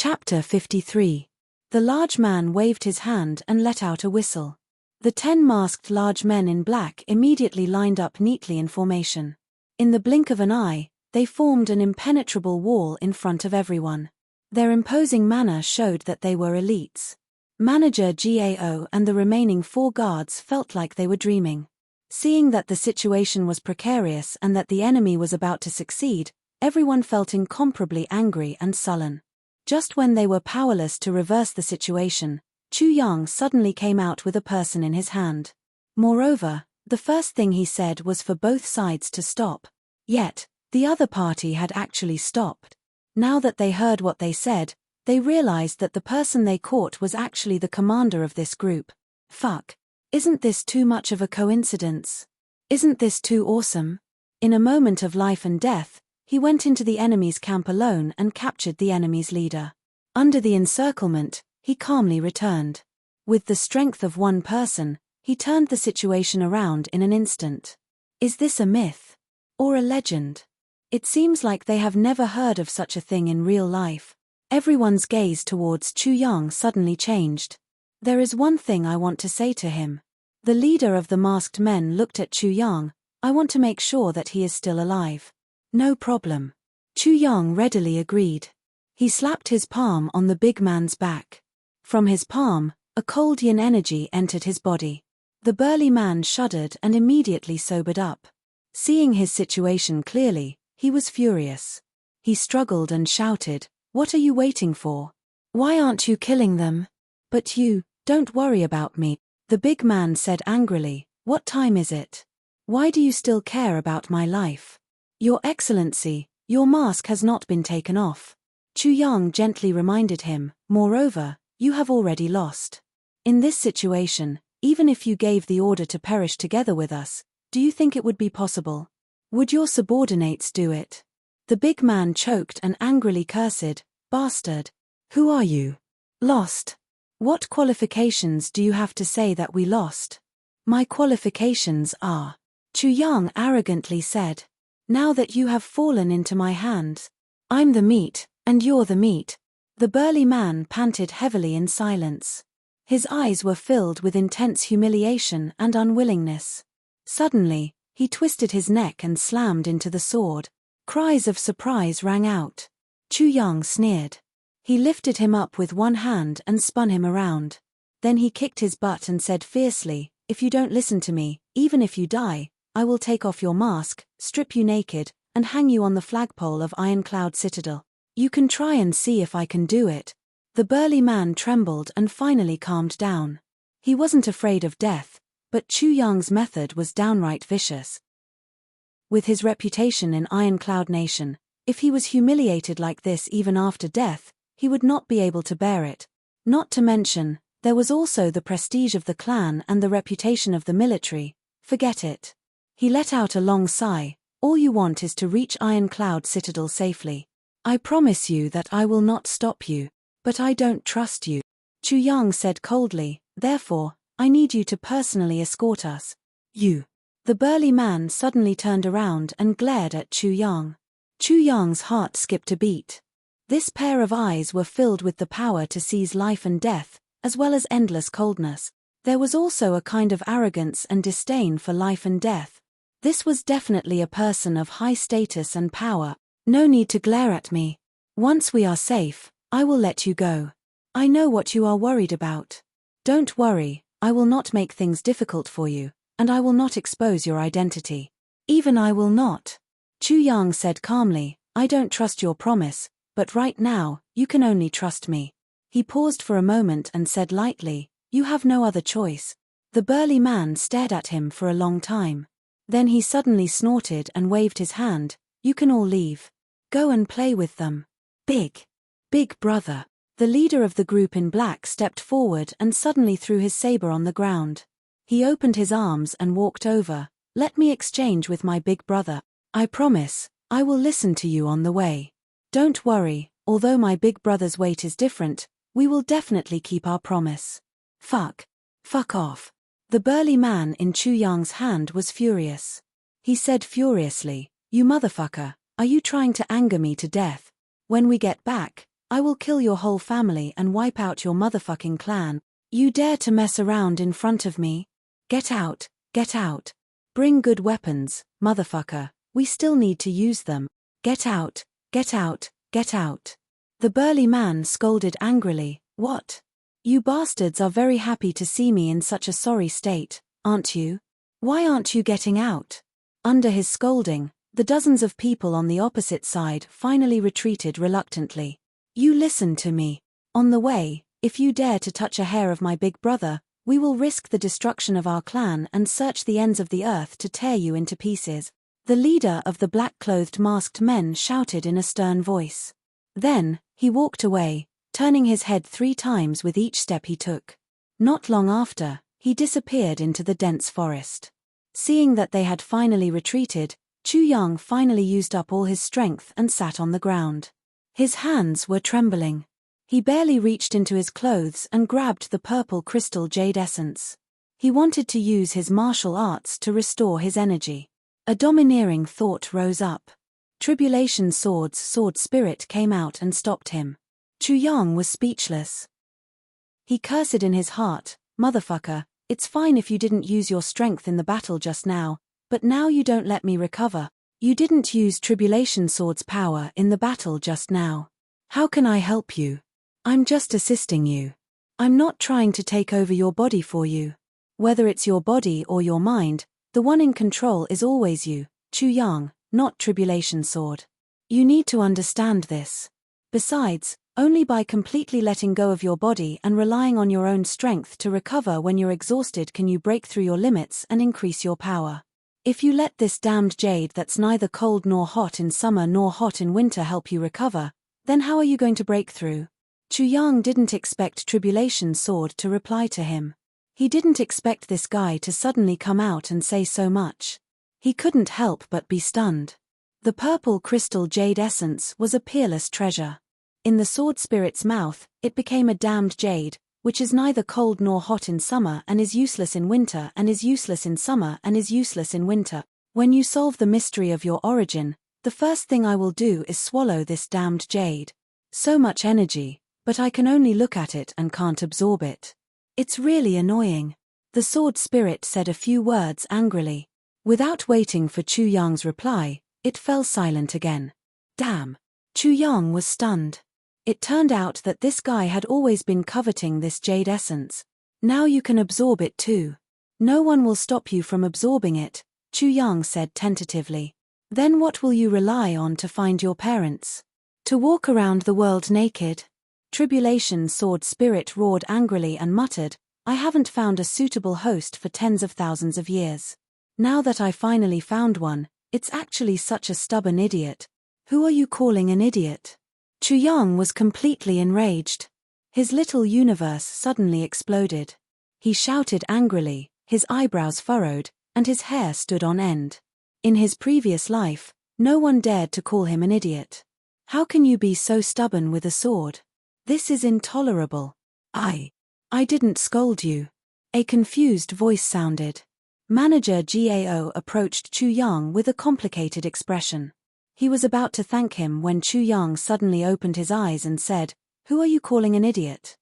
Chapter 53. The large man waved his hand and let out a whistle. The 10 masked large men in black immediately lined up neatly in formation. In the blink of an eye, they formed an impenetrable wall in front of everyone. Their imposing manner showed that they were elites. Manager Gao and the remaining 4 guards felt like they were dreaming. Seeing that the situation was precarious and that the enemy was about to succeed, everyone felt incomparably angry and sullen. Just when they were powerless to reverse the situation, Chu Yang suddenly came out with a person in his hand. Moreover, the first thing he said was for both sides to stop. Yet, the other party had actually stopped. Now that they heard what they said, they realized that the person they caught was actually the commander of this group. Fuck. Isn't this too much of a coincidence? Isn't this too awesome? In a moment of life and death, he went into the enemy's camp alone and captured the enemy's leader. Under the encirclement, he calmly returned. With the strength of one person, he turned the situation around in an instant. Is this a myth? Or a legend? It seems like they have never heard of such a thing in real life. Everyone's gaze towards Chu Yang suddenly changed. There is one thing I want to say to him. The leader of the masked men looked at Chu Yang. I want to make sure that he is still alive. No problem. Chu Yang readily agreed. He slapped his palm on the big man's back. From his palm, a cold yin energy entered his body. The burly man shuddered and immediately sobered up. Seeing his situation clearly, he was furious. He struggled and shouted, "What are you waiting for? Why aren't you killing them?" "But you, don't worry about me," the big man said angrily. "What time is it? Why do you still care about my life? Your Excellency, your mask has not been taken off." Chu Yang gently reminded him, "Moreover, you have already lost. In this situation, even if you gave the order to perish together with us, do you think it would be possible? Would your subordinates do it?" The big man choked and angrily cursed, "Bastard! Who are you? Lost? What qualifications do you have to say that we lost?" "My qualifications are," Chu Yang arrogantly said. "Now that you have fallen into my hands, I'm the meat, and you're the meat." The burly man panted heavily in silence. His eyes were filled with intense humiliation and unwillingness. Suddenly, he twisted his neck and slammed into the sword. Cries of surprise rang out. Chu Yang sneered. He lifted him up with one hand and spun him around. Then he kicked his butt and said fiercely, "If you don't listen to me, even if you die, I will take off your mask, strip you naked, and hang you on the flagpole of Ironcloud Citadel. You can try and see if I can do it." The burly man trembled and finally calmed down. He wasn't afraid of death, but Chu Yang's method was downright vicious. With his reputation in Ironcloud Nation, if he was humiliated like this even after death, he would not be able to bear it. Not to mention, there was also the prestige of the clan and the reputation of the military. Forget it. He let out a long sigh. "All you want is to reach Ironcloud Citadel safely. I promise you that I will not stop you. But I don't trust you," Chu Yang said coldly. "Therefore, I need you to personally escort us." "You." The burly man suddenly turned around and glared at Chu Yang. Chu Yang's heart skipped a beat. This pair of eyes were filled with the power to seize life and death, as well as endless coldness. There was also a kind of arrogance and disdain for life and death. This was definitely a person of high status and power. "No need to glare at me. Once we are safe, I will let you go. I know what you are worried about. Don't worry, I will not make things difficult for you, and I will not expose your identity. Even I will not." Chu Yang said calmly, "I don't trust your promise, but right now, you can only trust me." He paused for a moment and said lightly, "You have no other choice." The burly man stared at him for a long time. Then he suddenly snorted and waved his hand. "You can all leave. Go and play with them. Big brother." The leader of the group in black stepped forward and suddenly threw his saber on the ground. He opened his arms and walked over. "Let me exchange with my big brother. I promise, I will listen to you on the way. Don't worry, although my big brother's weight is different, we will definitely keep our promise." Fuck off." The burly man in Chu Yang's hand was furious. He said furiously, "You motherfucker, are you trying to anger me to death? When we get back, I will kill your whole family and wipe out your motherfucking clan. You dare to mess around in front of me? Get out, get out. Bring good weapons, motherfucker, we still need to use them. Get out, get out, get out. The burly man scolded angrily. What? You bastards are very happy to see me in such a sorry state, aren't you? Why aren't you getting out? Under his scolding, the dozens of people on the opposite side finally retreated reluctantly. You listen to me. On the way, if you dare to touch a hair of my big brother, we will risk the destruction of our clan and search the ends of the earth to tear you into pieces. The leader of the black-clothed masked men shouted in a stern voice. Then, he walked away, turning his head 3 times with each step he took. Not long after, he disappeared into the dense forest. Seeing that they had finally retreated, Chu Yang finally used up all his strength and sat on the ground. His hands were trembling. He barely reached into his clothes and grabbed the purple crystal jade essence. He wanted to use his martial arts to restore his energy. A domineering thought rose up. Tribulation Sword's sword spirit came out and stopped him. Chu Yang was speechless. He cursed in his heart, motherfucker, it's fine if you didn't use your strength in the battle just now, but now you don't let me recover. You didn't use Tribulation Sword's power in the battle just now. How can I help you? I'm just assisting you. I'm not trying to take over your body for you. Whether it's your body or your mind, the one in control is always you, Chu Yang, not Tribulation Sword. You need to understand this. Besides, only by completely letting go of your body and relying on your own strength to recover when you're exhausted can you break through your limits and increase your power. If you let this damned jade that's neither cold nor hot in summer nor hot in winter help you recover, then how are you going to break through? Chu Yang didn't expect Tribulation Sword to reply to him. He didn't expect this guy to suddenly come out and say so much. He couldn't help but be stunned. The purple crystal jade essence was a peerless treasure. In the sword spirit's mouth, it became a damned jade, which is neither cold nor hot in summer and is useless in winter and is useless in summer and is useless in winter. When you solve the mystery of your origin, the first thing I will do is swallow this damned jade. So much energy, but I can only look at it and can't absorb it. It's really annoying. The sword spirit said a few words angrily. Without waiting for Chu Yang's reply, it fell silent again. Damn. Chu Yang was stunned. It turned out that this guy had always been coveting this jade essence. Now you can absorb it too. No one will stop you from absorbing it, Chu Yang said tentatively. Then what will you rely on to find your parents? To walk around the world naked? Tribulation Sword Spirit roared angrily and muttered, I haven't found a suitable host for tens of thousands of years. Now that I finally found one, it's actually such a stubborn idiot. Who are you calling an idiot? Chu Yang was completely enraged. His little universe suddenly exploded. He shouted angrily, his eyebrows furrowed, and his hair stood on end. In his previous life, no one dared to call him an idiot. How can you be so stubborn with a sword? This is intolerable. I didn't scold you. A confused voice sounded. Manager Gao approached Chu Yang with a complicated expression. He was about to thank him when Chu Yang suddenly opened his eyes and said, Who are you calling an idiot?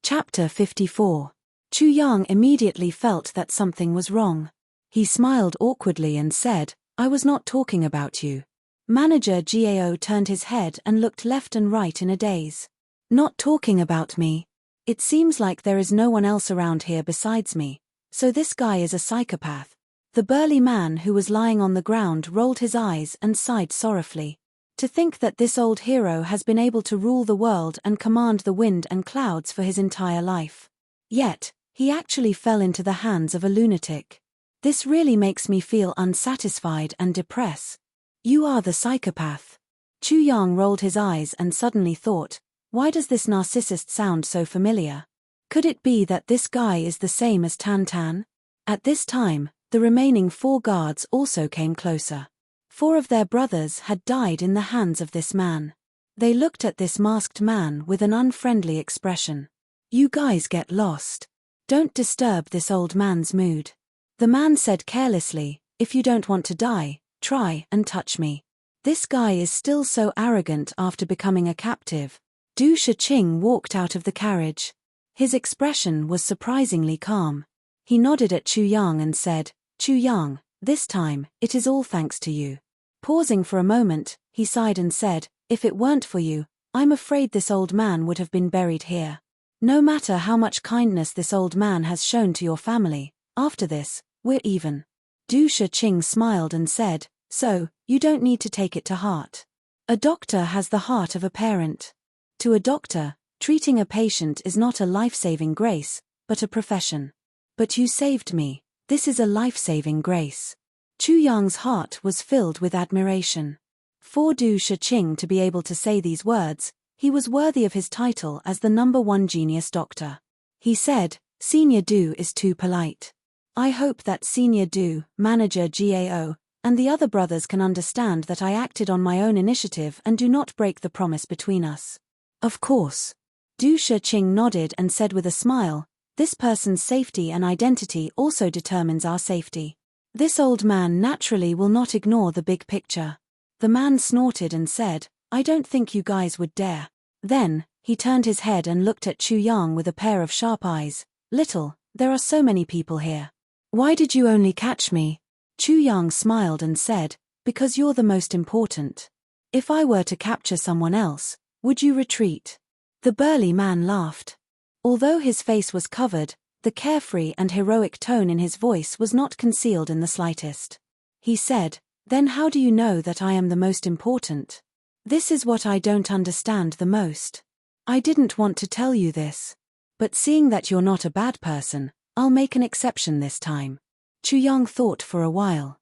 Chapter 54. Chu Yang immediately felt that something was wrong. He smiled awkwardly and said, I was not talking about you. Manager Gao turned his head and looked left and right in a daze. Not talking about me? It seems like there is no one else around here besides me, so this guy is a psychopath. The burly man who was lying on the ground rolled his eyes and sighed sorrowfully. To think that this old hero has been able to rule the world and command the wind and clouds for his entire life. Yet, he actually fell into the hands of a lunatic. This really makes me feel unsatisfied and depressed. You are the psychopath. Chu Yang rolled his eyes and suddenly thought, why does this narcissist sound so familiar? Could it be that this guy is the same as Tan Tan? At this time, the remaining 4 guards also came closer. 4 of their brothers had died in the hands of this man. They looked at this masked man with an unfriendly expression. You guys get lost. Don't disturb this old man's mood. The man said carelessly, if you don't want to die, try and touch me. This guy is still so arrogant after becoming a captive. Du Shiqing walked out of the carriage. His expression was surprisingly calm. He nodded at Chu Yang and said, "Chu Yang, this time, it is all thanks to you." Pausing for a moment, he sighed and said, "If it weren't for you, I'm afraid this old man would have been buried here. No matter how much kindness this old man has shown to your family, after this, we're even." Du Shiqing smiled and said, "So, you don't need to take it to heart. A doctor has the heart of a parent. To a doctor, treating a patient is not a life-saving grace, but a profession. But you saved me. This is a life-saving grace." Chu Yang's heart was filled with admiration. For Du Shiqing to be able to say these words, he was worthy of his title as the #1 genius doctor. He said, "Senior Du is too polite. I hope that Senior Du, Manager Gao, and the other brothers can understand that I acted on my own initiative and do not break the promise between us." "Of course." Du Shiqing nodded and said with a smile, "This person's safety and identity also determines our safety. This old man naturally will not ignore the big picture." The man snorted and said, "I don't think you guys would dare." Then, he turned his head and looked at Chu Yang with a pair of sharp eyes. "Little, there are so many people here. Why did you only catch me?" Chu Yang smiled and said, "Because you're the most important. If I were to capture someone else, would you retreat?" The burly man laughed. Although his face was covered, the carefree and heroic tone in his voice was not concealed in the slightest. He said, "Then how do you know that I am the most important? This is what I don't understand the most. I didn't want to tell you this. But seeing that you're not a bad person, I'll make an exception this time." Chu Yang thought for a while.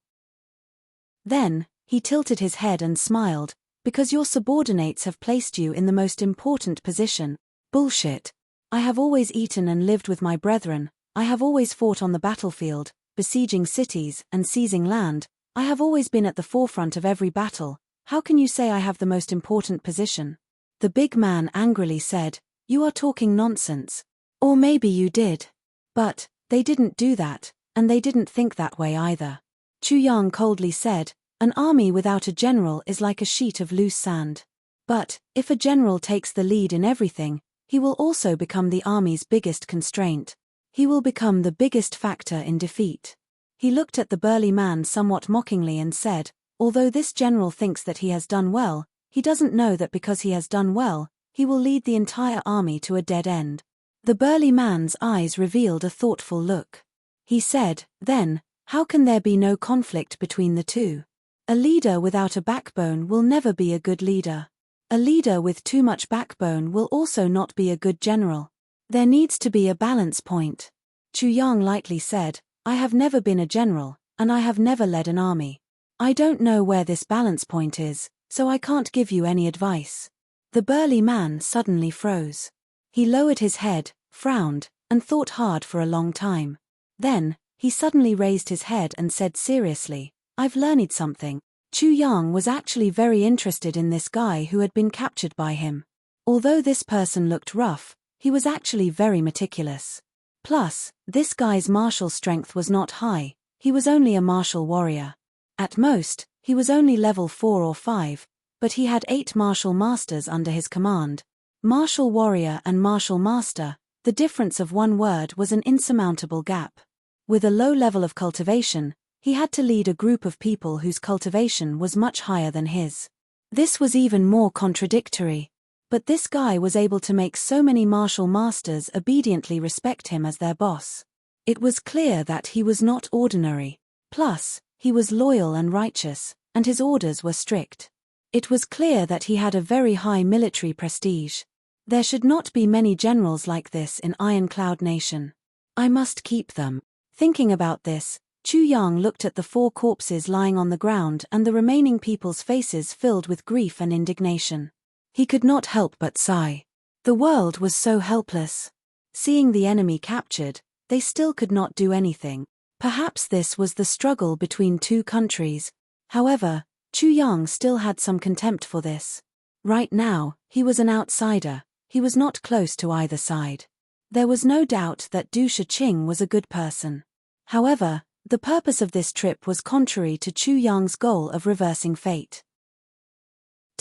Then, he tilted his head and smiled, "Because your subordinates have placed you in the most important position." "Bullshit. I have always eaten and lived with my brethren, I have always fought on the battlefield, besieging cities and seizing land, I have always been at the forefront of every battle. How can you say I have the most important position?" The big man angrily said, "You are talking nonsense. Or maybe you did. But, they didn't do that, and they didn't think that way either." Chu Yang coldly said, "An army without a general is like a sheet of loose sand. But, if a general takes the lead in everything, he will also become the army's biggest constraint. He will become the biggest factor in defeat." He looked at the burly man somewhat mockingly and said, "Although this general thinks that he has done well, he doesn't know that because he has done well, he will lead the entire army to a dead end." The burly man's eyes revealed a thoughtful look. He said, "Then, how can there be no conflict between the two? A leader without a backbone will never be a good leader. A leader with too much backbone will also not be a good general. There needs to be a balance point." Chu Yang lightly said, "I have never been a general, and I have never led an army. I don't know where this balance point is, so I can't give you any advice." The burly man suddenly froze. He lowered his head, frowned, and thought hard for a long time. Then, he suddenly raised his head and said seriously, "I've learned something." Chu Yang was actually very interested in this guy who had been captured by him. Although this person looked rough, he was actually very meticulous. Plus, this guy's martial strength was not high, he was only a martial warrior. At most, he was only level 4 or 5, but he had 8 martial masters under his command. Martial warrior and martial master, the difference of one word was an insurmountable gap. With a low level of cultivation, he had to lead a group of people whose cultivation was much higher than his. This was even more contradictory. But this guy was able to make so many martial masters obediently respect him as their boss. It was clear that he was not ordinary. Plus, he was loyal and righteous, and his orders were strict. It was clear that he had a very high military prestige. There should not be many generals like this in Iron Cloud Nation. I must keep them. Thinking about this, Chu Yang looked at the 4 corpses lying on the ground and the remaining people's faces filled with grief and indignation. He could not help but sigh. The world was so helpless. Seeing the enemy captured, they still could not do anything. Perhaps this was the struggle between 2 countries. However, Chu Yang still had some contempt for this. Right now, he was an outsider, he was not close to either side. There was no doubt that Du Shiqing was a good person. However, the purpose of this trip was contrary to Chu Yang's goal of reversing fate.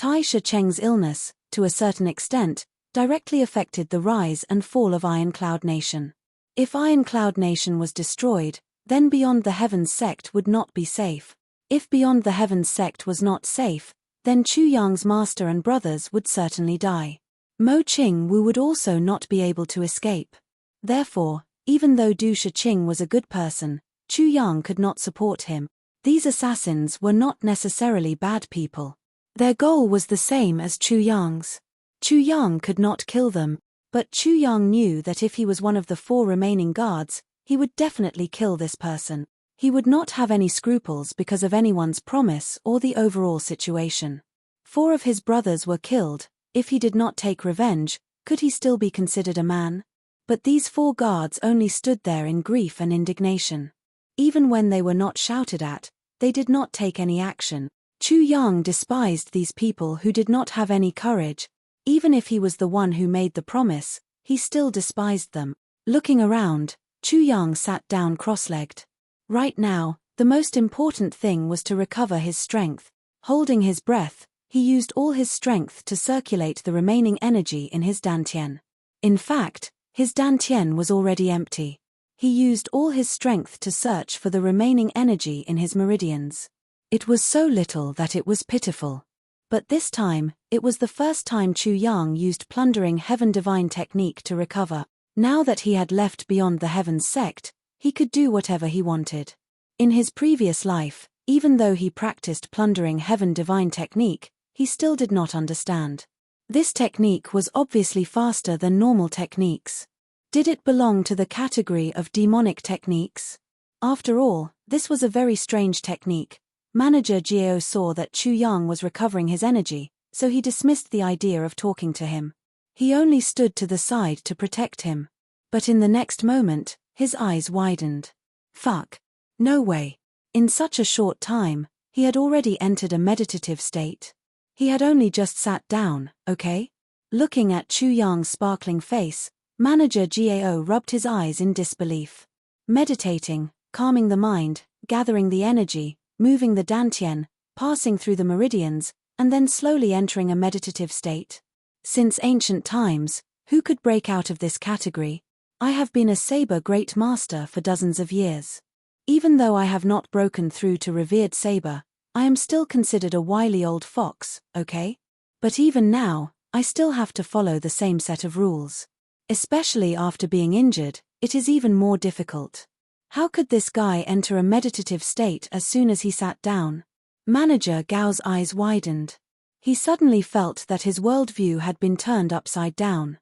Tai Shi-cheng's illness, to a certain extent, directly affected the rise and fall of Iron Cloud Nation. If Iron Cloud Nation was destroyed, then Beyond the Heavens sect would not be safe. If Beyond the Heavens sect was not safe, then Chu Yang's master and brothers would certainly die. Mo Qingwu would also not be able to escape. Therefore, even though Du Shiqing was a good person, Chu Yang could not support him. These assassins were not necessarily bad people. Their goal was the same as Chu Yang's. Chu Yang could not kill them, but Chu Yang knew that if he was one of the 4 remaining guards, he would definitely kill this person. He would not have any scruples because of anyone's promise or the overall situation. 4 of his brothers were killed. If he did not take revenge, could he still be considered a man? But these 4 guards only stood there in grief and indignation. Even when they were not shouted at, they did not take any action. Chu Yang despised these people who did not have any courage. Even if he was the one who made the promise, he still despised them. Looking around, Chu Yang sat down cross-legged. Right now, the most important thing was to recover his strength. Holding his breath, he used all his strength to circulate the remaining energy in his dantian. In fact, his dantian was already empty. He used all his strength to search for the remaining energy in his meridians. It was so little that it was pitiful. But this time, it was the first time Chu Yang used plundering heaven divine technique to recover. Now that he had left Beyond the Heavens sect, he could do whatever he wanted. In his previous life, even though he practiced plundering heaven divine technique, he still did not understand. This technique was obviously faster than normal techniques. Did it belong to the category of demonic techniques? After all, this was a very strange technique. Manager Jiao saw that Chu Yang was recovering his energy, so he dismissed the idea of talking to him. He only stood to the side to protect him. But in the next moment, his eyes widened. Fuck. No way. In such a short time, he had already entered a meditative state. He had only just sat down, okay? Looking at Chu Yang's sparkling face, Manager Jiao rubbed his eyes in disbelief. Meditating, calming the mind, gathering the energy, moving the dantian, passing through the meridians, and then slowly entering a meditative state. Since ancient times, who could break out of this category? I have been a saber great master for dozens of years. Even though I have not broken through to revered saber, I am still considered a wily old fox, okay? But even now, I still have to follow the same set of rules. Especially after being injured, it is even more difficult. How could this guy enter a meditative state as soon as he sat down? Manager Gao's eyes widened. He suddenly felt that his worldview had been turned upside down.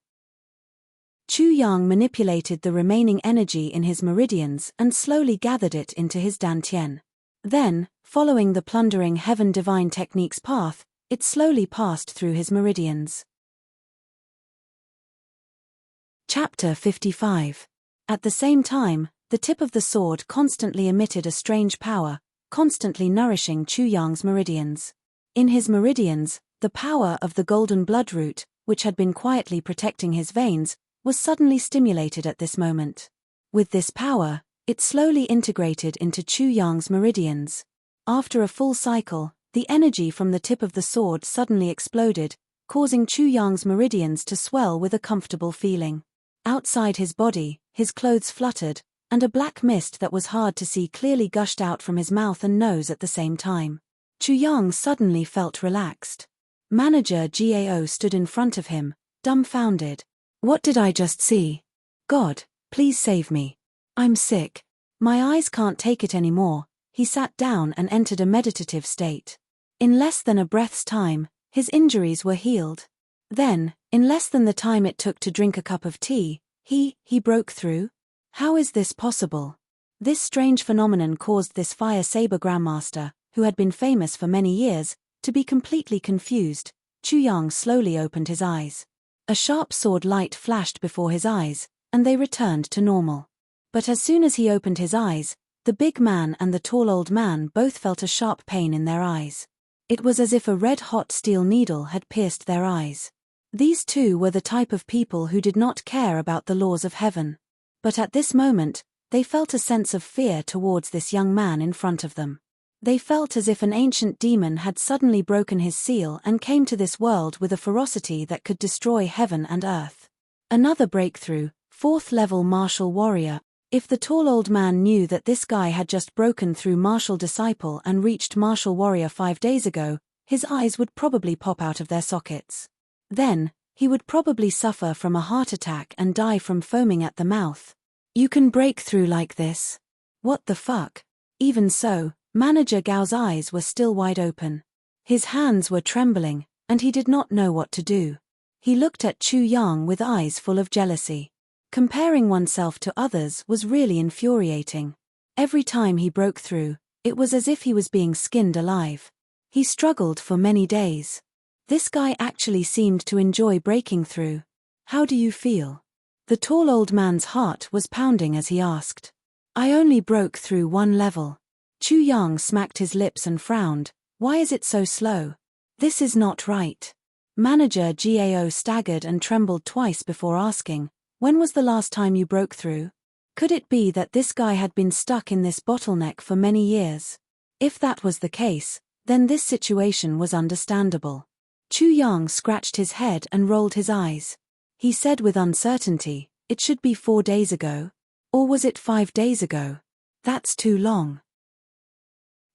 Chu Yang manipulated the remaining energy in his meridians and slowly gathered it into his dantian. Then, following the plundering heaven divine technique's path, it slowly passed through his meridians. Chapter 55. At the same time, the tip of the sword constantly emitted a strange power, constantly nourishing Chu Yang's meridians. In his meridians, the power of the golden bloodroot, which had been quietly protecting his veins, was suddenly stimulated at this moment. With this power, it slowly integrated into Chu Yang's meridians. After a full cycle, the energy from the tip of the sword suddenly exploded, causing Chu Yang's meridians to swell with a comfortable feeling. Outside his body, his clothes fluttered, and a black mist that was hard to see clearly gushed out from his mouth and nose at the same time. Chu Yang suddenly felt relaxed. Manager Gao stood in front of him, dumbfounded. What did I just see? God, please save me. I'm sick. My eyes can't take it anymore. He sat down and entered a meditative state. In less than a breath's time, his injuries were healed. Then, in less than the time it took to drink a cup of tea, he broke through? How is this possible? This strange phenomenon caused this fire saber grandmaster, who had been famous for many years, to be completely confused. Chu Yang slowly opened his eyes. A sharp sword light flashed before his eyes, and they returned to normal. But as soon as he opened his eyes, the big man and the tall old man both felt a sharp pain in their eyes. It was as if a red-hot steel needle had pierced their eyes. These two were the type of people who did not care about the laws of heaven. But at this moment, they felt a sense of fear towards this young man in front of them. They felt as if an ancient demon had suddenly broken his seal and came to this world with a ferocity that could destroy heaven and earth. Another breakthrough, 4th level martial warrior. If the tall old man knew that this guy had just broken through martial disciple and reached martial warrior 5 days ago, his eyes would probably pop out of their sockets. Then, he would probably suffer from a heart attack and die from foaming at the mouth. You can break through like this? What the fuck? Even so, Manager Gao's eyes were still wide open. His hands were trembling, and he did not know what to do. He looked at Chu Yang with eyes full of jealousy. Comparing oneself to others was really infuriating. Every time he broke through, it was as if he was being skinned alive. He struggled for many days. This guy actually seemed to enjoy breaking through. How do you feel? The tall old man's heart was pounding as he asked. I only broke through 1 level. Chu Yang smacked his lips and frowned. Why is it so slow? This is not right. Manager Gao staggered and trembled twice before asking, when was the last time you broke through? Could it be that this guy had been stuck in this bottleneck for many years? If that was the case, then this situation was understandable. Chu Yang scratched his head and rolled his eyes. He said with uncertainty, it should be 4 days ago. Or was it 5 days ago? That's too long.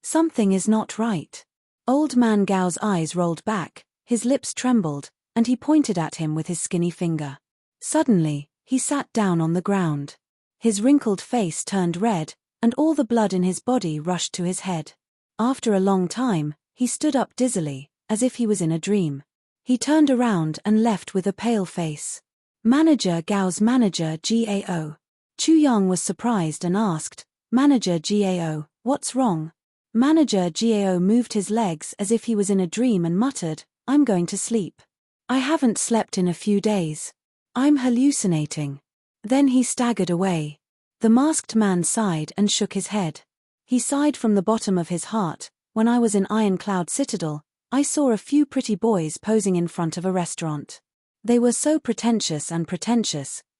Something is not right. Old man Gao's eyes rolled back, his lips trembled, and he pointed at him with his skinny finger. Suddenly, he sat down on the ground. His wrinkled face turned red, and all the blood in his body rushed to his head. After a long time, he stood up dizzily, as if he was in a dream. He turned around and left with a pale face. Manager Gao's manager Gao. Chu Yang was surprised and asked, Manager Gao, what's wrong? Manager Gao moved his legs as if he was in a dream and muttered, I'm going to sleep. I haven't slept in a few days. I'm hallucinating. Then he staggered away. The masked man sighed and shook his head. He sighed from the bottom of his heart. When I was in Ironcloud Citadel, I saw a few pretty boys posing in front of a restaurant. They were so pretentious,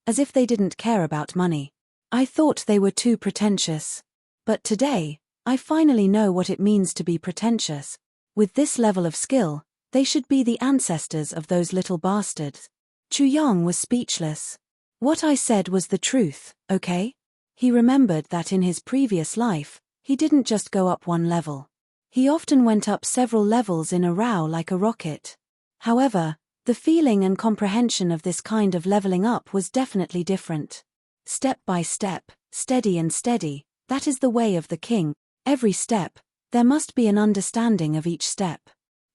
as if they didn't care about money. I thought they were too pretentious. But today, I finally know what it means to be pretentious. With this level of skill, they should be the ancestors of those little bastards. Chu Yang was speechless. What I said was the truth, okay? He remembered that in his previous life, he didn't just go up 1 level. He often went up several levels in a row like a rocket. However, the feeling and comprehension of this kind of leveling up was definitely different. Step by step, steady and steady, that is the way of the king. Every step, there must be an understanding of each step.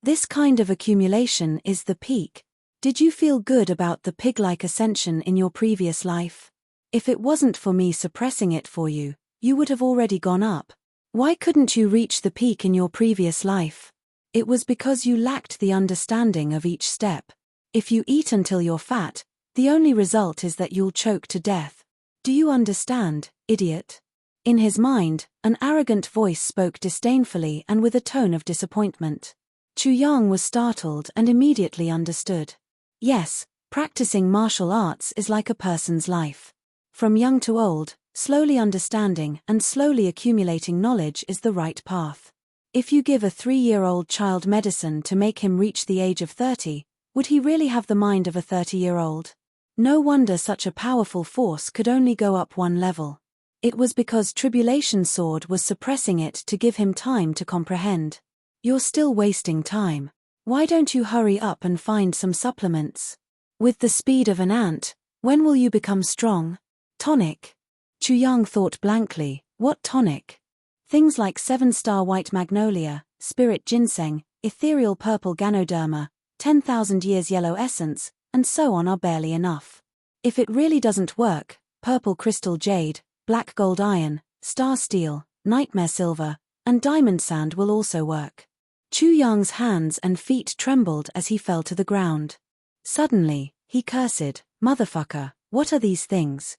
This kind of accumulation is the peak. Did you feel good about the pig-like ascension in your previous life? If it wasn't for me suppressing it for you, you would have already gone up. Why couldn't you reach the peak in your previous life? It was because you lacked the understanding of each step. If you eat until you're fat, the only result is that you'll choke to death. Do you understand, idiot? In his mind, an arrogant voice spoke disdainfully and with a tone of disappointment. Chu Yang was startled and immediately understood. Yes, practicing martial arts is like a person's life. From young to old, slowly understanding and slowly accumulating knowledge is the right path. If you give a 3-year-old child medicine to make him reach the age of 30, would he really have the mind of a 30-year-old? No wonder such a powerful force could only go up 1 level. It was because Tribulation Sword was suppressing it to give him time to comprehend. You're still wasting time. Why don't you hurry up and find some supplements? With the speed of an ant, when will you become strong? Tonic. Chu Yang thought blankly, what tonic? Things like 7-star white magnolia, spirit ginseng, ethereal purple ganoderma, 10,000 years yellow essence, and so on are barely enough. If it really doesn't work, purple crystal jade, black gold iron, star steel, nightmare silver, and diamond sand will also work. Chu Yang's hands and feet trembled as he fell to the ground. Suddenly, he cursed, motherfucker, what are these things?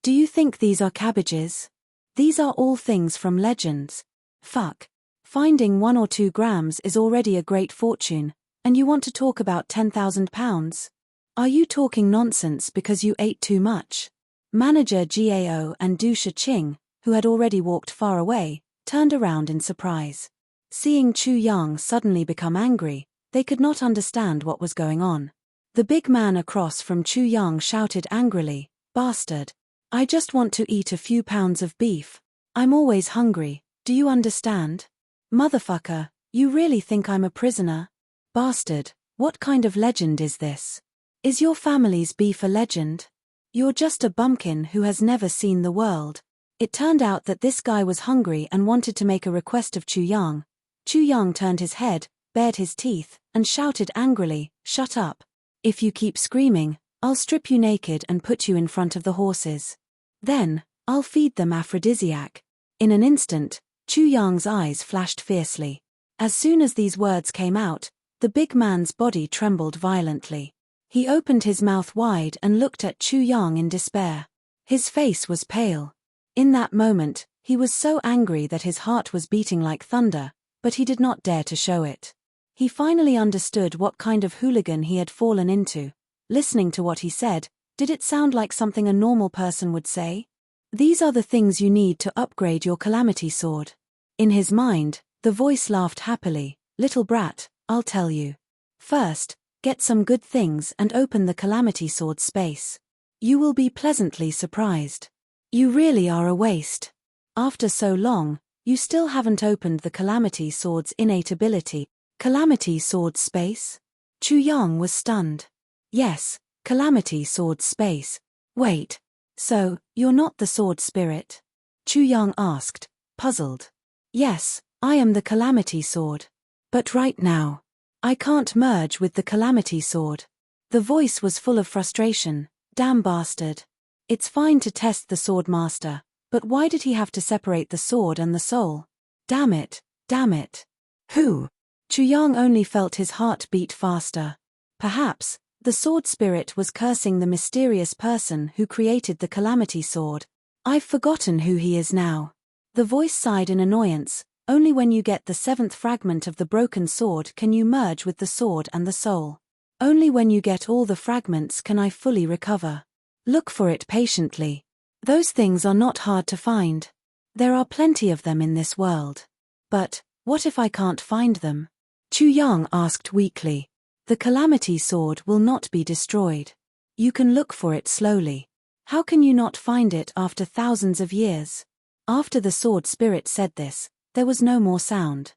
Do you think these are cabbages? These are all things from legends. Fuck. Finding 1 or 2 grams is already a great fortune, and you want to talk about 10,000 pounds? Are you talking nonsense because you ate too much? Manager Gao and Du Shiqing, who had already walked far away, turned around in surprise. Seeing Chu Yang suddenly become angry, they could not understand what was going on. The big man across from Chu Yang shouted angrily, "Bastard! I just want to eat a few pounds of beef. I'm always hungry, do you understand? Motherfucker, you really think I'm a prisoner? Bastard, what kind of legend is this? Is your family's beef a legend? You're just a bumpkin who has never seen the world." It turned out that this guy was hungry and wanted to make a request of Chu Yang. Chu Yang turned his head, bared his teeth, and shouted angrily, "Shut up. If you keep screaming, I'll strip you naked and put you in front of the horses. Then, I'll feed them aphrodisiac." In an instant, Chu Yang's eyes flashed fiercely. As soon as these words came out, the big man's body trembled violently. He opened his mouth wide and looked at Chu Yang in despair. His face was pale. In that moment, he was so angry that his heart was beating like thunder, but he did not dare to show it. He finally understood what kind of hooligan he had fallen into. Listening to what he said, did it sound like something a normal person would say? "These are the things you need to upgrade your calamity sword." In his mind, the voice laughed happily, "Little brat, I'll tell you. First, get some good things and open the calamity sword space. You will be pleasantly surprised. You really are a waste. After so long, you still haven't opened the calamity sword's innate ability." Calamity sword space? Chu Yang was stunned. Yes, calamity sword space. Wait. So, you're not the sword spirit? Chu Yang asked, puzzled. Yes, I am the calamity sword. But right now, I can't merge with the calamity sword. The voice was full of frustration. Damn bastard. It's fine to test the sword master, but why did he have to separate the sword and the soul? Damn it, damn it. Who? Chu Yang only felt his heart beat faster. Perhaps, the sword spirit was cursing the mysterious person who created the calamity sword. I've forgotten who he is now. The voice sighed in annoyance. Only when you get the 7th fragment of the broken sword can you merge with the sword and the soul. Only when you get all the fragments can I fully recover. Look for it patiently. Those things are not hard to find. There are plenty of them in this world. But, what if I can't find them? Chu Yang asked weakly. The calamity sword will not be destroyed. You can look for it slowly. How can you not find it after thousands of years? After the sword spirit said this, there was no more sound.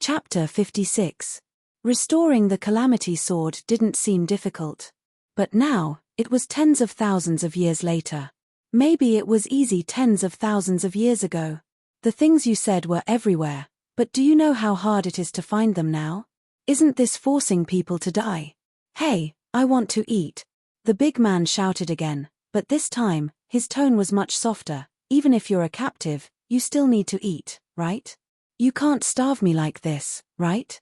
Chapter 56. Restoring the calamity sword didn't seem difficult. But now, it was tens of thousands of years later. Maybe it was easy tens of thousands of years ago. The things you said were everywhere, but do you know how hard it is to find them now? Isn't this forcing people to die? Hey, I want to eat. The big man shouted again, but this time, his tone was much softer. Even if you're a captive, you still need to eat, right? You can't starve me like this, right?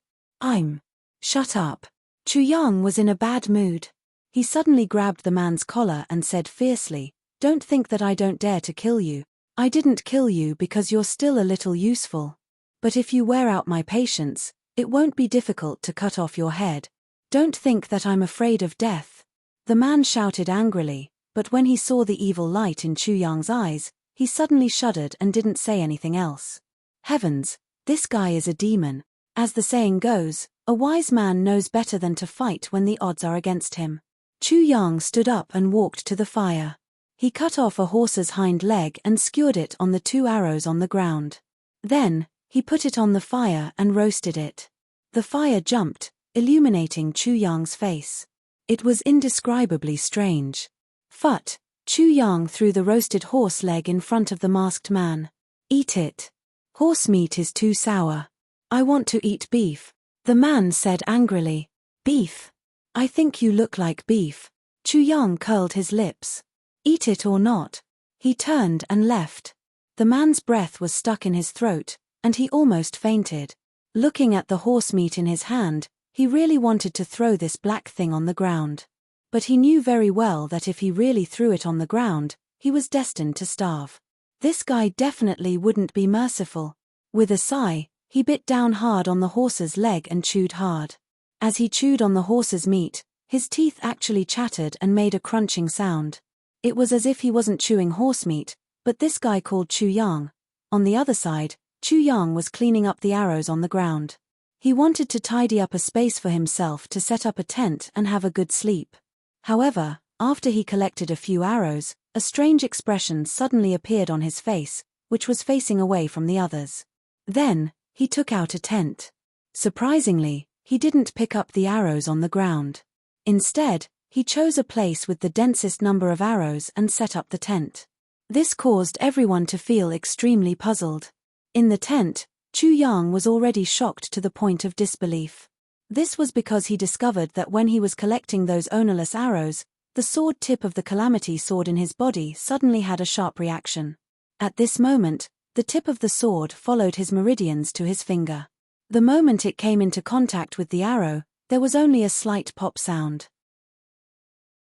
Shut up. Chu Yang was in a bad mood. He suddenly grabbed the man's collar and said fiercely, "Don't think that I don't dare to kill you. I didn't kill you because you're still a little useful. But if you wear out my patience, it won't be difficult to cut off your head. Don't think that I'm afraid of death." The man shouted angrily, but when he saw the evil light in Chu Yang's eyes, he suddenly shuddered and didn't say anything else. Heavens, this guy is a demon. As the saying goes, a wise man knows better than to fight when the odds are against him. Chu Yang stood up and walked to the fire. He cut off a horse's hind leg and skewered it on the 2 arrows on the ground. Then, he put it on the fire and roasted it. The fire jumped, illuminating Chu Yang's face. It was indescribably strange. Phut! Chu Yang threw the roasted horse leg in front of the masked man. "Eat it. Horse meat is too sour. I want to eat beef," the man said angrily. "Beef? I think you look like beef." Chu Yang curled his lips. "Eat it or not." He turned and left. The man's breath was stuck in his throat, and he almost fainted. Looking at the horse meat in his hand, he really wanted to throw this black thing on the ground. But he knew very well that if he really threw it on the ground, he was destined to starve. This guy definitely wouldn't be merciful. With a sigh, he bit down hard on the horse's leg and chewed hard. As he chewed on the horse's meat, his teeth actually chattered and made a crunching sound. It was as if he wasn't chewing horse meat, But this guy called Chu Yang. On the other side, Chu Yang was cleaning up the arrows on the ground. He wanted to tidy up a space for himself to set up a tent and have a good sleep. However, after he collected a few arrows, a strange expression suddenly appeared on his face, which was facing away from the others. Then, he took out a tent. Surprisingly, he didn't pick up the arrows on the ground. Instead, he chose a place with the densest number of arrows and set up the tent. This caused everyone to feel extremely puzzled. In the tent, Chu Yang was already shocked to the point of disbelief. This was because he discovered that when he was collecting those ownerless arrows, the sword tip of the calamity sword in his body suddenly had a sharp reaction. At this moment, the tip of the sword followed his meridians to his finger. The moment it came into contact with the arrow, there was only a slight pop sound.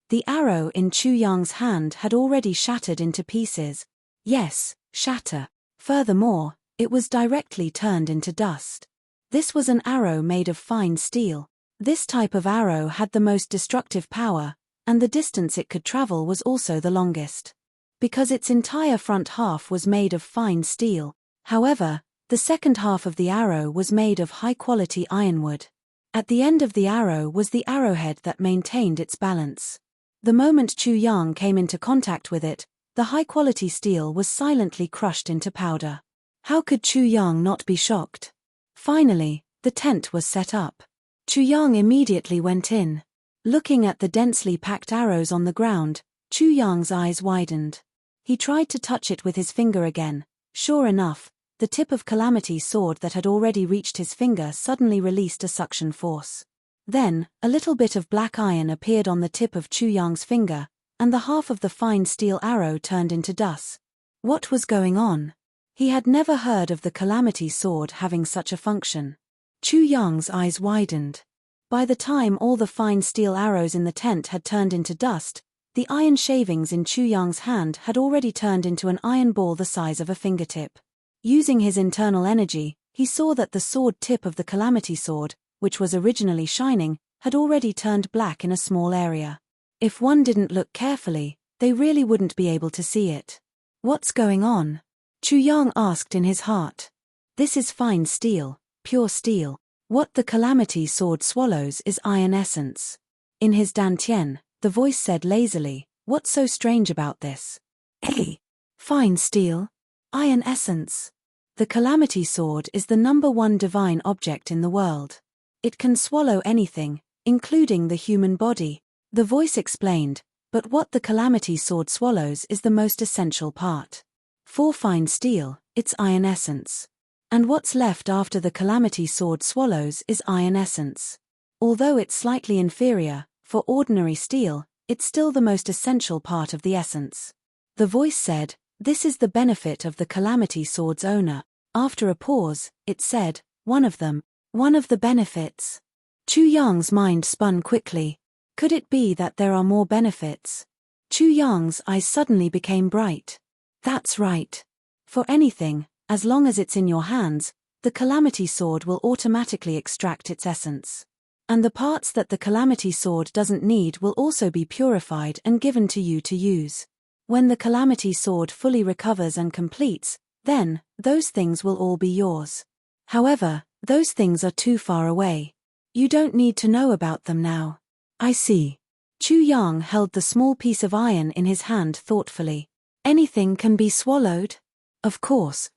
The arrow in Chu Yang's hand had already shattered into pieces. Yes, shatter. Furthermore, it was directly turned into dust. This was an arrow made of fine steel. This type of arrow had the most destructive power, and the distance it could travel was also the longest. Because its entire front half was made of fine steel, however, the second half of the arrow was made of high-quality ironwood. At the end of the arrow was the arrowhead that maintained its balance. The moment Chu Yang came into contact with it, the high-quality steel was silently crushed into powder. How could Chu Yang not be shocked? Finally, the tent was set up. Chu Yang immediately went in. Looking at the densely packed arrows on the ground, Chu Yang's eyes widened. He tried to touch it with his finger again. Sure enough, the tip of Calamity's sword that had already reached his finger suddenly released a suction force. Then, a little bit of black iron appeared on the tip of Chu Yang's finger, and the half of the fine steel arrow turned into dust. What was going on? He had never heard of the Calamity sword having such a function. Chu Yang's eyes widened. By the time all the fine steel arrows in the tent had turned into dust, the iron shavings in Chu Yang's hand had already turned into an iron ball the size of a fingertip. Using his internal energy, he saw that the sword tip of the Calamity sword, which was originally shining, had already turned black in a small area. If one didn't look carefully, they really wouldn't be able to see it. What's going on? Chu Yang asked in his heart. This is fine steel, pure steel. What the Calamity sword swallows is iron essence. In his dantian, the voice said lazily, what's so strange about this? Hey! Fine steel? Iron essence. The Calamity sword is the #1 divine object in the world. It can swallow anything, including the human body. The voice explained, but what the Calamity sword swallows is the most essential part. For fine steel, it's iron essence. And what's left after the Calamity sword swallows is iron essence. Although it's slightly inferior, for ordinary steel, it's still the most essential part of the essence. The voice said, this is the benefit of the Calamity sword's owner. After a pause, it said, one of the benefits. Chu Yang's mind spun quickly. Could it be that there are more benefits? Chu Yang's eyes suddenly became bright. That's right. For anything, as long as it's in your hands, the Calamity sword will automatically extract its essence. And the parts that the Calamity sword doesn't need will also be purified and given to you to use. When the Calamity sword fully recovers and completes, then, those things will all be yours. However, those things are too far away. You don't need to know about them now. I see. Chu Yang held the small piece of iron in his hand thoughtfully. Anything can be swallowed? Of course.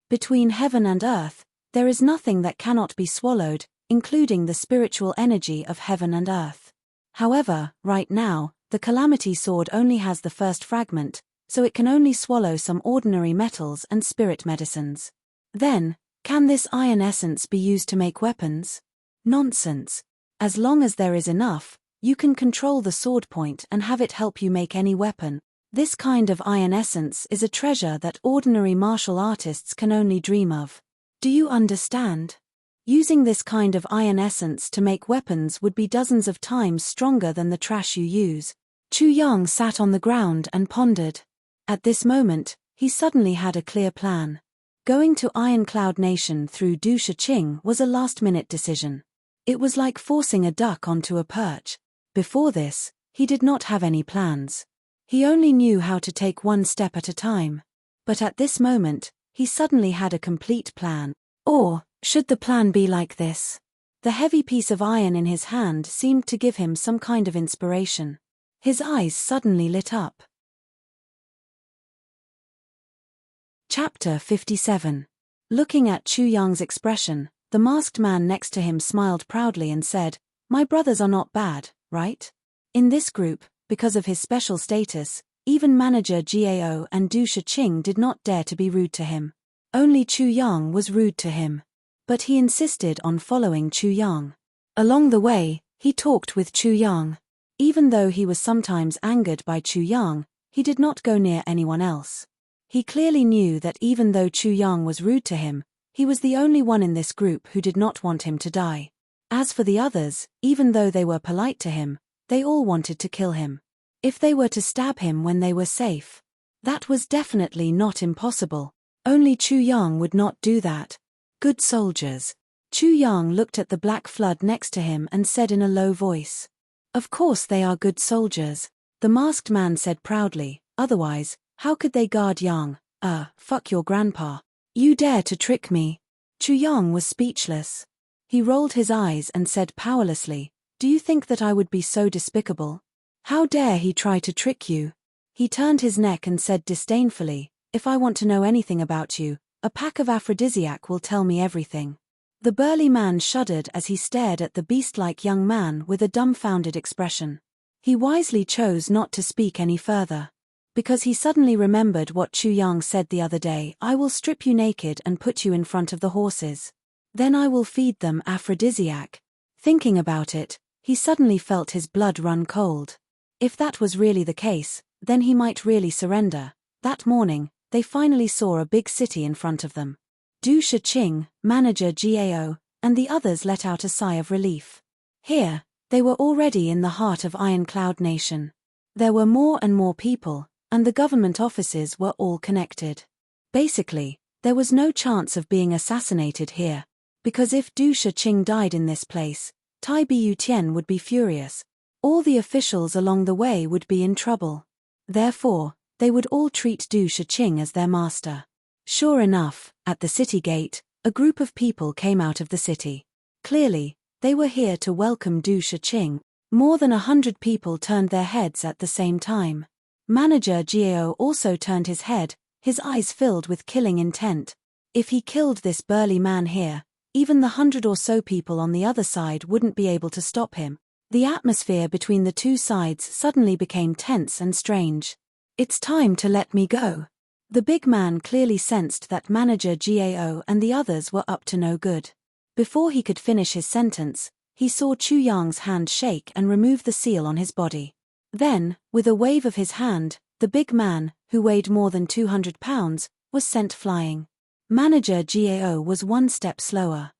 Between heaven and earth, there is nothing that cannot be swallowed, including the spiritual energy of heaven and earth. However, right now, the Calamity sword only has the first fragment, so it can only swallow some ordinary metals and spirit medicines. Then, can this iron essence be used to make weapons? Nonsense. As long as there is enough, you can control the sword point and have it help you make any weapon. This kind of iron essence is a treasure that ordinary martial artists can only dream of. Do you understand? Using this kind of iron essence to make weapons would be dozens of times stronger than the trash you use. Chu Yang sat on the ground and pondered. At this moment, he suddenly had a clear plan. Going to Iron Cloud Nation through Du Shiqing was a last-minute decision. It was like forcing a duck onto a perch. Before this, he did not have any plans. He only knew how to take one step at a time. But at this moment, he suddenly had a complete plan. Or, should the plan be like this? The heavy piece of iron in his hand seemed to give him some kind of inspiration. His eyes suddenly lit up. Chapter 57. Looking at Chu Yang's expression, the masked man next to him smiled proudly and said, "My brothers are not bad, right?" In this group, because of his special status, even manager Gao and Du Shiqing did not dare to be rude to him. Only Chu Yang was rude to him. But he insisted on following Chu Yang. Along the way, he talked with Chu Yang. Even though he was sometimes angered by Chu Yang, he did not go near anyone else. He clearly knew that even though Chu Yang was rude to him, he was the only one in this group who did not want him to die. As for the others, even though they were polite to him, they all wanted to kill him. If they were to stab him when they were safe, that was definitely not impossible. Only Chu Yang would not do that. Good soldiers. Chu Yang looked at the black flood next to him and said in a low voice. Of course they are good soldiers, the masked man said proudly, otherwise, how could they guard Yang? Fuck your grandpa. You dare to trick me? Chu Yang was speechless. He rolled his eyes and said powerlessly, do you think that I would be so despicable? How dare he try to trick you? He turned his neck and said disdainfully, if I want to know anything about you, a pack of aphrodisiac will tell me everything. The burly man shuddered as he stared at the beast-like young man with a dumbfounded expression. He wisely chose not to speak any further. Because he suddenly remembered what Chu Yang said the other day, I will strip you naked and put you in front of the horses. Then I will feed them aphrodisiac. Thinking about it, he suddenly felt his blood run cold. If that was really the case, then he might really surrender. That morning, they finally saw a big city in front of them. Du Shiqing, manager Gao, and the others let out a sigh of relief. Here, they were already in the heart of Iron Cloud Nation. There were more and more people, and the government offices were all connected. Basically, there was no chance of being assassinated here, because if Du Shiqing died in this place, Tai Biutian would be furious. All the officials along the way would be in trouble. Therefore, they would all treat Du Shiqing as their master. Sure enough, at the city gate, a group of people came out of the city. Clearly, they were here to welcome Du Shiqing. More than 100 people turned their heads at the same time. Manager Gao also turned his head, his eyes filled with killing intent. If he killed this burly man here, even the 100 or so people on the other side wouldn't be able to stop him. The atmosphere between the two sides suddenly became tense and strange. It's time to let me go. The big man clearly sensed that manager Gao and the others were up to no good. Before he could finish his sentence, he saw Chu Yang's hand shake and remove the seal on his body. Then, with a wave of his hand, the big man, who weighed more than 200 pounds, was sent flying. Manager Gao was one step slower.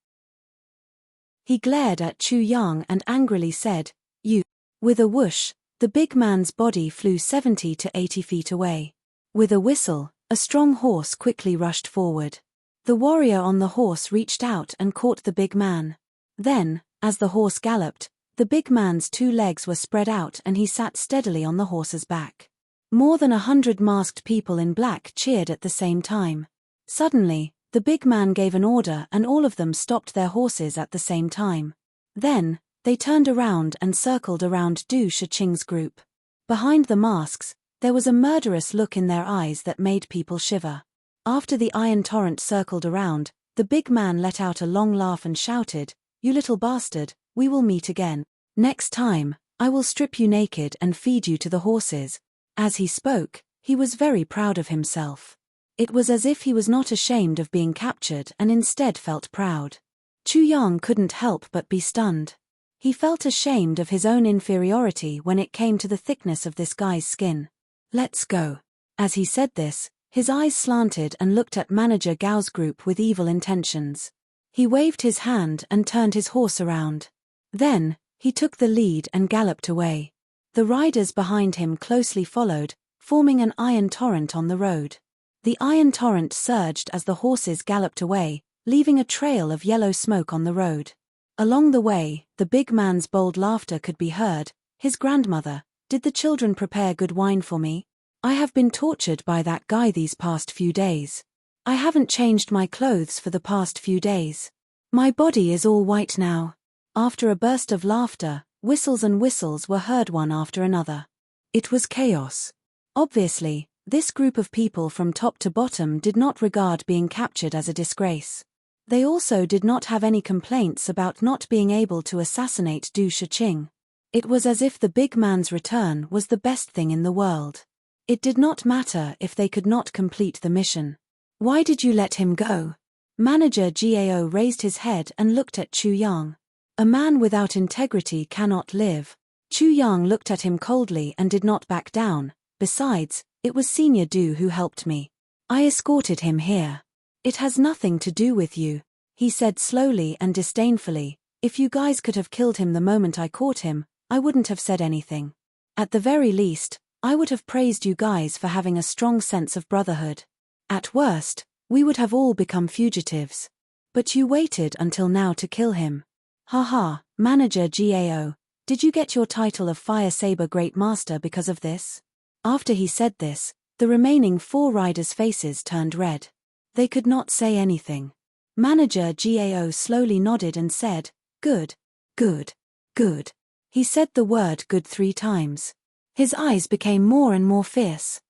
He glared at Chu Yang and angrily said, "You." With a whoosh, the big man's body flew 70 to 80 feet away. With a whistle, a strong horse quickly rushed forward. The warrior on the horse reached out and caught the big man. Then, as the horse galloped, the big man's two legs were spread out and he sat steadily on the horse's back. More than 100 masked people in black cheered at the same time. Suddenly, the big man gave an order and all of them stopped their horses at the same time. Then, they turned around and circled around Du Shiqing's group. Behind the masks, there was a murderous look in their eyes that made people shiver. After the iron torrent circled around, the big man let out a long laugh and shouted, "You little bastard, we will meet again. Next time, I will strip you naked and feed you to the horses." As he spoke, he was very proud of himself. It was as if he was not ashamed of being captured and instead felt proud. Chu Yang couldn't help but be stunned. He felt ashamed of his own inferiority when it came to the thickness of this guy's skin. "Let's go." As he said this, his eyes slanted and looked at manager Gao's group with evil intentions. He waved his hand and turned his horse around. Then, he took the lead and galloped away. The riders behind him closely followed, forming an iron torrent on the road. The iron torrent surged as the horses galloped away, leaving a trail of yellow smoke on the road. Along the way, the big man's bold laughter could be heard. His grandmother, Did the children prepare good wine for me? I have been tortured by that guy these past few days. I haven't changed my clothes for the past few days. My body is all white now." After a burst of laughter, whistles and whistles were heard one after another. It was chaos. Obviously, this group of people from top to bottom did not regard being captured as a disgrace. They also did not have any complaints about not being able to assassinate Du Shiqing. It was as if the big man's return was the best thing in the world. It did not matter if they could not complete the mission. "Why did you let him go?" Manager Gao raised his head and looked at Chu Yang. "A man without integrity cannot live." Chu Yang looked at him coldly and did not back down. "Besides, it was Senior Du who helped me. I escorted him here. It has nothing to do with you," he said slowly and disdainfully. "If you guys could have killed him the moment I caught him, I wouldn't have said anything. At the very least, I would have praised you guys for having a strong sense of brotherhood. At worst, we would have all become fugitives. But you waited until now to kill him. Haha, Manager Gao, did you get your title of Fire Saber Great Master because of this?" After he said this, the remaining 4 riders' faces turned red. They could not say anything. Manager Gao slowly nodded and said, "Good, good, good." He said the word good 3 times. His eyes became more and more fierce.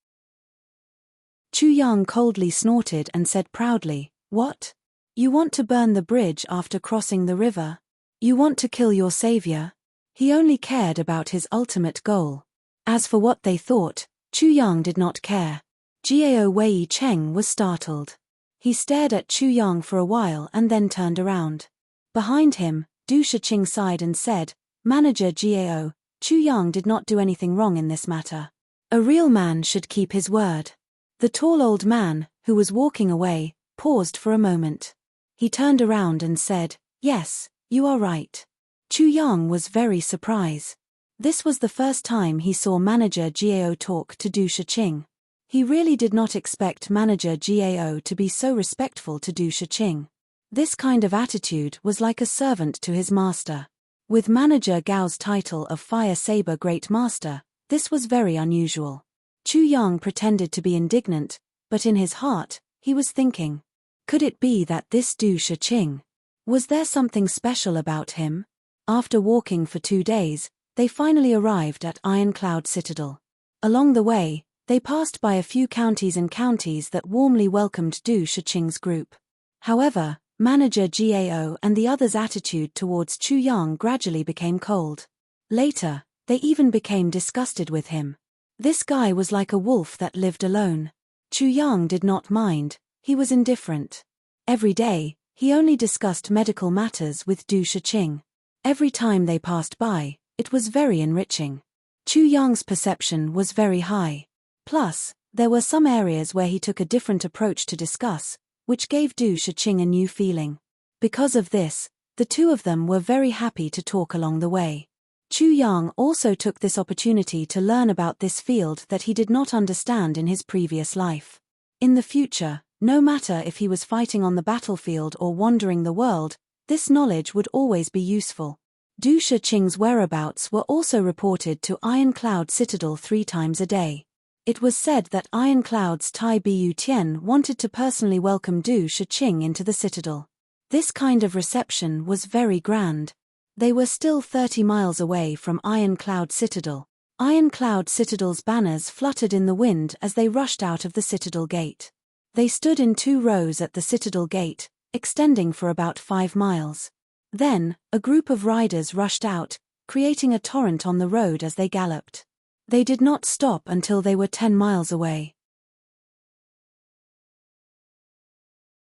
Chu Yang coldly snorted and said proudly, "What? You want to burn the bridge after crossing the river? You want to kill your savior?" He only cared about his ultimate goal. As for what they thought, Chu Yang did not care. Gao Wei Cheng was startled. He stared at Chu Yang for a while and then turned around. Behind him, Du Shiqing sighed and said, "Manager Gao, Chu Yang did not do anything wrong in this matter. A real man should keep his word." The tall old man, who was walking away, paused for a moment. He turned around and said, "Yes, you are right." Chu Yang was very surprised. This was the first time he saw Manager Gao talk to Du Shiqing. He really did not expect Manager Gao to be so respectful to Du Shiqing. This kind of attitude was like a servant to his master. With Manager Gao's title of Fire Saber Great Master, this was very unusual. Chu Yang pretended to be indignant, but in his heart, he was thinking, could it be that this Du Shiqing? Was there something special about him? After walking for 2 days, they finally arrived at Ironcloud Citadel. Along the way, they passed by a few counties that warmly welcomed Du Shiqing's group. However, Manager Gao and the others' attitude towards Chu Yang gradually became cold. Later, they even became disgusted with him. This guy was like a wolf that lived alone. Chu Yang did not mind, he was indifferent. Every day, he only discussed medical matters with Du Shiqing. Every time they passed by, it was very enriching. Chu Yang's perception was very high. Plus, there were some areas where he took a different approach to discuss, which gave Du Shiqing a new feeling. Because of this, the 2 of them were very happy to talk along the way. Chu Yang also took this opportunity to learn about this field that he did not understand in his previous life. In the future, no matter if he was fighting on the battlefield or wandering the world, this knowledge would always be useful. Du Shiqing's whereabouts were also reported to Ironcloud Citadel 3 times a day. It was said that Ironcloud's Tai Bu Tian wanted to personally welcome Du Shiqing into the citadel. This kind of reception was very grand. They were still 30 miles away from Ironcloud Citadel. Ironcloud Citadel's banners fluttered in the wind as they rushed out of the citadel gate. They stood in 2 rows at the citadel gate, extending for about 5 miles. Then, a group of riders rushed out, creating a torrent on the road as they galloped. They did not stop until they were 10 miles away.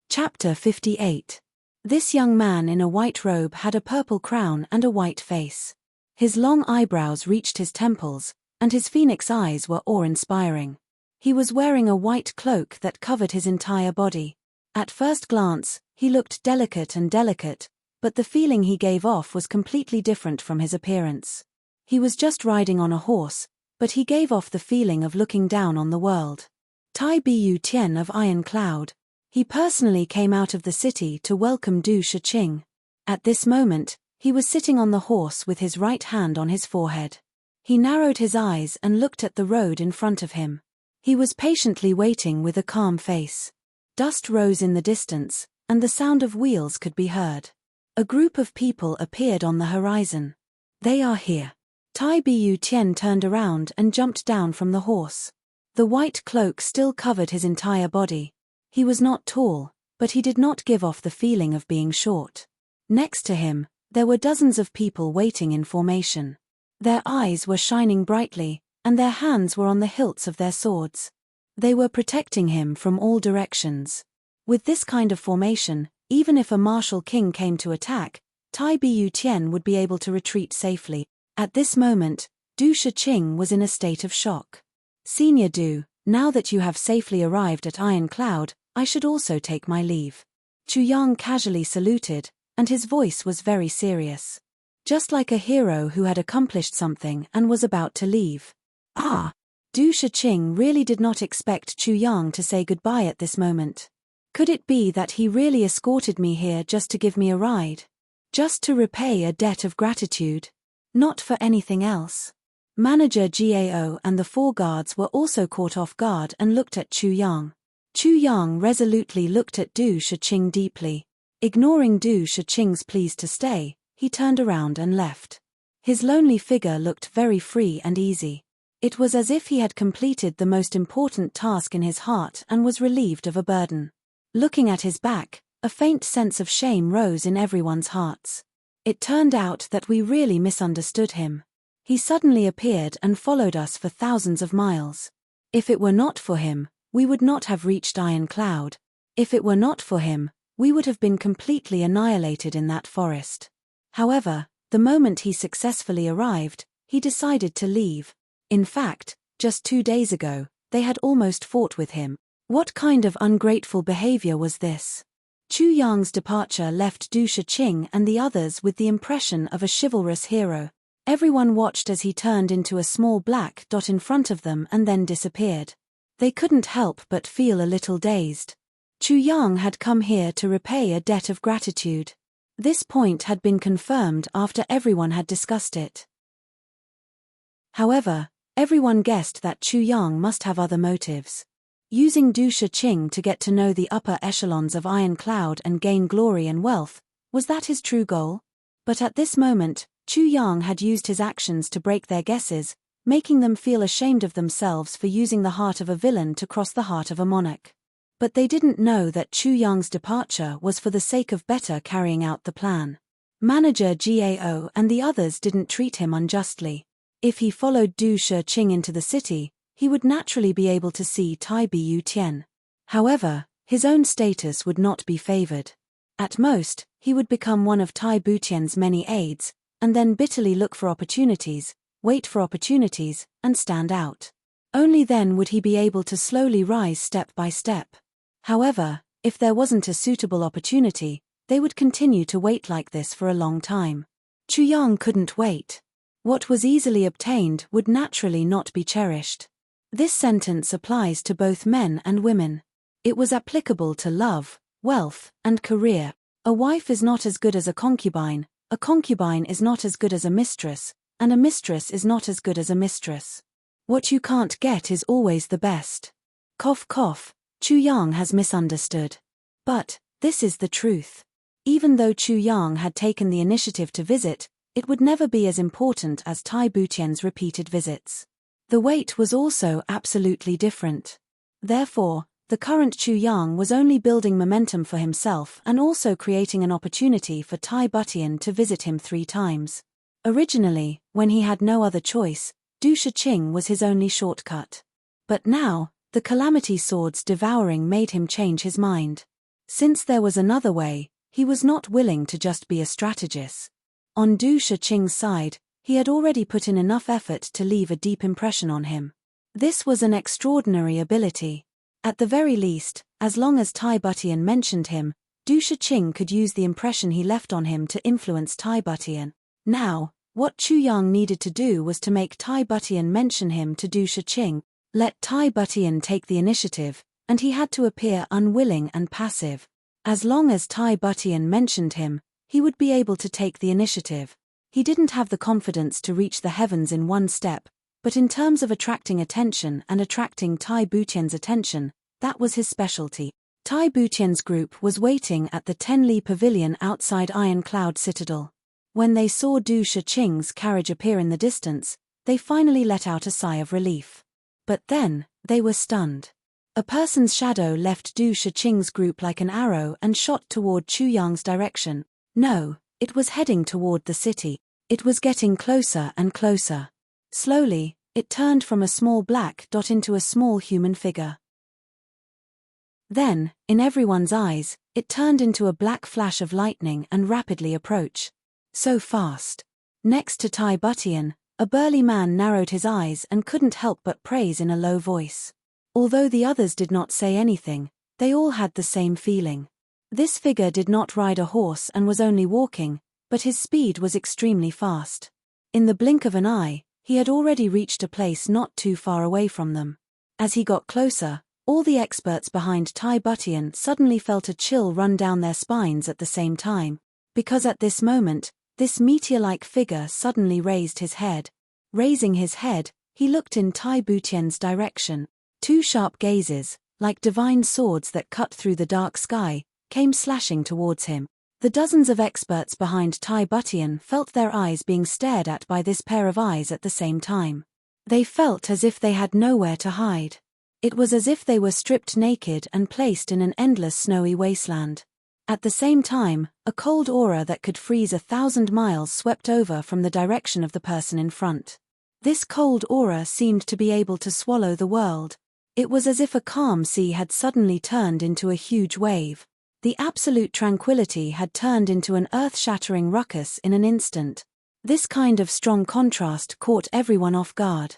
Chapter 58. This young man in a white robe had a purple crown and a white face. His long eyebrows reached his temples, and his phoenix eyes were awe-inspiring. He was wearing a white cloak that covered his entire body. At first glance, he looked delicate, but the feeling he gave off was completely different from his appearance. He was just riding on a horse, but he gave off the feeling of looking down on the world. Tai Bu Tian of Ironcloud. He personally came out of the city to welcome Du Shiqing. At this moment, he was sitting on the horse with his right hand on his forehead. He narrowed his eyes and looked at the road in front of him. He was patiently waiting with a calm face. Dust rose in the distance, and the sound of wheels could be heard. A group of people appeared on the horizon. They are here. Tai Bu Tian turned around and jumped down from the horse. The white cloak still covered his entire body. He was not tall, but he did not give off the feeling of being short. Next to him, there were dozens of people waiting in formation. Their eyes were shining brightly, and their hands were on the hilts of their swords. They were protecting him from all directions. With this kind of formation, even if a martial king came to attack, Tai Bu Tian would be able to retreat safely. At this moment, Du Shiqing was in a state of shock. Senior Du, now that you have safely arrived at Iron Cloud, I should also take my leave. Chu Yang casually saluted, and his voice was very serious. Just like a hero who had accomplished something and was about to leave. Ah! Du Shiqing really did not expect Chu Yang to say goodbye at this moment. Could it be that he really escorted me here just to give me a ride? Just to repay a debt of gratitude? Not for anything else. Manager Gao and the 4 guards were also caught off guard and looked at Chu Yang. Chu Yang resolutely looked at Du Shiqing deeply. Ignoring Du Shiqing's pleas to stay, he turned around and left. His lonely figure looked very free and easy. It was as if he had completed the most important task in his heart and was relieved of a burden. Looking at his back, a faint sense of shame rose in everyone's hearts. It turned out that we really misunderstood him. He suddenly appeared and followed us for thousands of miles. If it were not for him, we would not have reached Iron Cloud. If it were not for him, we would have been completely annihilated in that forest. However, the moment he successfully arrived, he decided to leave. In fact, just 2 days ago, they had almost fought with him. What kind of ungrateful behavior was this? Chu Yang's departure left Du Shiqing and the others with the impression of a chivalrous hero. Everyone watched as he turned into a small black dot in front of them and then disappeared. They couldn't help but feel a little dazed. Chu Yang had come here to repay a debt of gratitude. This point had been confirmed after everyone had discussed it. However, everyone guessed that Chu Yang must have other motives. Using Du Shiqing to get to know the upper echelons of Iron Cloud and gain glory and wealth, was that his true goal? But at this moment, Chu Yang had used his actions to break their guesses, making them feel ashamed of themselves for using the heart of a villain to cross the heart of a monarch. But they didn't know that Chu Yang's departure was for the sake of better carrying out the plan. Manager Gao and the others didn't treat him unjustly. If he followed Du Shiqing into the city, he would naturally be able to see Tai Bu Tian. However, his own status would not be favored. At most, he would become one of Tai Bu Tian's many aides, and then bitterly look for opportunities, wait for opportunities, and stand out. Only then would he be able to slowly rise step by step. However, if there wasn't a suitable opportunity, they would continue to wait like this for a long time. Chu Yang couldn't wait. What was easily obtained would naturally not be cherished. This sentence applies to both men and women. It was applicable to love, wealth, and career. A wife is not as good as a concubine is not as good as a mistress, and a mistress is not as good as a mistress. What you can't get is always the best. Cough cough, Chu Yang has misunderstood. But, this is the truth. Even though Chu Yang had taken the initiative to visit, it would never be as important as Tai Bu Tian's repeated visits. The wait was also absolutely different. Therefore, the current Chu Yang was only building momentum for himself and also creating an opportunity for Tai Bu Tian to visit him 3 times. Originally, when he had no other choice, Du Shiqing was his only shortcut. But now, the calamity swords devouring made him change his mind. Since there was another way, he was not willing to just be a strategist. On Du Shiqing's side, he had already put in enough effort to leave a deep impression on him. This was an extraordinary ability. At the very least, as long as Tai Bu Tian mentioned him, Du Shiqing could use the impression he left on him to influence Tai Bu Tian. Now, what Chu Yang needed to do was to make Tai Bu Tian mention him to Du Shiqing, let Tai Bu Tian take the initiative, and he had to appear unwilling and passive. As long as Tai Bu Tian mentioned him, he would be able to take the initiative. He didn't have the confidence to reach the heavens in one step, but in terms of attracting attention and attracting Tai Butian's attention, that was his specialty. Tai Butian's group was waiting at the Tenli Pavilion outside Iron Cloud Citadel. When they saw Du Shiqing's carriage appear in the distance, they finally let out a sigh of relief. But then, they were stunned. A person's shadow left Du Shiqing's group like an arrow and shot toward Chu Yang's direction. No, it was heading toward the city. It was getting closer and closer. Slowly, it turned from a small black dot into a small human figure. Then, in everyone's eyes, it turned into a black flash of lightning and rapidly approached. So fast. Next to Tai Butian, a burly man narrowed his eyes and couldn't help but praise in a low voice. Although the others did not say anything, they all had the same feeling. This figure did not ride a horse and was only walking, but his speed was extremely fast. In the blink of an eye, he had already reached a place not too far away from them. As he got closer, all the experts behind Tai Butian suddenly felt a chill run down their spines at the same time, because at this moment, this meteor-like figure suddenly raised his head. Raising his head, he looked in Tai Butian's direction. Two sharp gazes, like divine swords that cut through the dark sky, came slashing towards him. The dozens of experts behind Tai Butian felt their eyes being stared at by this pair of eyes at the same time. They felt as if they had nowhere to hide. It was as if they were stripped naked and placed in an endless snowy wasteland. At the same time, a cold aura that could freeze 1,000 miles swept over from the direction of the person in front. This cold aura seemed to be able to swallow the world. It was as if a calm sea had suddenly turned into a huge wave. The absolute tranquility had turned into an earth-shattering ruckus in an instant. This kind of strong contrast caught everyone off guard.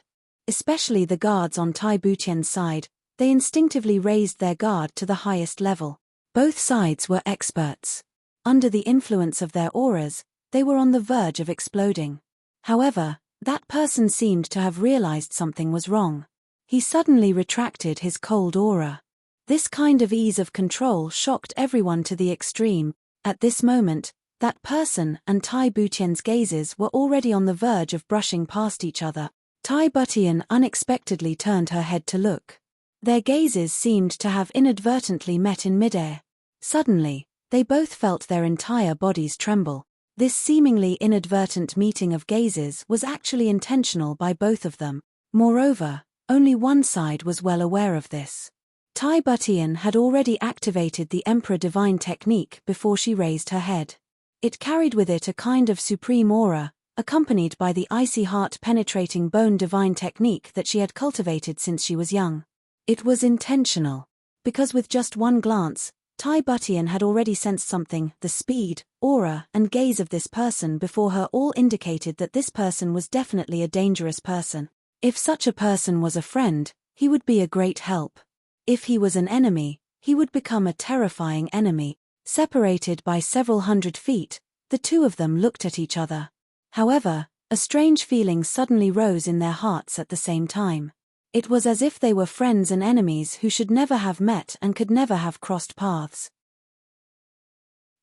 Especially the guards on Tai Butian's side, they instinctively raised their guard to the highest level. Both sides were experts. Under the influence of their auras, they were on the verge of exploding. However, that person seemed to have realized something was wrong. He suddenly retracted his cold aura. This kind of ease of control shocked everyone to the extreme. At this moment, that person and Tai Butian's gazes were already on the verge of brushing past each other. Tai Butian unexpectedly turned her head to look. Their gazes seemed to have inadvertently met in midair. Suddenly, they both felt their entire bodies tremble. This seemingly inadvertent meeting of gazes was actually intentional by both of them. Moreover, only one side was well aware of this. Tai Butian had already activated the Emperor Divine technique before she raised her head. It carried with it a kind of supreme aura, accompanied by the icy heart-penetrating bone divine technique that she had cultivated since she was young. It was intentional. Because with just one glance, Tai Butian had already sensed something. The speed, aura, and gaze of this person before her all indicated that this person was definitely a dangerous person. If such a person was a friend, he would be a great help. If he was an enemy, he would become a terrifying enemy. Separated by several hundred feet, the two of them looked at each other. However, a strange feeling suddenly rose in their hearts at the same time. It was as if they were friends and enemies who should never have met and could never have crossed paths.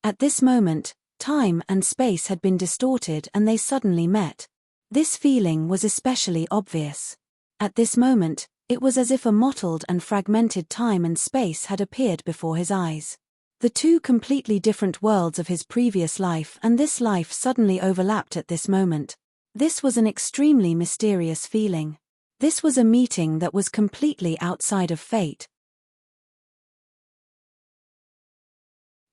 At this moment, time and space had been distorted and they suddenly met. This feeling was especially obvious. At this moment, it was as if a mottled and fragmented time and space had appeared before his eyes. The two completely different worlds of his previous life and this life suddenly overlapped at this moment. This was an extremely mysterious feeling. This was a meeting that was completely outside of fate.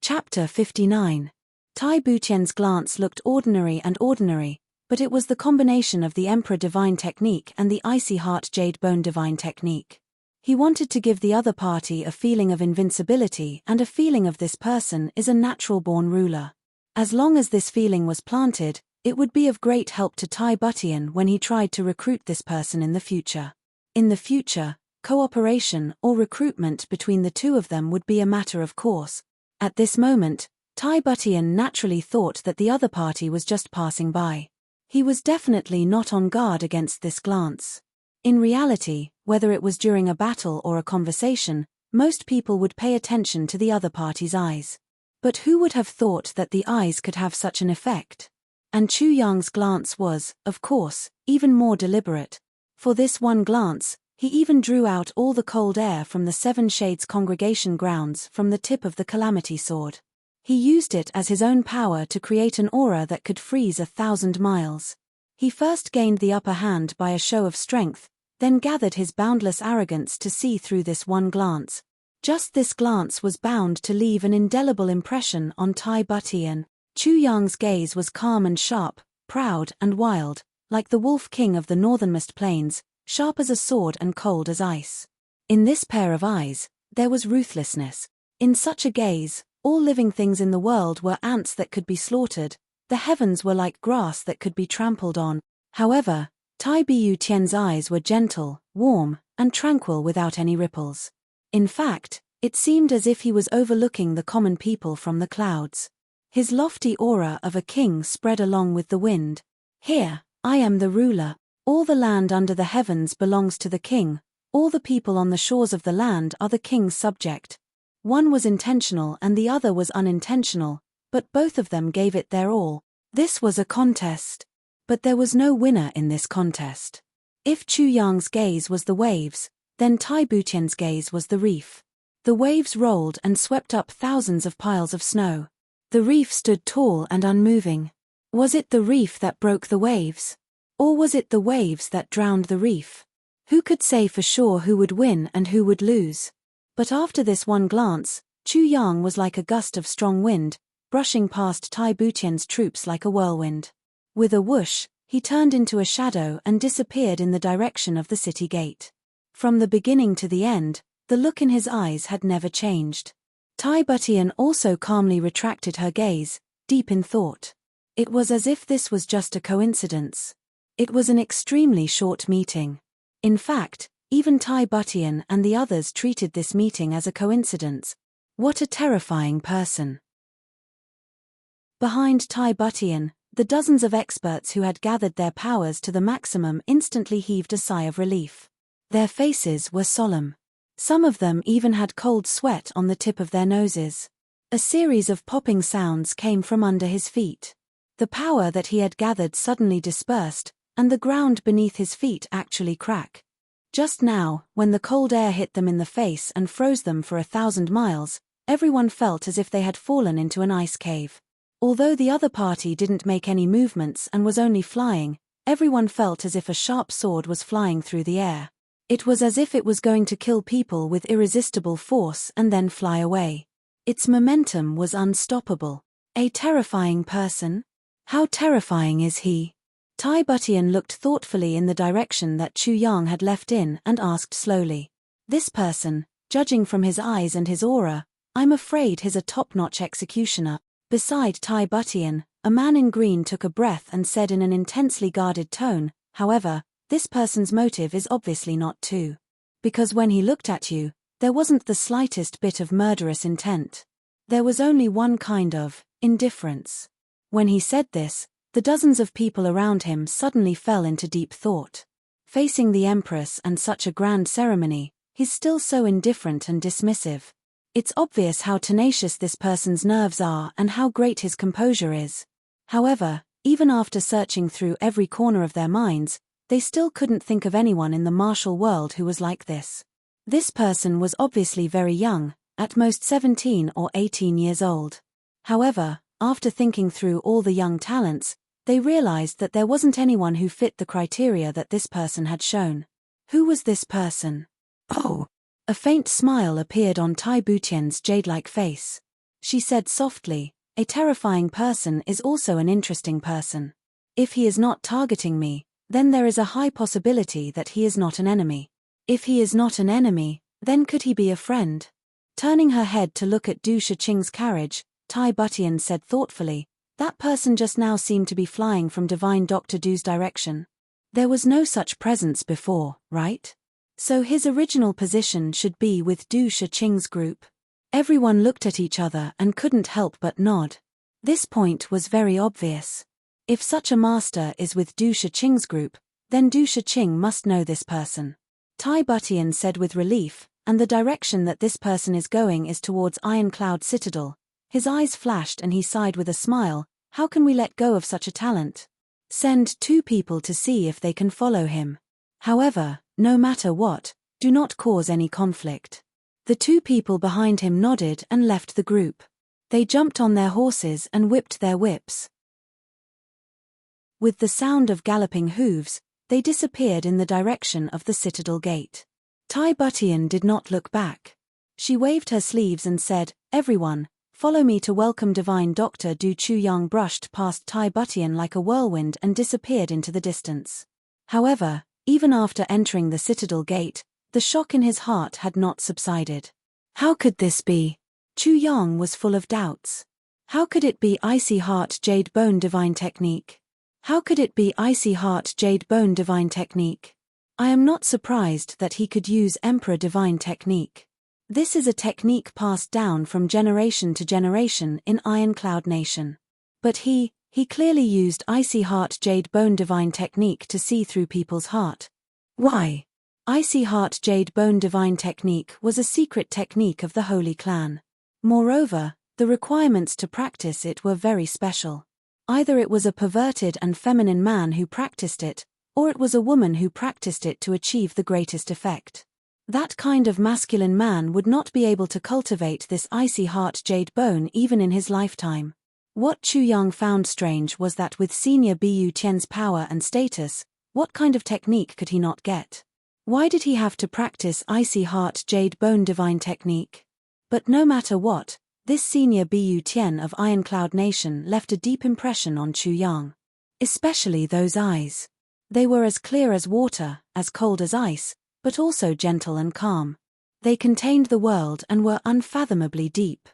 Chapter 59. Tai Butian's glance looked ordinary, but it was the combination of the Emperor Divine technique and the Icy Heart Jade Bone Divine technique. He wanted to give the other party a feeling of invincibility and a feeling of this person is a natural-born ruler. As long as this feeling was planted, it would be of great help to Tai Butian when he tried to recruit this person in the future. In the future, cooperation or recruitment between the two of them would be a matter of course. At this moment, Tai Butian naturally thought that the other party was just passing by. He was definitely not on guard against this glance. In reality, whether it was during a battle or a conversation, most people would pay attention to the other party's eyes. But who would have thought that the eyes could have such an effect? And Chu Yang's glance was, of course, even more deliberate. For this one glance, he even drew out all the cold air from the Seven Shades congregation grounds from the tip of the Calamity Sword. He used it as his own power to create an aura that could freeze 1,000 miles. He first gained the upper hand by a show of strength, then gathered his boundless arrogance to see through this one glance. Just this glance was bound to leave an indelible impression on Tai Butian. Chu Yang's gaze was calm and sharp, proud and wild, like the wolf king of the northernmost plains, sharp as a sword and cold as ice. In this pair of eyes, there was ruthlessness. In such a gaze, all living things in the world were ants that could be slaughtered, the heavens were like grass that could be trampled on. However, Tai Butian's eyes were gentle, warm, and tranquil without any ripples. In fact, it seemed as if he was overlooking the common people from the clouds. His lofty aura of a king spread along with the wind. Here, I am the ruler. All the land under the heavens belongs to the king. All the people on the shores of the land are the king's subject. One was intentional and the other was unintentional, but both of them gave it their all. This was a contest. But there was no winner in this contest. If Chu Yang's gaze was the waves, then Tai Butian's gaze was the reef. The waves rolled and swept up thousands of piles of snow. The reef stood tall and unmoving. Was it the reef that broke the waves? Or was it the waves that drowned the reef? Who could say for sure who would win and who would lose? But after this one glance, Chu Yang was like a gust of strong wind, brushing past Tai Butian's troops like a whirlwind. With a whoosh, he turned into a shadow and disappeared in the direction of the city gate. From the beginning to the end, the look in his eyes had never changed. Tai Butian also calmly retracted her gaze, deep in thought. It was as if this was just a coincidence. It was an extremely short meeting. In fact, even Tai Butian and the others treated this meeting as a coincidence. What a terrifying person. Behind Tai Butian, the dozens of experts who had gathered their powers to the maximum instantly heaved a sigh of relief. Their faces were solemn. Some of them even had cold sweat on the tip of their noses. A series of popping sounds came from under his feet. The power that he had gathered suddenly dispersed, and the ground beneath his feet actually cracked. Just now, when the cold air hit them in the face and froze them for 1,000 miles, everyone felt as if they had fallen into an ice cave. Although the other party didn't make any movements and was only flying, everyone felt as if a sharp sword was flying through the air. It was as if it was going to kill people with irresistible force and then fly away. Its momentum was unstoppable. A terrifying person? How terrifying is he? Tai Butian looked thoughtfully in the direction that Chu Yang had left in and asked slowly. This person, judging from his eyes and his aura, I'm afraid he's a top-notch executioner. Beside Tai Butian, a man in green took a breath and said in an intensely guarded tone, however, this person's motive is obviously not to. Because when he looked at you, there wasn't the slightest bit of murderous intent. There was only one kind of indifference. When he said this, the dozens of people around him suddenly fell into deep thought. Facing the Empress and such a grand ceremony, he's still so indifferent and dismissive. It's obvious how tenacious this person's nerves are and how great his composure is. However, even after searching through every corner of their minds, they still couldn't think of anyone in the martial world who was like this. This person was obviously very young, at most 17 or 18 years old. However, after thinking through all the young talents, they realized that there wasn't anyone who fit the criteria that this person had shown. Who was this person? Oh! A faint smile appeared on Tai Butian's jade-like face. She said softly, a terrifying person is also an interesting person. If he is not targeting me, then there is a high possibility that he is not an enemy. If he is not an enemy, then could he be a friend? Turning her head to look at Du Shiqing's carriage, Tai Butian said thoughtfully, that person just now seemed to be flying from Divine Dr. Du's direction. There was no such presence before, right? So his original position should be with Du Shiqing's group. Everyone looked at each other and couldn't help but nod. This point was very obvious. If such a master is with Du Shiqing's group, then Du Shiqing must know this person. Tai Butian said with relief, and the direction that this person is going is towards Ironcloud Citadel. His eyes flashed and he sighed with a smile, How can we let go of such a talent? Send 2 people to see if they can follow him. However, no matter what, do not cause any conflict. The 2 people behind him nodded and left the group. They jumped on their horses and whipped their whips. With the sound of galloping hooves, they disappeared in the direction of the citadel gate. Tai Butian did not look back. She waved her sleeves and said, "Everyone, follow me to welcome divine Dr. Du Chuyang." Brushed past Tai Butian like a whirlwind and disappeared into the distance. However, even after entering the citadel gate, the shock in his heart had not subsided. How could this be? Chuyang was full of doubts. How could it be Icy Heart Jade Bone Divine Technique? How could it be Icy Heart Jade Bone Divine Technique? I am not surprised that he could use Emperor Divine Technique. This is a technique passed down from generation to generation in Iron Cloud Nation. But he clearly used Icy Heart Jade Bone Divine Technique to see through people's heart. Why? Icy Heart Jade Bone Divine Technique was a secret technique of the Holy Clan. Moreover, the requirements to practice it were very special. Either it was a perverted and feminine man who practiced it, or it was a woman who practiced it to achieve the greatest effect. That kind of masculine man would not be able to cultivate this Icy Heart Jade Bone even in his lifetime. What Chuyang found strange was that with Senior Bu Tian's power and status, what kind of technique could he not get? Why did he have to practice Icy Heart Jade Bone Divine Technique? But no matter what, this Senior Bu Tian of Iron Cloud Nation left a deep impression on Chuyang. Especially those eyes. They were as clear as water, as cold as ice, but also gentle and calm. They contained the world and were unfathomably deep.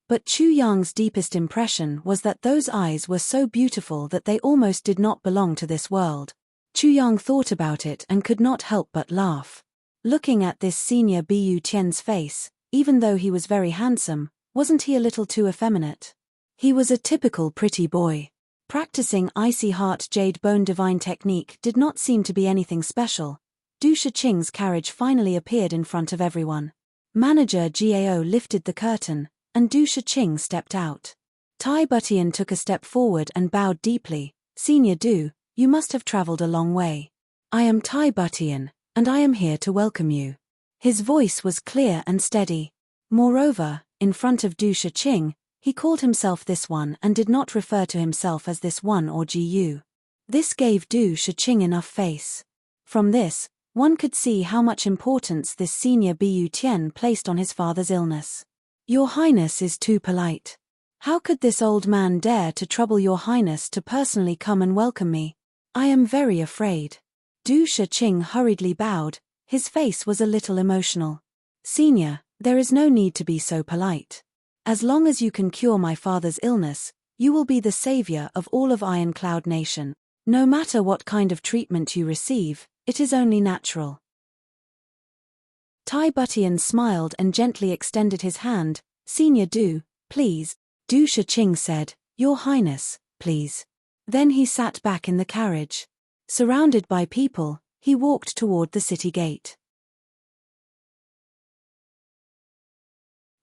But Chuyang's deepest impression was that those eyes were so beautiful that they almost did not belong to this world. Chuyang thought about it and could not help but laugh. Looking at this Senior Bu Tian's face, even though he was very handsome, wasn't he a little too effeminate? He was a typical pretty boy. Practicing Icy Heart Jade Bone Divine Technique did not seem to be anything special. Du Shiqing's carriage finally appeared in front of everyone. Manager Gao lifted the curtain, and Du Shiqing stepped out. Tai Butian took a step forward and bowed deeply. "Senior Du, you must have traveled a long way. I am Tai Butian, and I am here to welcome you." His voice was clear and steady. Moreover, in front of Du Shiqing, he called himself this one and did not refer to himself as this one or Gu. This gave Du Shiqing enough face. From this, one could see how much importance this Senior Bu Tian placed on his father's illness. "Your Highness is too polite. How could this old man dare to trouble your Highness to personally come and welcome me? I am very afraid." Du Shiqing hurriedly bowed, his face was a little emotional. "Senior, there is no need to be so polite. As long as you can cure my father's illness, you will be the savior of all of Iron Cloud Nation. No matter what kind of treatment you receive, it is only natural." Tai Butian smiled and gently extended his hand. "Senior Du, please." Du Shiqing said, "Your Highness, please." Then he sat back in the carriage. Surrounded by people, he walked toward the city gate.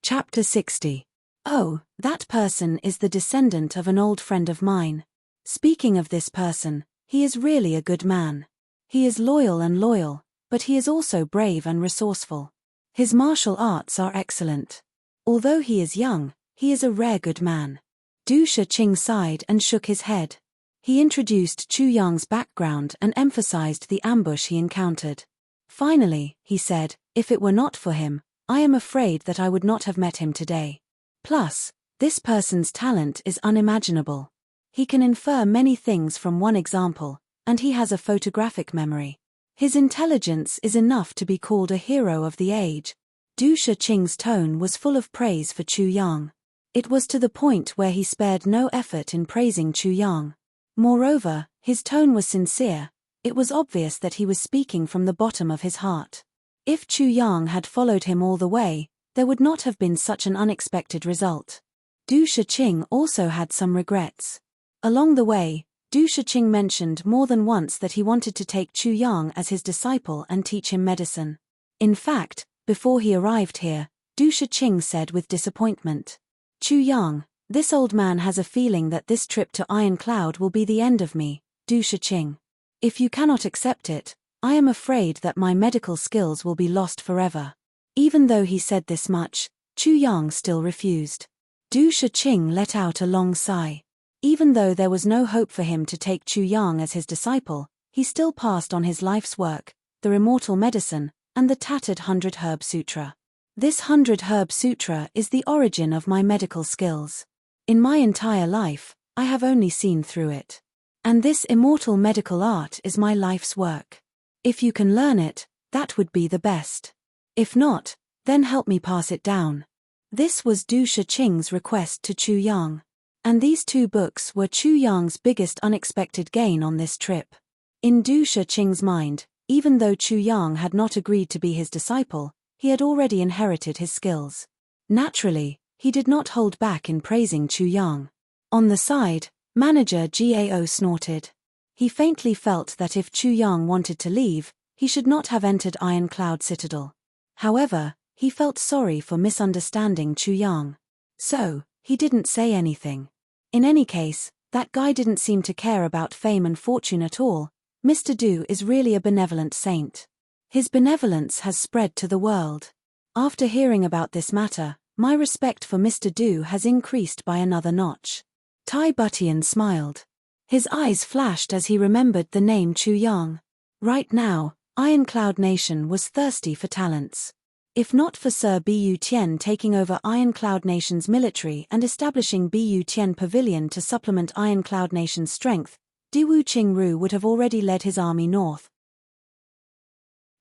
Chapter 60. Oh, that person is the descendant of an old friend of mine. Speaking of this person, he is really a good man. He is loyal, but he is also brave and resourceful. His martial arts are excellent. Although he is young, he is a rare good man. Du Shiqing sighed and shook his head. He introduced Chuyang's background and emphasized the ambush he encountered. Finally, he said, "If it were not for him, I am afraid that I would not have met him today. Plus, this person's talent is unimaginable. He can infer many things from one example, and he has a photographic memory. His intelligence is enough to be called a hero of the age." Du Shiqing's tone was full of praise for Chuyang. It was to the point where he spared no effort in praising Chuyang. Moreover, his tone was sincere. It was obvious that he was speaking from the bottom of his heart. If Chuyang had followed him all the way, there would not have been such an unexpected result. Du Shiqing also had some regrets. Along the way, Du Shiqing mentioned more than once that he wanted to take Chuyang as his disciple and teach him medicine. In fact, before he arrived here, Du Shiqing said with disappointment, "Chuyang, This old man has a feeling that this trip to Iron Cloud will be the end of me, Du Shiqing. If you cannot accept it, I am afraid that my medical skills will be lost forever. Even though he said this much, Chu Yang still refused. Du Shiqing let out a long sigh. Even though there was no hope for him to take Chu Yang as his disciple, he still passed on his life's work, the immortal medicine, and the tattered 100 Herb Sutra. This 100 Herb Sutra is the origin of my medical skills. In my entire life, I have only seen through it. And this immortal medical art is my life's work. If you can learn it, that would be the best. If not, then help me pass it down. This was Du Shiqing's request to Chu Yang. And these 2 books were Chu Yang's biggest unexpected gain on this trip. In Du Shiqing's mind, even though Chu Yang had not agreed to be his disciple, he had already inherited his skills. Naturally, he did not hold back in praising Chu Yang. On the side, manager Gao snorted. He faintly felt that if Chu Yang wanted to leave, he should not have entered Iron Cloud Citadel. However, he felt sorry for misunderstanding Chu Yang. So, he didn't say anything. In any case, that guy didn't seem to care about fame and fortune at all. Mr. Du is really a benevolent saint. His benevolence has spread to the world. After hearing about this matter, my respect for Mr. Du has increased by another notch. Tai Butian smiled. His eyes flashed as he remembered the name Chu Yang. Right now, Iron Cloud Nation was thirsty for talents. If not for Sir Bu Tian taking over Iron Cloud Nation's military and establishing Bu Tian Pavilion to supplement Iron Cloud Nation's strength, Diwu Qingru would have already led his army north.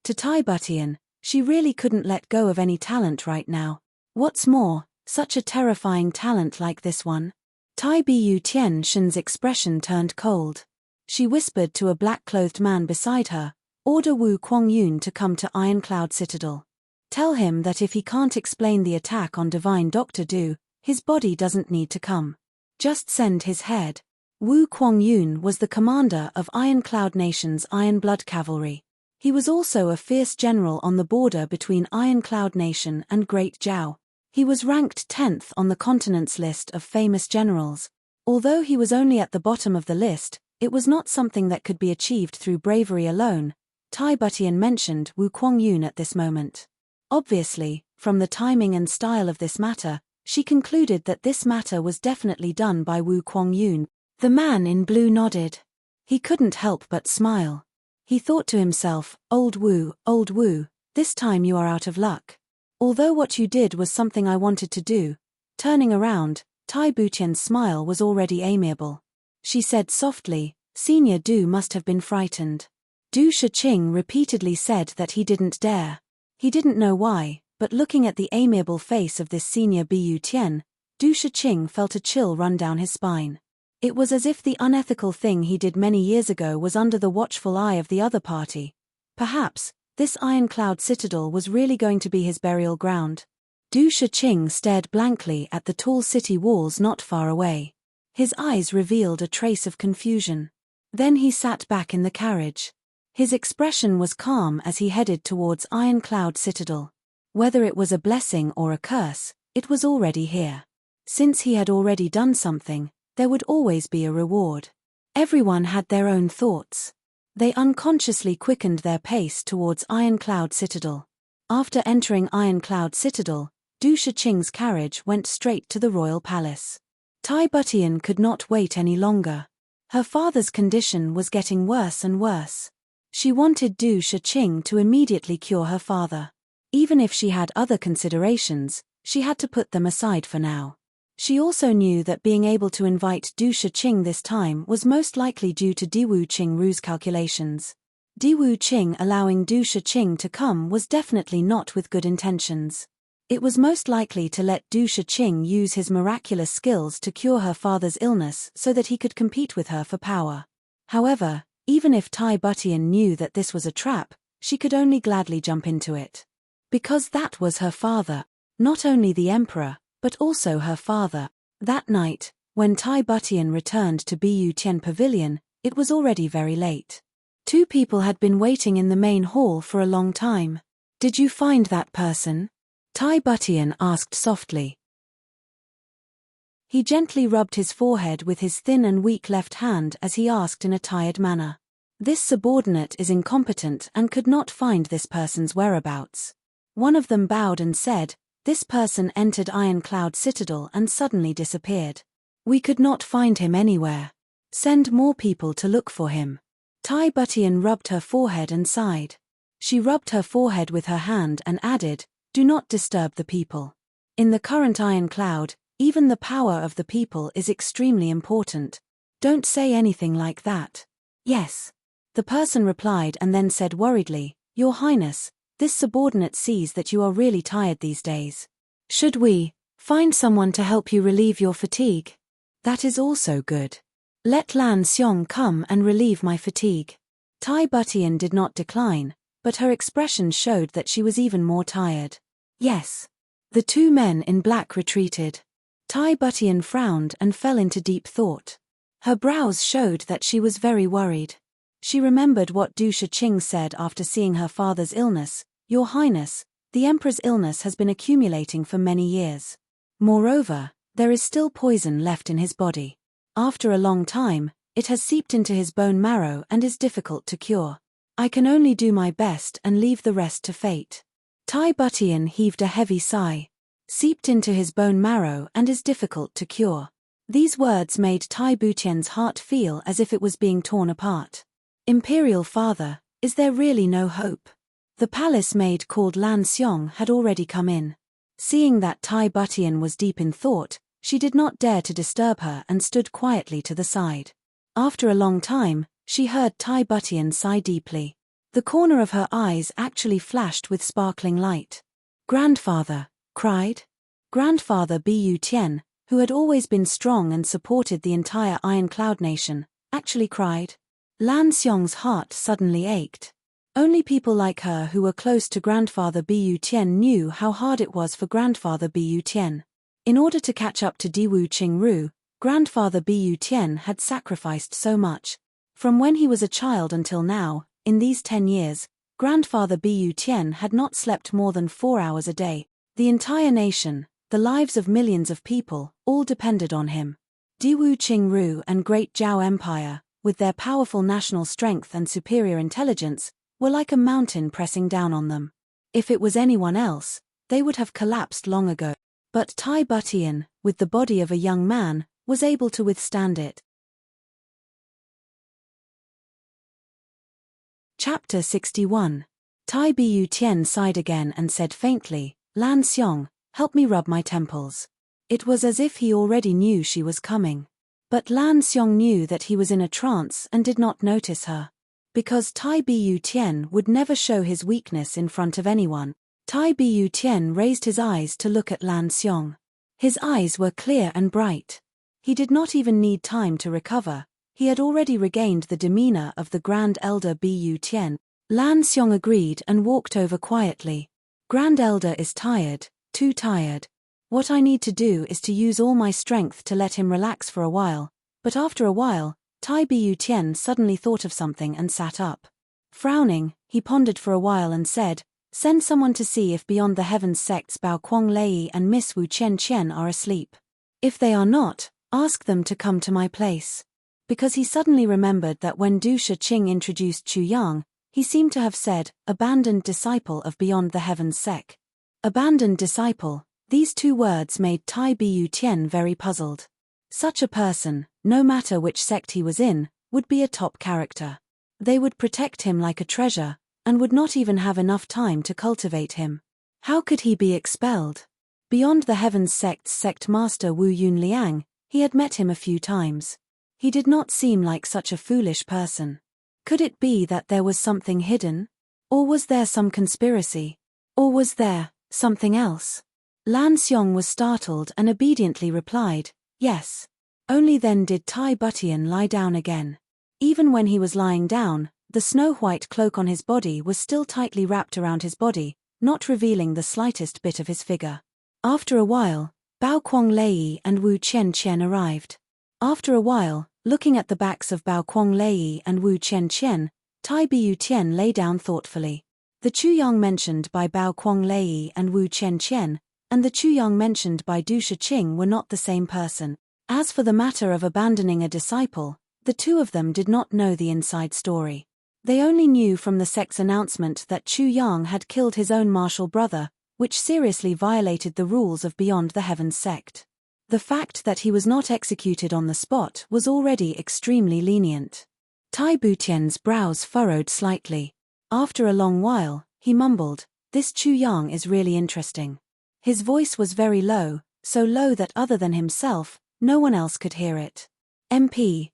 To Tai Butian, she really couldn't let go of any talent right now. What's more, such a terrifying talent like this one. Tai Bu Tian Shen's expression turned cold. She whispered to a black-clothed man beside her, "Order Wu Kuangyun to come to Iron Cloud Citadel. Tell him that if he can't explain the attack on Divine Dr. Du, his body doesn't need to come. Just send his head." Wu Kuangyun was the commander of Iron Cloud Nation's Iron Blood Cavalry. He was also a fierce general on the border between Iron Cloud Nation and Great Zhao. He was ranked 10th on the continent's list of famous generals. Although he was only at the bottom of the list, it was not something that could be achieved through bravery alone. Tai Butian mentioned Wu Kuangyun at this moment. Obviously, from the timing and style of this matter, she concluded that this matter was definitely done by Wu Kuangyun. The man in blue nodded. He couldn't help but smile. He thought to himself, old Wu, this time you are out of luck. Although what you did was something I wanted to do." Turning around, Tai Butian's smile was already amiable. She said softly, "Senior Du must have been frightened." Du Shiqing repeatedly said that he didn't dare. He didn't know why, but looking at the amiable face of this senior Bu Tian, Du Shiqing felt a chill run down his spine. It was as if the unethical thing he did many years ago was under the watchful eye of the other party. Perhaps, this Iron Cloud Citadel was really going to be his burial ground. Du Shiqing stared blankly at the tall city walls not far away. His eyes revealed a trace of confusion. Then he sat back in the carriage. His expression was calm as he headed towards Iron Cloud Citadel. Whether it was a blessing or a curse, it was already here. Since he had already done something, there would always be a reward. Everyone had their own thoughts. They unconsciously quickened their pace towards Iron Cloud Citadel. After entering Iron Cloud Citadel, Du Shiqing's carriage went straight to the royal palace. Tai Butian could not wait any longer. Her father's condition was getting worse and worse. She wanted Du Shiqing to immediately cure her father. Even if she had other considerations, she had to put them aside for now. She also knew that being able to invite Du Shiqing this time was most likely due to Diwu Qingru's calculations. Diwu Qing allowing Du Shiqing to come was definitely not with good intentions. It was most likely to let Du Shiqing use his miraculous skills to cure her father's illness so that he could compete with her for power. However, even if Tai Butian knew that this was a trap, she could only gladly jump into it. Because that was her father, not only the emperor, but also her father. That night, when Tai Butian returned to Bu Tian Pavilion, it was already very late. Two people had been waiting in the main hall for a long time. "Did you find that person?" Tai Butian asked softly. He gently rubbed his forehead with his thin and weak left hand as he asked in a tired manner. This subordinate is incompetent and could not find this person's whereabouts. One of them bowed and said, "This person entered Ironcloud Citadel and suddenly disappeared. We could not find him anywhere. Send more people to look for him." Tai Butian rubbed her forehead and sighed. She rubbed her forehead with her hand and added, "Do not disturb the people. In the current Ironcloud, even the power of the people is extremely important. Don't say anything like that." "Yes." The person replied and then said worriedly, "Your Highness, this subordinate sees that you are really tired these days. Should we find someone to help you relieve your fatigue?" "That is also good. Let Lan Xiong come and relieve my fatigue." Tai Butian did not decline, but her expression showed that she was even more tired. "Yes." The two men in black retreated. Tai Butian frowned and fell into deep thought. Her brows showed that she was very worried. She remembered what Du Shiqing said after seeing her father's illness, "Your Highness, the Emperor's illness has been accumulating for many years. Moreover, there is still poison left in his body. After a long time, it has seeped into his bone marrow and is difficult to cure. I can only do my best and leave the rest to fate." Tai Butian heaved a heavy sigh. "Seeped into his bone marrow and is difficult to cure." These words made Tai Butian's heart feel as if it was being torn apart. "Imperial Father, is there really no hope?" The palace maid called Lan Xiong had already come in. Seeing that Tai Butian was deep in thought, she did not dare to disturb her and stood quietly to the side. After a long time, she heard Tai Butian sigh deeply. The corner of her eyes actually flashed with sparkling light. "Grandfather," cried. Grandfather Bu Tian, who had always been strong and supported the entire Ironcloud nation, actually cried. Lan Xiong's heart suddenly ached. Only people like her who were close to Grandfather Bu Tian knew how hard it was for Grandfather Bu Tian. In order to catch up to Diwu Qingru, Grandfather Bu Tian had sacrificed so much. From when he was a child until now, in these 10 years, Grandfather Bu Tian had not slept more than 4 hours a day. The entire nation, the lives of millions of people, all depended on him. Diwu Qingru and Great Zhao Empire, with their powerful national strength and superior intelligence, were like a mountain pressing down on them. If it was anyone else, they would have collapsed long ago. But Tai Butian, with the body of a young man, was able to withstand it. Chapter 61. Tai Bu Tian sighed again and said faintly, "Lan Xiong, help me rub my temples." It was as if he already knew she was coming. But Lan Xiong knew that he was in a trance and did not notice her. Because Tai Bu Tian would never show his weakness in front of anyone, Tai Bu Tian raised his eyes to look at Lan Xiong. His eyes were clear and bright. He did not even need time to recover. He had already regained the demeanor of the Grand Elder Bu Tian. Lan Xiong agreed and walked over quietly. "Grand Elder is tired, too tired. What I need to do is to use all my strength to let him relax for a while." But after a while, Tai Bu Tian suddenly thought of something and sat up. Frowning, he pondered for a while and said, "Send someone to see if beyond the heavens sects Bao Kuang Lei and Miss Wu Chen Chen are asleep. If they are not, ask them to come to my place." Because he suddenly remembered that when Du Shiqing introduced Chu Yang, he seemed to have said, "Abandoned disciple of Beyond the Heavens sect." Abandoned disciple, these two words made Tai Bu Tian very puzzled. Such a person, no matter which sect he was in, would be a top character. They would protect him like a treasure, and would not even have enough time to cultivate him. How could he be expelled? Beyond the Heavens sect's sect master Wu Yun Liang, he had met him a few times. He did not seem like such a foolish person. Could it be that there was something hidden? Or was there some conspiracy? Or was there something else? Lan Xiong was startled and obediently replied, "Yes." Only then did Tai Butian lie down again. Even when he was lying down, the snow-white cloak on his body was still tightly wrapped around his body, not revealing the slightest bit of his figure. After a while, Bao Kuang Lei and Wu Chen Chen arrived. After a while, looking at the backs of Bao Kuang Lei and Wu Chen Chen, Tai Bu Tian lay down thoughtfully. The Chu Yang mentioned by Bao Kuang Lei and Wu Chen Chen, and the Chu Yang mentioned by Du Shiqing were not the same person. As for the matter of abandoning a disciple, the two of them did not know the inside story. They only knew from the sect's announcement that Chu Yang had killed his own martial brother, which seriously violated the rules of Beyond the Heavens sect. The fact that he was not executed on the spot was already extremely lenient. Tai Butian's brows furrowed slightly. After a long while, he mumbled, "This Chu Yang is really interesting." His voice was very low, so low that other than himself, no one else could hear it. MP.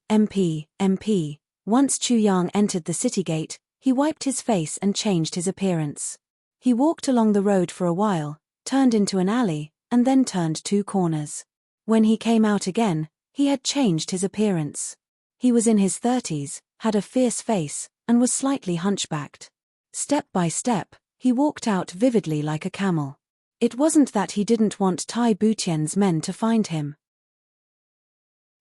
Once Chu Yang entered the city gate, he wiped his face and changed his appearance. He walked along the road for a while, turned into an alley, and then turned 2 corners. When he came out again, he had changed his appearance. He was in his 30s, had a fierce face, and was slightly hunchbacked. Step by step, he walked out vividly like a camel. It wasn't that he didn't want Tai Butian's men to find him.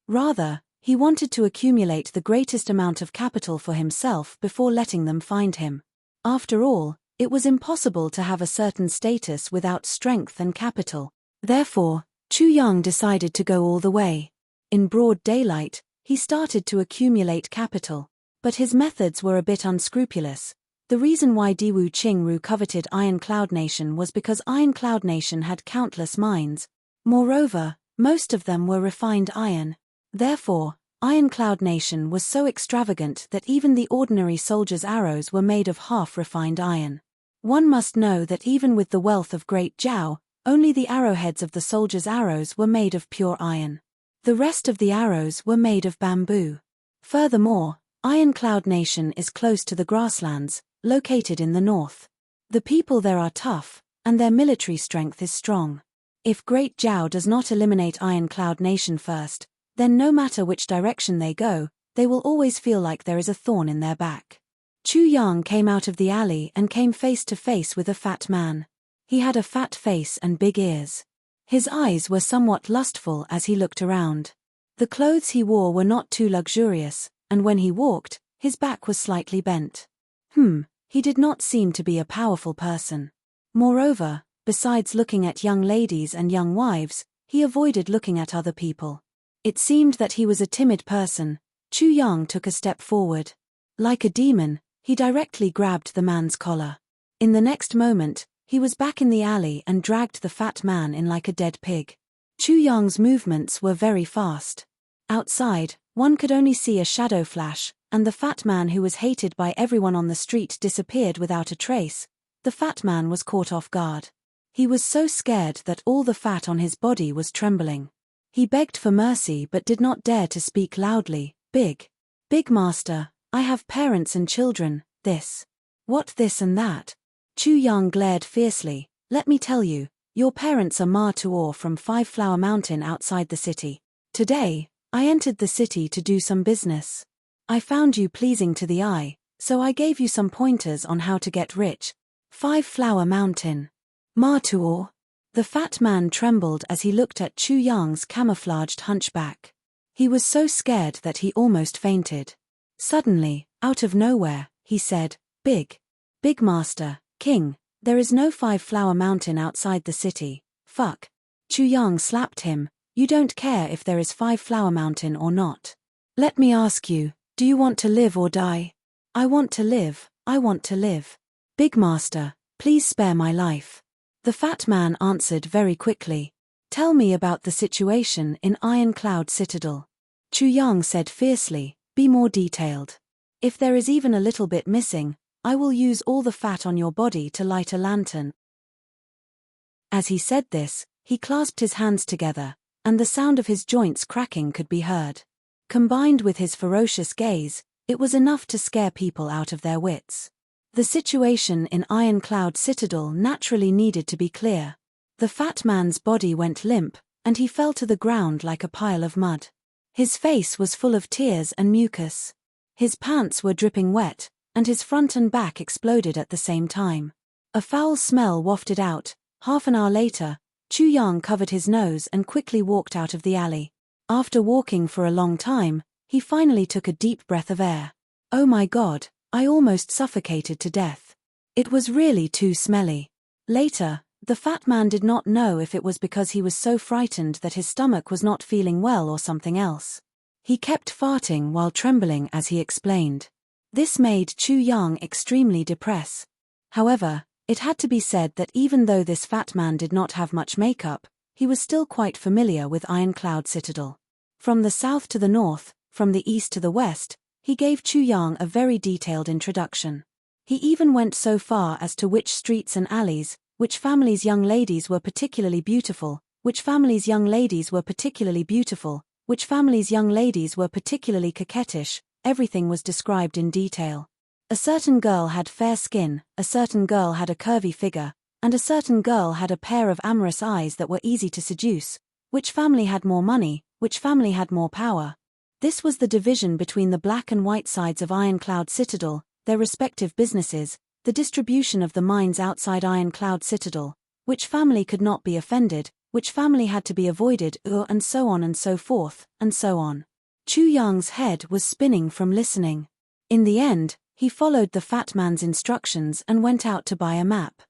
Rather, he wanted to accumulate the greatest amount of capital for himself before letting them find him. After all, it was impossible to have a certain status without strength and capital. Therefore, Chu Yang decided to go all the way. In broad daylight, he started to accumulate capital. But his methods were a bit unscrupulous. The reason why Diwu Qingru coveted Iron Cloud Nation was because Iron Cloud Nation had countless mines. Moreover, most of them were refined iron. Therefore, Iron Cloud Nation was so extravagant that even the ordinary soldiers' arrows were made of half-refined iron. One must know that even with the wealth of Great Zhao, only the arrowheads of the soldiers' arrows were made of pure iron. The rest of the arrows were made of bamboo. Furthermore, Iron Cloud Nation is close to the grasslands, located in the north. The people there are tough, and their military strength is strong. If Great Zhao does not eliminate Iron Cloud Nation first, then no matter which direction they go, they will always feel like there is a thorn in their back. Chu Yang came out of the alley and came face to face with a fat man. He had a fat face and big ears. His eyes were somewhat lustful as he looked around. The clothes he wore were not too luxurious, and when he walked, his back was slightly bent. He did not seem to be a powerful person. Moreover, besides looking at young ladies and young wives, he avoided looking at other people. It seemed that he was a timid person. Chu Yang took a step forward. Like a demon, he directly grabbed the man's collar. In the next moment, he was back in the alley and dragged the fat man in like a dead pig. Chu Yang's movements were very fast. Outside, one could only see a shadow flash, and the fat man who was hated by everyone on the street disappeared without a trace. The fat man was caught off guard. He was so scared that all the fat on his body was trembling. He begged for mercy but did not dare to speak loudly. Big Master, I have parents and children, what this and that. Chu Yang glared fiercely. Let me tell you, your parents are Ma Tuor from 5 Flower Mountain outside the city. Today, I entered the city to do some business. I found you pleasing to the eye, so I gave you some pointers on how to get rich. 5 Flower Mountain. Ma Tuor. The fat man trembled as he looked at Chu Yang's camouflaged hunchback. He was so scared that he almost fainted. Suddenly, out of nowhere, he said, Big Master, King, there is no 5 Flower Mountain outside the city. Fuck. Chu Yang slapped him. You don't care if there is 5 Flower Mountain or not. Let me ask you, do you want to live or die? I want to live. Big Master, please spare my life. The fat man answered very quickly. Tell me about the situation in Iron Cloud Citadel. Chu Yang said fiercely, be more detailed. If there is even a little bit missing, I will use all the fat on your body to light a lantern. As he said this, he clasped his hands together, and the sound of his joints cracking could be heard. Combined with his ferocious gaze, it was enough to scare people out of their wits. The situation in Iron Cloud Citadel naturally needed to be clear. The fat man's body went limp, and he fell to the ground like a pile of mud. His face was full of tears and mucus. His pants were dripping wet, and his front and back exploded at the same time. A foul smell wafted out. Half an hour later, Chu Yang covered his nose and quickly walked out of the alley. After walking for a long time, he finally took a deep breath of air. Oh my God, I almost suffocated to death. It was really too smelly. Later, The fat man did not know if it was because he was so frightened that his stomach was not feeling well or something else. He kept farting while trembling as he explained. This made Chu Yang extremely depressed. However, it had to be said that even though this fat man did not have much makeup, he was still quite familiar with Ironcloud Citadel. From the south to the north, from the east to the west, he gave Chu Yang a very detailed introduction. He even went so far as to which streets and alleys, which families' young ladies were particularly beautiful, which families' young ladies were particularly beautiful, which families' young ladies were particularly coquettish. Everything was described in detail. A certain girl had fair skin, a certain girl had a curvy figure, and a certain girl had a pair of amorous eyes that were easy to seduce. Which family had more money, which family had more power. This was the division between the black and white sides of Ironcloud Citadel, their respective businesses, the distribution of the mines outside Ironcloud Citadel, which family could not be offended, which family had to be avoided, and so on and so forth, and so on. Chu Yang's head was spinning from listening. In the end, he followed the fat man's instructions and went out to buy a map.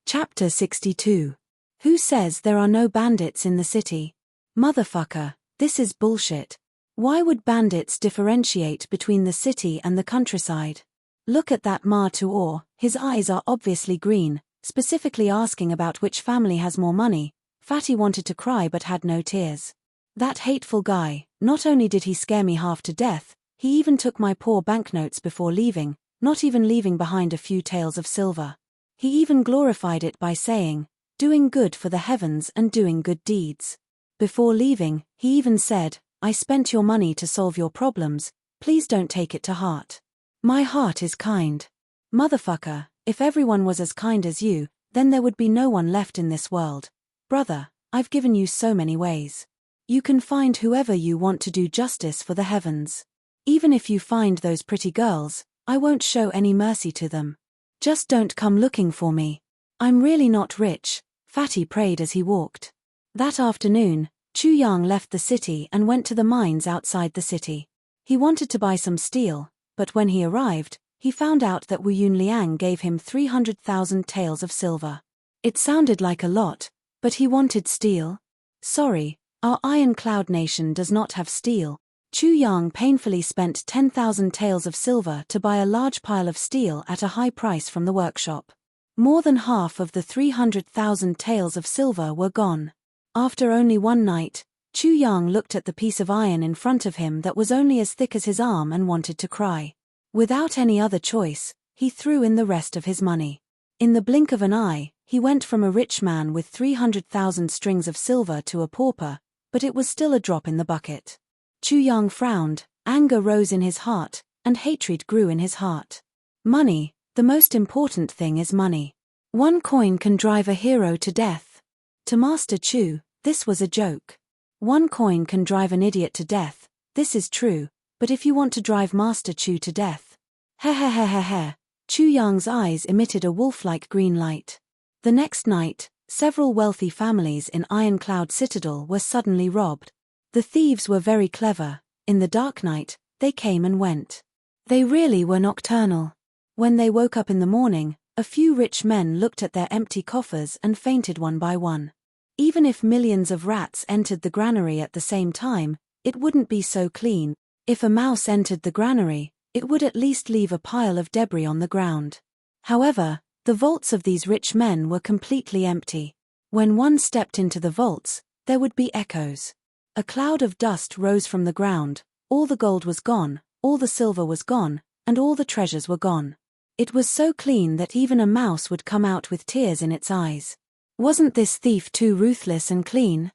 Chapter 62. Who says there are no bandits in the city? Motherfucker, this is bullshit. Why would bandits differentiate between the city and the countryside? Look at that Ma Tuor, his eyes are obviously green, specifically asking about which family has more money. Fatty wanted to cry but had no tears. That hateful guy, not only did he scare me half to death, he even took my poor banknotes before leaving, not even leaving behind a few taels of silver. He even glorified it by saying, doing good for the heavens and doing good deeds. Before leaving, he even said, I spent your money to solve your problems, please don't take it to heart. My heart is kind. Motherfucker, if everyone was as kind as you, then there would be no one left in this world. Brother, I've given you so many ways. You can find whoever you want to do justice for the heavens. Even if you find those pretty girls, I won't show any mercy to them. Just don't come looking for me. I'm really not rich, Fatty prayed as he walked. That afternoon, Chu Yang left the city and went to the mines outside the city. He wanted to buy some steel, but when he arrived, he found out that Wu Yunliang gave him 300,000 taels of silver. It sounded like a lot, but he wanted steel. Sorry, our Ironcloud nation does not have steel. Chu Yang painfully spent 10,000 taels of silver to buy a large pile of steel at a high price from the workshop. More than half of the 300,000 taels of silver were gone. After only one night, Chu Yang looked at the piece of iron in front of him that was only as thick as his arm and wanted to cry. Without any other choice, he threw in the rest of his money. In the blink of an eye, he went from a rich man with 300,000 strings of silver to a pauper, but it was still a drop in the bucket. Chu Yang frowned, anger rose in his heart, and hatred grew in his heart. Money, the most important thing is money. One coin can drive a hero to death. To Master Chu, this was a joke. One coin can drive an idiot to death, this is true, but if you want to drive Master Chu to death. Heh. Chu Yang's eyes emitted a wolf-like green light. The next night, several wealthy families in Ironcloud Citadel were suddenly robbed. The thieves were very clever. In the dark night, they came and went. They really were nocturnal. When they woke up in the morning, a few rich men looked at their empty coffers and fainted one by one. Even if millions of rats entered the granary at the same time, it wouldn't be so clean. If a mouse entered the granary, it would at least leave a pile of debris on the ground. However, the vaults of these rich men were completely empty. When one stepped into the vaults, there would be echoes. A cloud of dust rose from the ground, all the gold was gone, all the silver was gone, and all the treasures were gone. It was so clean that even a mouse would come out with tears in its eyes. Wasn't this thief too ruthless and clean?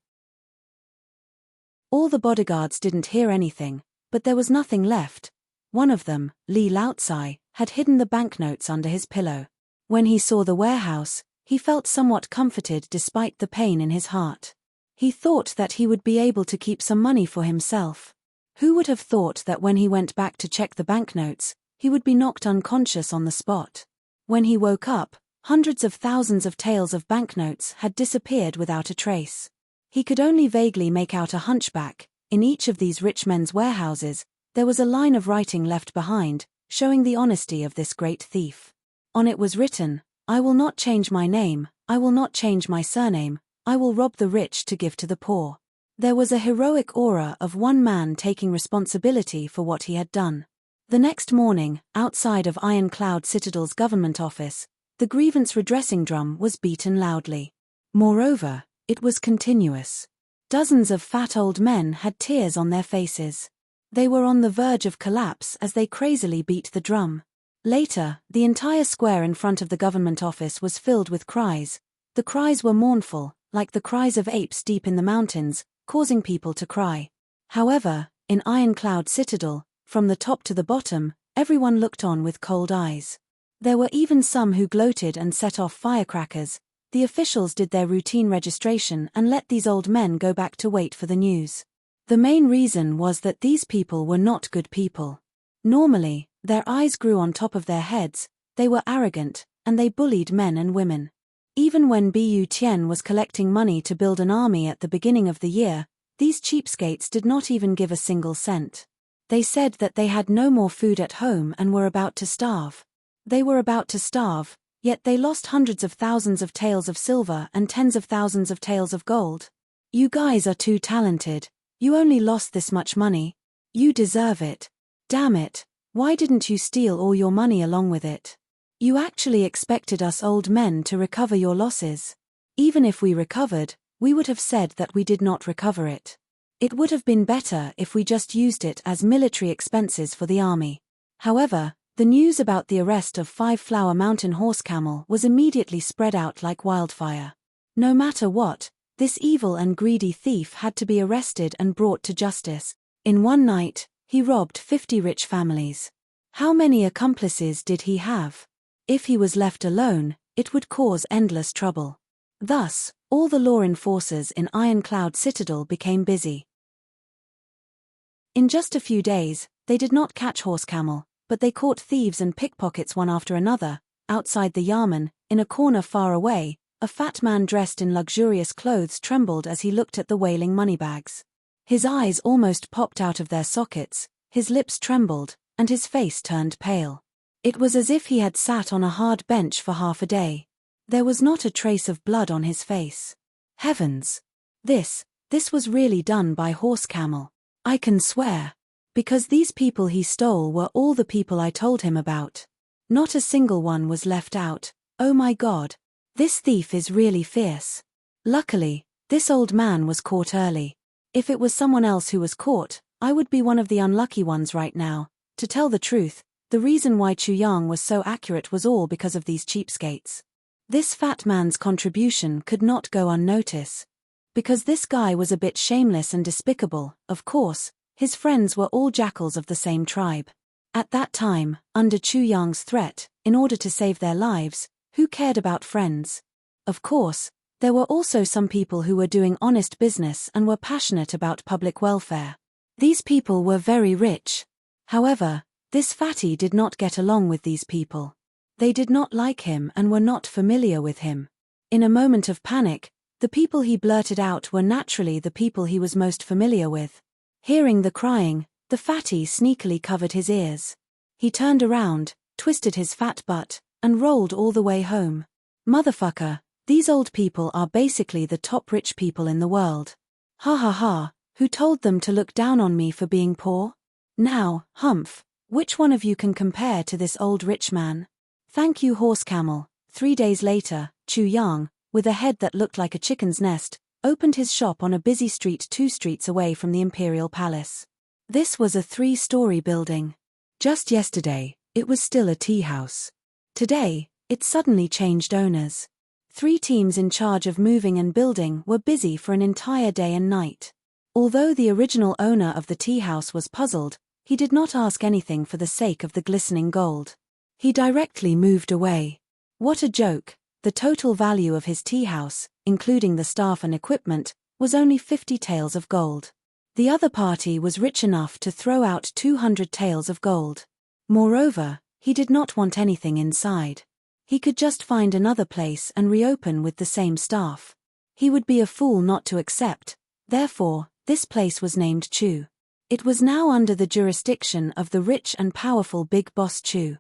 All the bodyguards didn't hear anything, but there was nothing left. One of them, Li Laotsai, had hidden the banknotes under his pillow. When he saw the warehouse, he felt somewhat comforted despite the pain in his heart. He thought that he would be able to keep some money for himself. Who would have thought that when he went back to check the banknotes, he would be knocked unconscious on the spot? When he woke up, hundreds of thousands of taels of banknotes had disappeared without a trace. He could only vaguely make out a hunchback. In each of these rich men's warehouses, there was a line of writing left behind, showing the honesty of this great thief. On it was written, "I will not change my name, I will not change my surname, I will rob the rich to give to the poor." There was a heroic aura of one man taking responsibility for what he had done. The next morning, outside of Ironcloud Citadel's government office, the grievance redressing drum was beaten loudly. Moreover, it was continuous. Dozens of fat old men had tears on their faces. They were on the verge of collapse as they crazily beat the drum. Later, the entire square in front of the government office was filled with cries. The cries were mournful, like the cries of apes deep in the mountains, causing people to cry. However, in Ironcloud Citadel, from the top to the bottom, everyone looked on with cold eyes. There were even some who gloated and set off firecrackers. The officials did their routine registration and let these old men go back to wait for the news. The main reason was that these people were not good people. Normally, their eyes grew on top of their heads, they were arrogant, and they bullied men and women. Even when Bu Tian was collecting money to build an army at the beginning of the year, these cheapskates did not even give a single cent. They said that they had no more food at home and were about to starve. They were about to starve, yet they lost hundreds of thousands of taels of silver and tens of thousands of taels of gold. You guys are too talented. You only lost this much money. You deserve it. Damn it, why didn't you steal all your money along with it? You actually expected us old men to recover your losses. Even if we recovered, we would have said that we did not recover it. It would have been better if we just used it as military expenses for the army. However, the news about the arrest of 5 Flower Mountain horse camel was immediately spread out like wildfire. No matter what, this evil and greedy thief had to be arrested and brought to justice. In one night, he robbed 50 rich families. How many accomplices did he have? If he was left alone, it would cause endless trouble. Thus, all the law enforcers in Ironcloud Citadel became busy. In just a few days, they did not catch horse camel, but they caught thieves and pickpockets one after another. Outside the Yarman, in a corner far away, a fat man dressed in luxurious clothes trembled as he looked at the wailing moneybags. His eyes almost popped out of their sockets, his lips trembled, and his face turned pale. It was as if he had sat on a hard bench for half a day. There was not a trace of blood on his face. Heavens! This was really done by horse camel. I can swear. Because these people he stole were all the people I told him about. Not a single one was left out. Oh my God. This thief is really fierce. Luckily, this old man was caught early. If it was someone else who was caught, I would be one of the unlucky ones right now. To tell the truth, the reason why Chu Yang was so accurate was all because of these cheapskates. This fat man's contribution could not go unnoticed. Because this guy was a bit shameless and despicable, of course, his friends were all jackals of the same tribe. At that time, under Chu Yang's threat, in order to save their lives, who cared about friends? Of course, there were also some people who were doing honest business and were passionate about public welfare. These people were very rich. However, this fatty did not get along with these people. They did not like him and were not familiar with him. In a moment of panic, the people he blurted out were naturally the people he was most familiar with. Hearing the crying, the fatty sneakily covered his ears. He turned around, twisted his fat butt, and rolled all the way home. Motherfucker, these old people are basically the top rich people in the world. Ha ha ha, who told them to look down on me for being poor? Now, Humph, which one of you can compare to this old rich man? Thank you, horse camel. 3 days later, Chu Yang, with a head that looked like a chicken's nest, opened his shop on a busy street 2 streets away from the Imperial Palace. This was a 3-story building. Just yesterday, it was still a tea house. Today, it suddenly changed owners. 3 teams in charge of moving and building were busy for an entire day and night. Although the original owner of the tea house was puzzled, he did not ask anything for the sake of the glistening gold. He directly moved away. What a joke! The total value of his tea house, including the staff and equipment, was only 50 taels of gold. The other party was rich enough to throw out 200 taels of gold. Moreover, he did not want anything inside. He could just find another place and reopen with the same staff. He would be a fool not to accept. Therefore, this place was named Chu. It was now under the jurisdiction of the rich and powerful Big Boss Chu.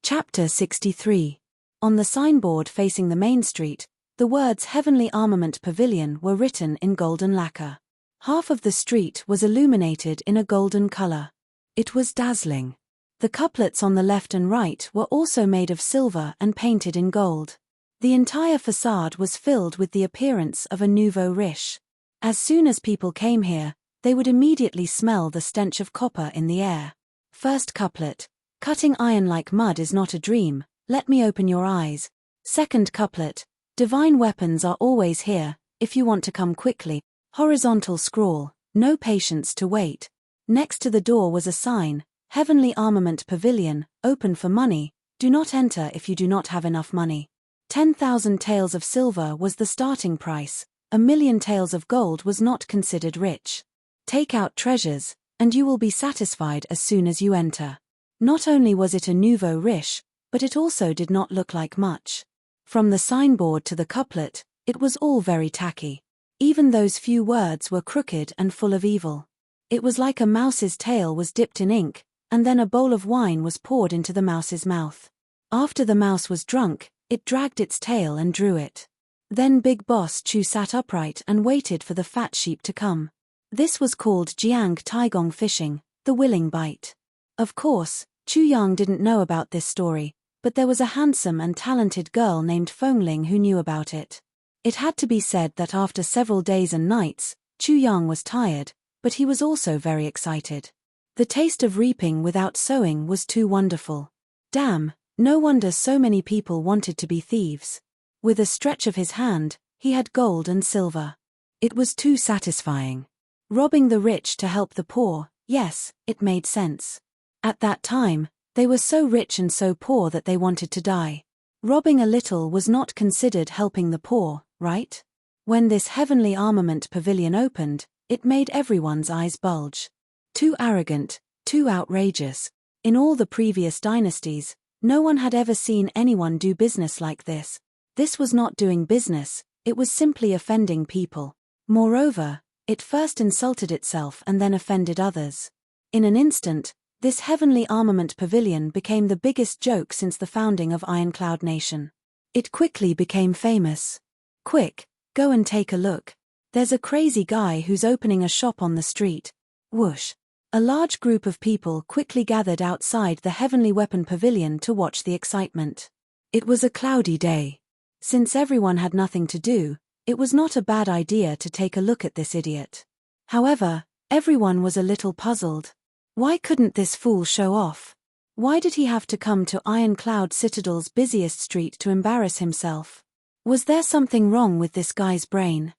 Chapter 63. On the signboard facing the main street, the words Heavenly Armament Pavilion were written in golden lacquer. Half of the street was illuminated in a golden color. It was dazzling. The couplets on the left and right were also made of silver and painted in gold. The entire facade was filled with the appearance of a nouveau riche. As soon as people came here, they would immediately smell the stench of copper in the air. First couplet: cutting iron like mud is not a dream, let me open your eyes. Second couplet: divine weapons are always here, if you want to come quickly. Horizontal scrawl: no patience to wait. Next to the door was a sign: Heavenly Armament Pavilion, open for money, do not enter if you do not have enough money. 10,000 taels of silver was the starting price, 1,000,000 taels of gold was not considered rich. Take out treasures, and you will be satisfied as soon as you enter. Not only was it a nouveau riche, but it also did not look like much. From the signboard to the couplet, it was all very tacky. Even those few words were crooked and full of evil. It was like a mouse's tail was dipped in ink, and then a bowl of wine was poured into the mouse's mouth. After the mouse was drunk, it dragged its tail and drew it. Then Big Boss Chu sat upright and waited for the fat sheep to come. This was called Jiang Taigong fishing, the willing bite. Of course, Chu Yang didn't know about this story, but there was a handsome and talented girl named Fengling who knew about it. It had to be said that after several days and nights, Chu Yang was tired, but he was also very excited. The taste of reaping without sowing was too wonderful. Damn, no wonder so many people wanted to be thieves. With a stretch of his hand, he had gold and silver. It was too satisfying. Robbing the rich to help the poor, yes, it made sense. At that time, they were so rich and so poor that they wanted to die. Robbing a little was not considered helping the poor, right? When this Heavenly Armament Pavilion opened, it made everyone's eyes bulge. Too arrogant, too outrageous. In all the previous dynasties, no one had ever seen anyone do business like this. This was not doing business, it was simply offending people. Moreover, it first insulted itself and then offended others. In an instant, this Heavenly Armament Pavilion became the biggest joke since the founding of Ironcloud Nation. It quickly became famous. Quick, go and take a look. There's a crazy guy who's opening a shop on the street. Whoosh. A large group of people quickly gathered outside the Heavenly Weapon Pavilion to watch the excitement. It was a cloudy day. Since everyone had nothing to do, it was not a bad idea to take a look at this idiot. However, everyone was a little puzzled. Why couldn't this fool show off? Why did he have to come to Ironcloud Citadel's busiest street to embarrass himself? Was there something wrong with this guy's brain?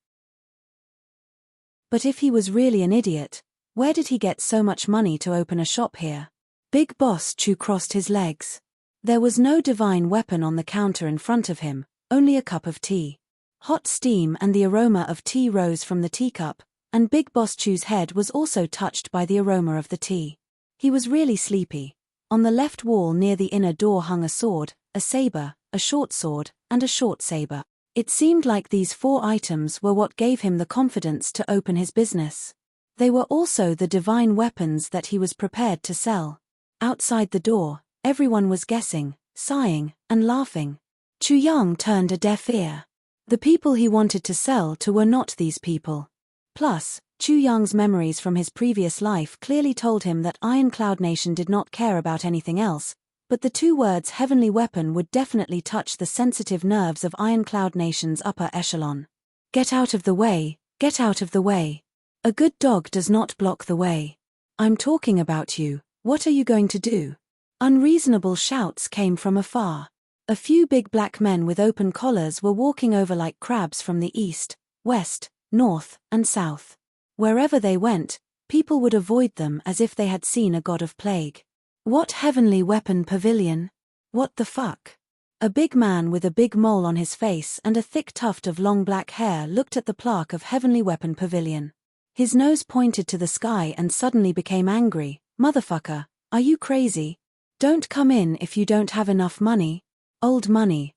But if he was really an idiot, where did he get so much money to open a shop here? Big Boss Chu crossed his legs. There was no divine weapon on the counter in front of him, only a cup of tea. Hot steam and the aroma of tea rose from the teacup, and Big Boss Chu's head was also touched by the aroma of the tea. He was really sleepy. On the left wall near the inner door hung a sword, a saber, a short sword, and a short saber. It seemed like these 4 items were what gave him the confidence to open his business. They were also the divine weapons that he was prepared to sell. Outside the door, everyone was guessing, sighing, and laughing. Chu Yang turned a deaf ear. The people he wanted to sell to were not these people. Plus, Chu Yang's memories from his previous life clearly told him that Ironcloud Nation did not care about anything else, but the 2 words Heavenly Weapon would definitely touch the sensitive nerves of Ironcloud Nation's upper echelon. Get out of the way, get out of the way. A good dog does not block the way. I'm talking about you, what are you going to do? Unreasonable shouts came from afar. A few big black men with open collars were walking over like crabs from the east, west, north, and south. Wherever they went, people would avoid them as if they had seen a god of plague. What Heavenly Weapon Pavilion? What the fuck? A big man with a big mole on his face and a thick tuft of long black hair looked at the plaque of Heavenly Weapon Pavilion. His nose pointed to the sky and suddenly became angry. Motherfucker, are you crazy? Don't come in if you don't have enough money. Old money,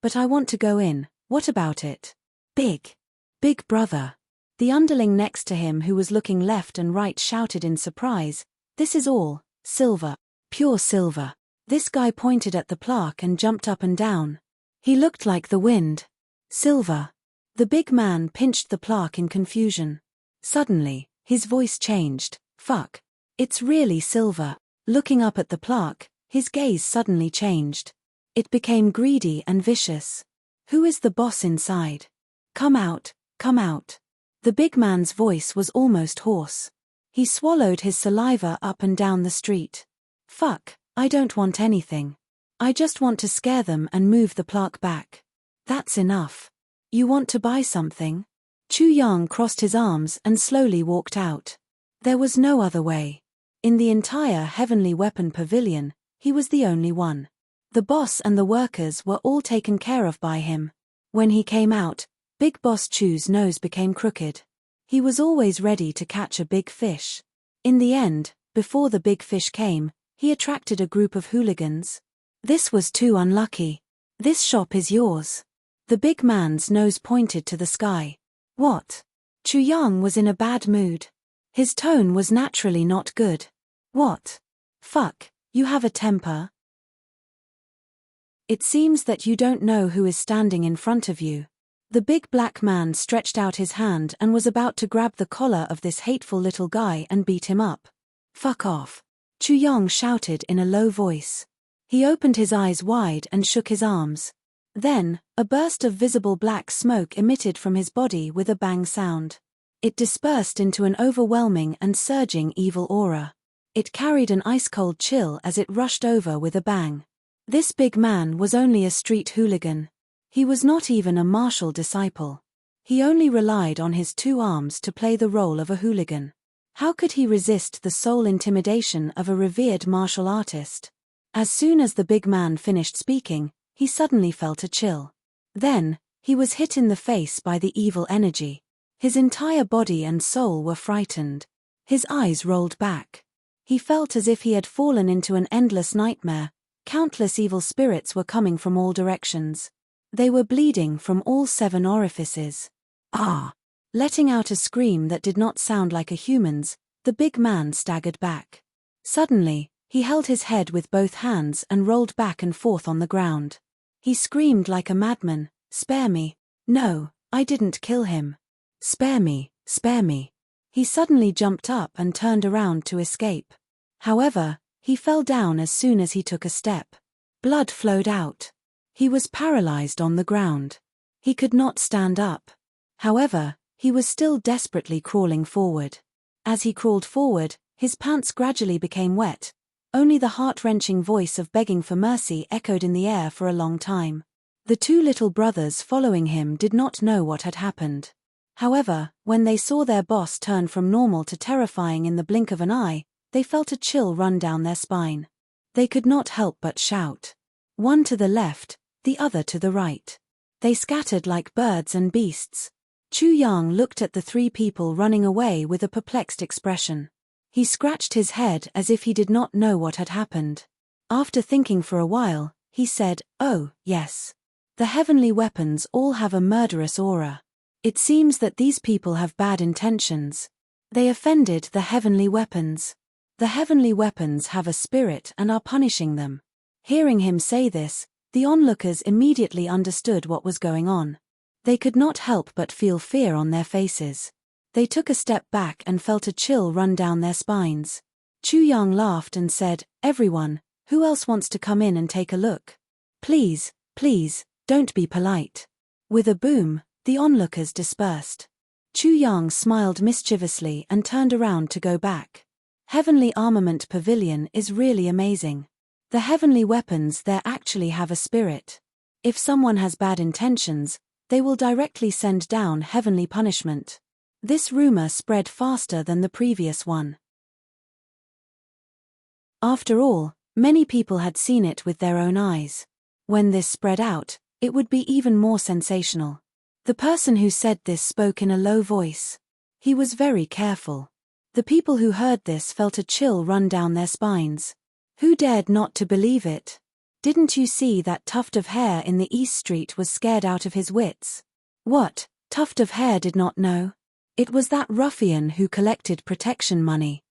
but I want to go in, what about it? Big brother. The underling next to him who was looking left and right shouted in surprise, this is all, silver, pure silver. This guy pointed at the plaque and jumped up and down. He looked like the wind. Silver. The big man pinched the plaque in confusion. Suddenly, his voice changed. Fuck. It's really silver. Looking up at the plaque, his gaze suddenly changed. It became greedy and vicious. Who is the boss inside? Come out, come out. The big man's voice was almost hoarse. He swallowed his saliva up and down the street. Fuck, I don't want anything. I just want to scare them and move the plaque back. That's enough. You want to buy something? Chu Yang crossed his arms and slowly walked out. There was no other way. In the entire Heavenly Weapon Pavilion, he was the only one. The boss and the workers were all taken care of by him. When he came out, Big Boss Chu's nose became crooked. He was always ready to catch a big fish. In the end, before the big fish came, he attracted a group of hooligans. This was too unlucky. This shop is yours. The big man's nose pointed to the sky. What? Chu Yang was in a bad mood. His tone was naturally not good. What? Fuck, you have a temper? It seems that you don't know who is standing in front of you. The big black man stretched out his hand and was about to grab the collar of this hateful little guy and beat him up. Fuck off. Chu Yang shouted in a low voice. He opened his eyes wide and shook his arms. Then, a burst of visible black smoke emitted from his body with a bang sound. It dispersed into an overwhelming and surging evil aura. It carried an ice-cold chill as it rushed over with a bang. This big man was only a street hooligan. He was not even a martial disciple. He only relied on his 2 arms to play the role of a hooligan. How could he resist the soul intimidation of a revered martial artist? As soon as the big man finished speaking, he suddenly felt a chill. Then, he was hit in the face by the evil energy. His entire body and soul were frightened. His eyes rolled back. He felt as if he had fallen into an endless nightmare. Countless evil spirits were coming from all directions. They were bleeding from all 7 orifices. Ah! Letting out a scream that did not sound like a human's, the big man staggered back. Suddenly, he held his head with both hands and rolled back and forth on the ground. He screamed like a madman, "Spare me! No, I didn't kill him. Spare me, spare me." He suddenly jumped up and turned around to escape. However, he fell down as soon as he took a step. Blood flowed out. He was paralyzed on the ground. He could not stand up. However, he was still desperately crawling forward. As he crawled forward, his pants gradually became wet. Only the heart-wrenching voice of begging for mercy echoed in the air for a long time. The 2 little brothers following him did not know what had happened. However, when they saw their boss turn from normal to terrifying in the blink of an eye, they felt a chill run down their spine. They could not help but shout. One to the left, the other to the right. They scattered like birds and beasts. Chu Yang looked at the 3 people running away with a perplexed expression. He scratched his head as if he did not know what had happened. After thinking for a while, he said, "Oh, yes. The heavenly weapons all have a murderous aura. It seems that these people have bad intentions. They offended the heavenly weapons. The heavenly weapons have a spirit and are punishing them." Hearing him say this, the onlookers immediately understood what was going on. They could not help but feel fear on their faces. They took a step back and felt a chill run down their spines. Chu Yang laughed and said, "Everyone, who else wants to come in and take a look? Please, please, don't be polite." With a boom, the onlookers dispersed. Chu Yang smiled mischievously and turned around to go back. Heavenly Armament Pavilion is really amazing. The heavenly weapons there actually have a spirit. If someone has bad intentions, they will directly send down heavenly punishment. This rumor spread faster than the previous one. After all, many people had seen it with their own eyes. When this spread out, it would be even more sensational. The person who said this spoke in a low voice. He was very careful. The people who heard this felt a chill run down their spines. Who dared not to believe it? Didn't you see that tuft of hair in the East Street was scared out of his wits? What, tuft of hair did not know? It was that ruffian who collected protection money.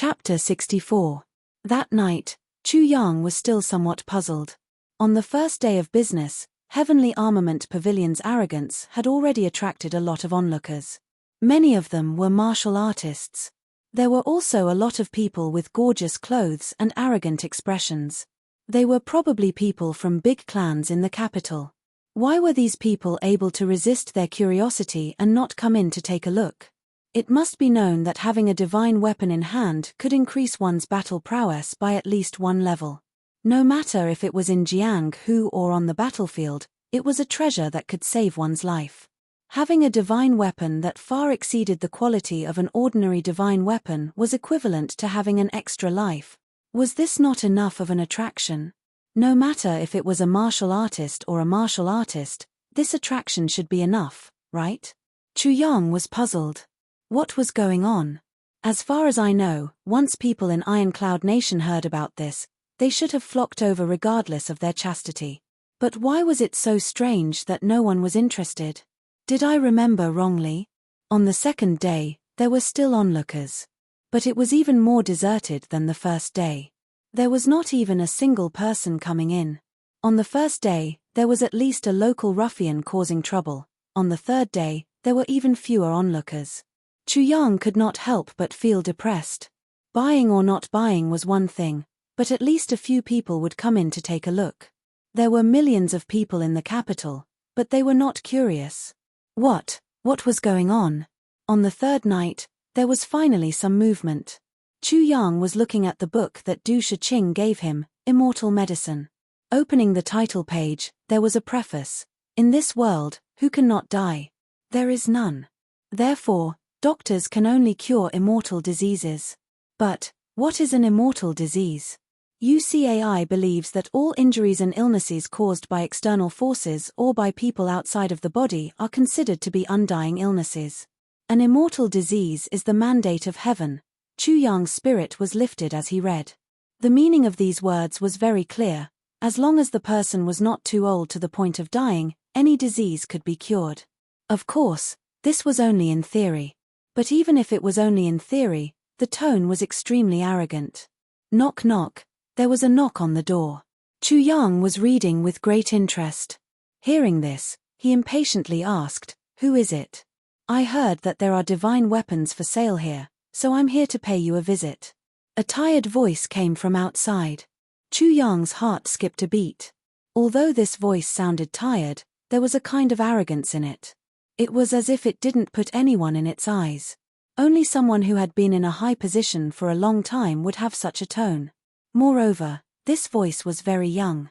Chapter 64. That night, Chu Yang was still somewhat puzzled. On the first day of business, Heavenly Armament Pavilion's arrogance had already attracted a lot of onlookers. Many of them were martial artists. There were also a lot of people with gorgeous clothes and arrogant expressions. They were probably people from big clans in the capital. Why were these people able to resist their curiosity and not come in to take a look? It must be known that having a divine weapon in hand could increase one's battle prowess by at least one level. No matter if it was in Jianghu or on the battlefield, it was a treasure that could save one's life. Having a divine weapon that far exceeded the quality of an ordinary divine weapon was equivalent to having an extra life. Was this not enough of an attraction? No matter if it was a martial artist or a martial artist, this attraction should be enough, right? Chu Yang was puzzled. What was going on? As far as I know, once people in Ironcloud Nation heard about this, they should have flocked over regardless of their chastity. But why was it so strange that no one was interested? Did I remember wrongly? On the second day, there were still onlookers. But it was even more deserted than the first day. There was not even a single person coming in. On the first day, there was at least a local ruffian causing trouble. On the third day, there were even fewer onlookers. Chu Yang could not help but feel depressed. Buying or not buying was one thing, but at least a few people would come in to take a look. There were millions of people in the capital, but they were not curious. What was going on? On the third night, there was finally some movement. Chu Yang was looking at the book that Du Shiqing gave him, Immortal Medicine. Opening the title page, there was a preface. In this world, who cannot die? There is none. Therefore, doctors can only cure immortal diseases. But, what is an immortal disease? UCAI believes that all injuries and illnesses caused by external forces or by people outside of the body are considered to be undying illnesses. An immortal disease is the mandate of heaven. Chu Yang's spirit was lifted as he read. The meaning of these words was very clear. As long as the person was not too old to the point of dying, any disease could be cured. Of course, this was only in theory. But even if it was only in theory, the tone was extremely arrogant. Knock knock. There was a knock on the door. Chu Yang was reading with great interest. Hearing this, he impatiently asked, "Who is it? I heard that there are divine weapons for sale here, so I'm here to pay you a visit." A tired voice came from outside. Chu Yang's heart skipped a beat. Although this voice sounded tired, there was a kind of arrogance in it. It was as if it didn't put anyone in its eyes. Only someone who had been in a high position for a long time would have such a tone. Moreover, this voice was very young.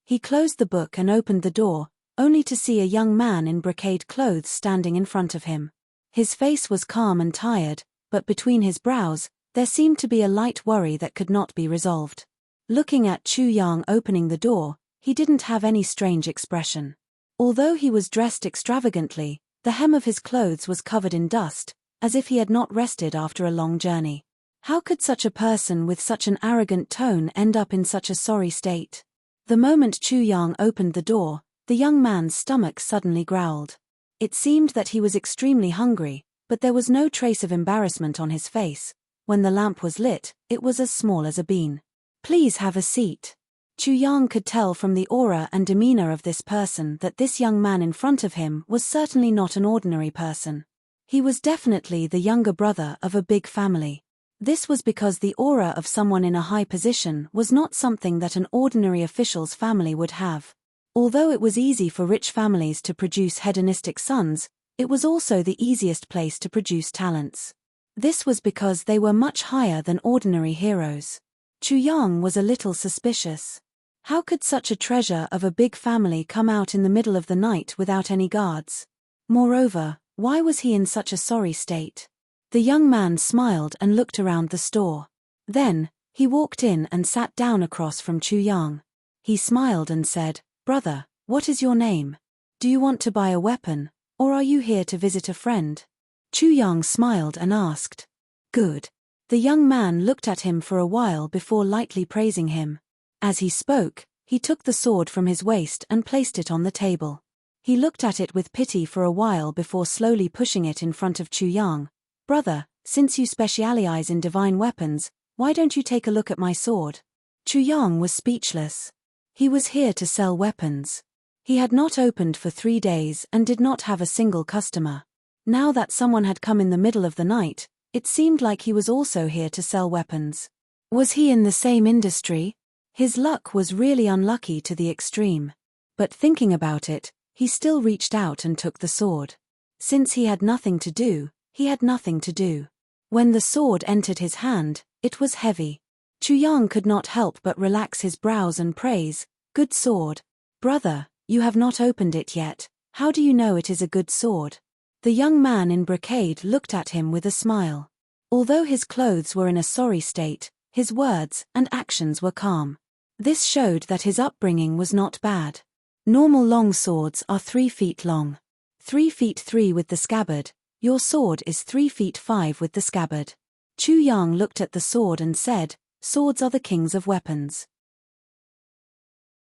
He closed the book and opened the door, only to see a young man in brocade clothes standing in front of him. His face was calm and tired, but between his brows, there seemed to be a light worry that could not be resolved. Looking at Chu Yang opening the door, he didn't have any strange expression. Although he was dressed extravagantly, the hem of his clothes was covered in dust, as if he had not rested after a long journey. How could such a person with such an arrogant tone end up in such a sorry state? The moment Chu Yang opened the door, the young man's stomach suddenly growled. It seemed that he was extremely hungry, but there was no trace of embarrassment on his face. When the lamp was lit, it was as small as a bean. "Please have a seat." Chu Yang could tell from the aura and demeanor of this person that this young man in front of him was certainly not an ordinary person. He was definitely the younger brother of a big family. This was because the aura of someone in a high position was not something that an ordinary official's family would have. Although it was easy for rich families to produce hedonistic sons, it was also the easiest place to produce talents. This was because they were much higher than ordinary heroes. Chu Yang was a little suspicious. How could such a treasure of a big family come out in the middle of the night without any guards? Moreover, why was he in such a sorry state? The young man smiled and looked around the store. Then, he walked in and sat down across from Chu Yang. He smiled and said, "Brother, what is your name? Do you want to buy a weapon, or are you here to visit a friend?" Chu Yang smiled and asked. "Good." The young man looked at him for a while before lightly praising him. As he spoke, he took the sword from his waist and placed it on the table. He looked at it with pity for a while before slowly pushing it in front of Chu Yang. "Brother, Since you specialize in divine weapons, why don't you take a look at my sword? Chu Yang was speechless. He was here to sell weapons. He had not opened for 3 days and did not have a single customer. Now that someone had come in the middle of the night, it seemed like he was also here to sell weapons. Was he in the same industry? His luck was really unlucky to the extreme. But thinking about it, he still reached out and took the sword. Since he had nothing to do, he had nothing to do. When the sword entered his hand, it was heavy. Chu Yang could not help but relax his brows and praise, "Good sword. Brother, you have not opened it yet, how do you know it is a good sword?" The young man in brocade looked at him with a smile. Although his clothes were in a sorry state, his words and actions were calm. This showed that his upbringing was not bad. Normal long swords are 3 feet long. 3 feet 3 with the scabbard. Your sword is 3 feet 5 with the scabbard. Chu Yang looked at the sword and said, "Swords are the kings of weapons."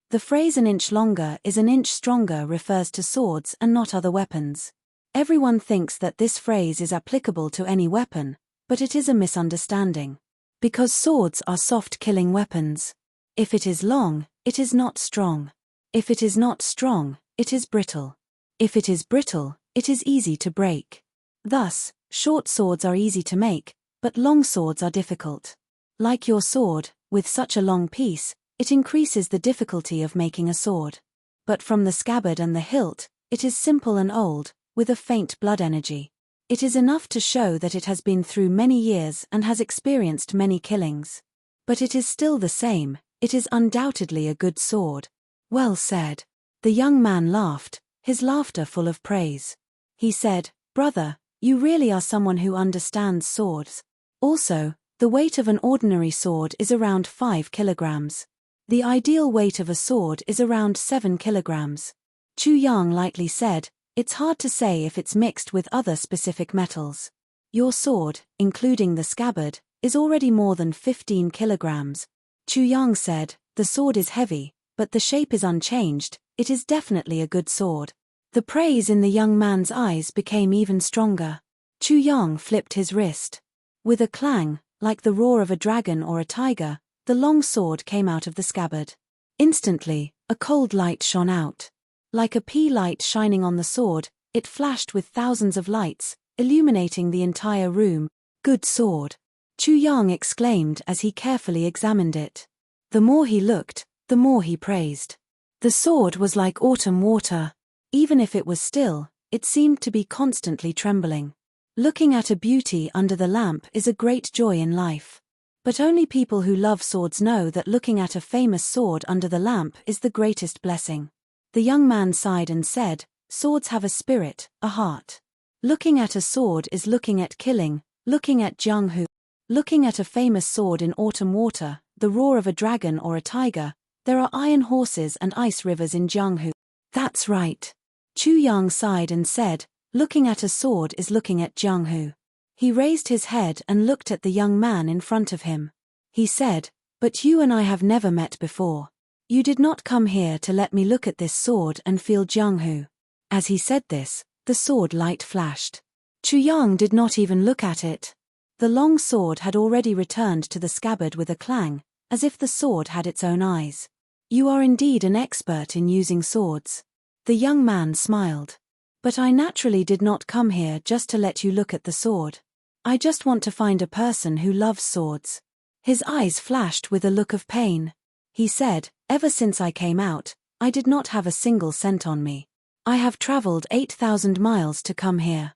The phrase "an inch longer is an inch stronger" refers to swords and not other weapons. Everyone thinks that this phrase is applicable to any weapon, but it is a misunderstanding. Because swords are soft killing weapons. If it is long, it is not strong. If it is not strong, it is brittle. If it is brittle, it is easy to break. Thus, short swords are easy to make, but long swords are difficult. Like your sword, with such a long piece, it increases the difficulty of making a sword. But from the scabbard and the hilt, it is simple and old, with a faint blood energy. It is enough to show that it has been through many years and has experienced many killings. But it is still the same, it is undoubtedly a good sword. Well said. The young man laughed, his laughter full of praise. He said, "Brother, you really are someone who understands swords. Also, the weight of an ordinary sword is around 5 kilograms. The ideal weight of a sword is around 7 kilograms. Chu Yang lightly said, "It's hard to say if it's mixed with other specific metals. Your sword, including the scabbard, is already more than 15 kilograms. Chu Yang said, "The sword is heavy, but the shape is unchanged, it is definitely a good sword." The praise in the young man's eyes became even stronger. Chu Yang flipped his wrist. With a clang, like the roar of a dragon or a tiger, the long sword came out of the scabbard. Instantly, a cold light shone out. Like a pea light shining on the sword, it flashed with thousands of lights, illuminating the entire room. "Good sword," Chu Yang exclaimed as he carefully examined it. The more he looked, the more he praised. The sword was like autumn water. Even if it was still, it seemed to be constantly trembling. Looking at a beauty under the lamp is a great joy in life. But only people who love swords know that looking at a famous sword under the lamp is the greatest blessing. The young man sighed and said, "Swords have a spirit, a heart. Looking at a sword is looking at killing, looking at Jianghu. Looking at a famous sword in autumn water, the roar of a dragon or a tiger, there are iron horses and ice rivers in Jianghu." That's right. Chu Yang sighed and said, "Looking at a sword is looking at Jianghu." He raised his head and looked at the young man in front of him. He said, "But you and I have never met before. You did not come here to let me look at this sword and feel Jianghu." As he said this, the sword light flashed. Chu Yang did not even look at it. The long sword had already returned to the scabbard with a clang, as if the sword had its own eyes. "You are indeed an expert in using swords." The young man smiled. "But I naturally did not come here just to let you look at the sword. I just want to find a person who loves swords." His eyes flashed with a look of pain. He said, "Ever since I came out, I did not have a single cent on me. I have traveled 8,000 miles to come here.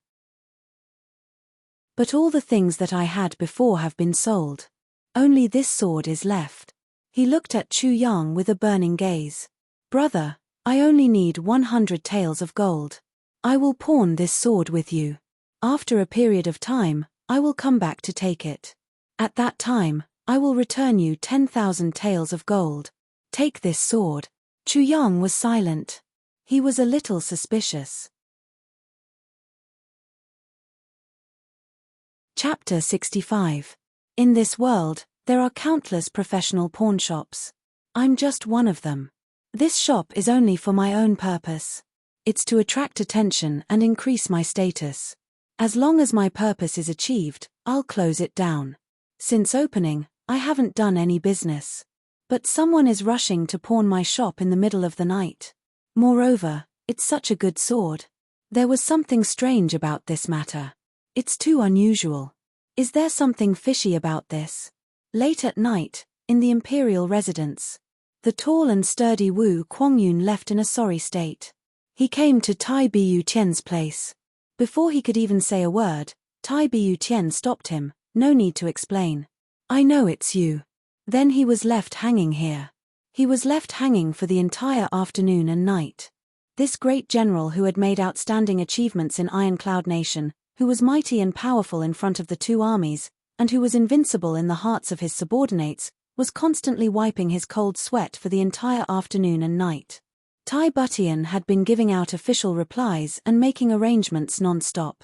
But all the things that I had before have been sold. Only this sword is left." He looked at Chu Yang with a burning gaze. "Brother, I only need 100 taels of gold. I will pawn this sword with you. After a period of time, I will come back to take it. At that time, I will return you 10,000 taels of gold. Take this sword." Chu Yang was silent. He was a little suspicious. Chapter 65. In this world, there are countless professional pawnshops. I'm just one of them. This shop is only for my own purpose. It's to attract attention and increase my status. As long as my purpose is achieved, I'll close it down. Since opening, I haven't done any business. But someone is rushing to pawn my shop in the middle of the night. Moreover, it's such a good sword. There was something strange about this matter. It's too unusual. Is there something fishy about this? Late at night, in the imperial residence, the tall and sturdy Wu Kuangyun left in a sorry state. He came to Tai Bu Tian's place. Before he could even say a word, Tai Bu Tian stopped him. No need to explain. I know it's you. Then he was left hanging here. He was left hanging for the entire afternoon and night. This great general who had made outstanding achievements in Ironcloud Nation, who was mighty and powerful in front of the two armies, and who was invincible in the hearts of his subordinates, was constantly wiping his cold sweat for the entire afternoon and night. Tai Butian had been giving out official replies and making arrangements non-stop.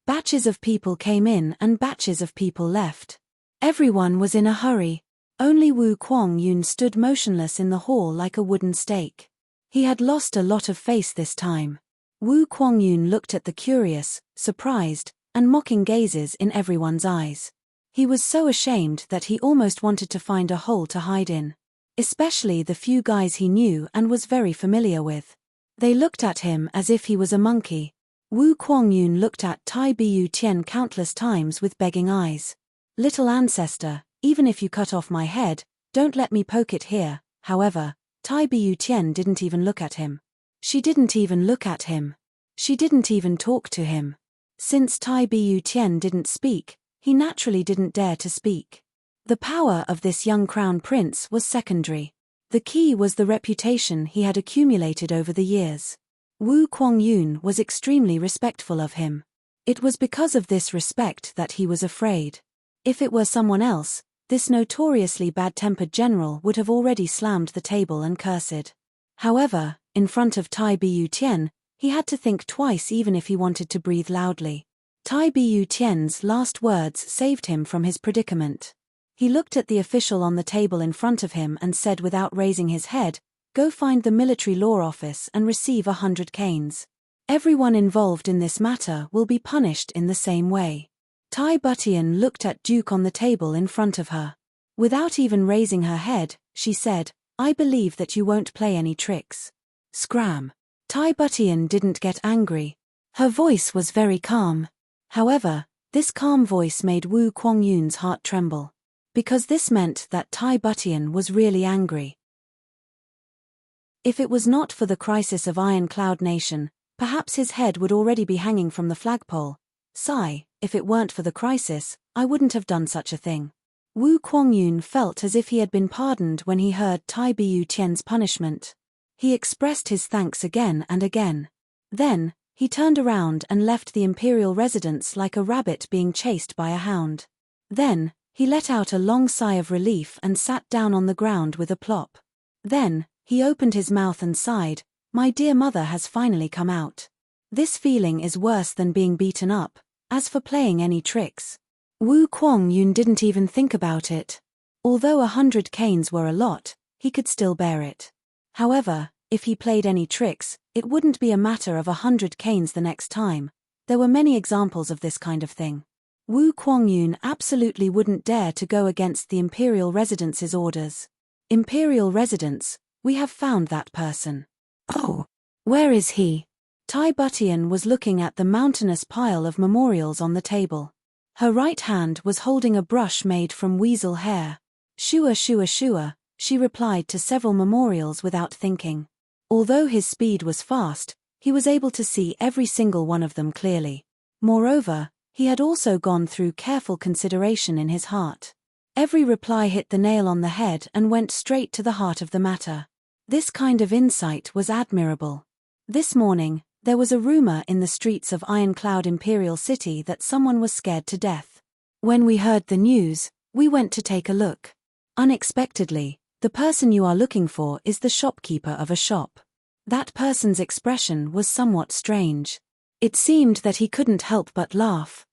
Batches of people came in and batches of people left. Everyone was in a hurry. Only Wu Kuangyun stood motionless in the hall like a wooden stake. He had lost a lot of face this time. Wu Kuangyun looked at the curious, surprised, and mocking gazes in everyone's eyes. He was so ashamed that he almost wanted to find a hole to hide in. Especially the few guys he knew and was very familiar with. They looked at him as if he was a monkey. Wu Kuangyun looked at Tai Bu Tian countless times with begging eyes. Little ancestor, even if you cut off my head, don't let me poke it here. However, Tai Bu Tian didn't even look at him. She didn't even look at him. She didn't even talk to him. Since Tai Bu Tian didn't speak, he naturally didn't dare to speak. The power of this young crown prince was secondary. The key was the reputation he had accumulated over the years. Wu Kuangyun was extremely respectful of him. It was because of this respect that he was afraid. If it were someone else, this notoriously bad-tempered general would have already slammed the table and cursed. However, in front of Tai Bu Tian, he had to think twice even if he wanted to breathe loudly. Tai Bu Tian's last words saved him from his predicament. He looked at the official on the table in front of him and said without raising his head, "Go find the military law office and receive 100 canes. Everyone involved in this matter will be punished in the same way." Tai Butian looked at Duke on the table in front of her. Without even raising her head, she said, "I believe that you won't play any tricks." Scram. Tai Butian didn't get angry. Her voice was very calm. However, this calm voice made Wu Kuangyun's heart tremble. Because this meant that Tai Butian was really angry. If it was not for the crisis of Ironcloud Nation, perhaps his head would already be hanging from the flagpole. Sigh, if it weren't for the crisis, I wouldn't have done such a thing. Wu Kuangyun felt as if he had been pardoned when he heard Tai Bu Tian's punishment. He expressed his thanks again and again. Then, he turned around and left the imperial residence like a rabbit being chased by a hound. Then, he let out a long sigh of relief and sat down on the ground with a plop. Then, he opened his mouth and sighed, "My dear mother has finally come out. This feeling is worse than being beaten up. As for playing any tricks." Wu Kuangyun didn't even think about it. Although 100 canes were a lot, he could still bear it. However, if he played any tricks, it wouldn't be a matter of 100 canes the next time. There were many examples of this kind of thing. Wu Kuangyun absolutely wouldn't dare to go against the imperial residence's orders. Imperial residence, we have found that person. Oh, where is he? Tai Butian was looking at the mountainous pile of memorials on the table. Her right hand was holding a brush made from weasel hair. "Shua shua shua," she replied to several memorials without thinking. Although his speed was fast, he was able to see every single one of them clearly. Moreover, he had also gone through careful consideration in his heart. Every reply hit the nail on the head and went straight to the heart of the matter. This kind of insight was admirable. This morning, there was a rumor in the streets of Ironcloud Imperial City that someone was scared to death. When we heard the news, we went to take a look. Unexpectedly, the person you are looking for is the shopkeeper of a shop. That person's expression was somewhat strange. It seemed that he couldn't help but laugh.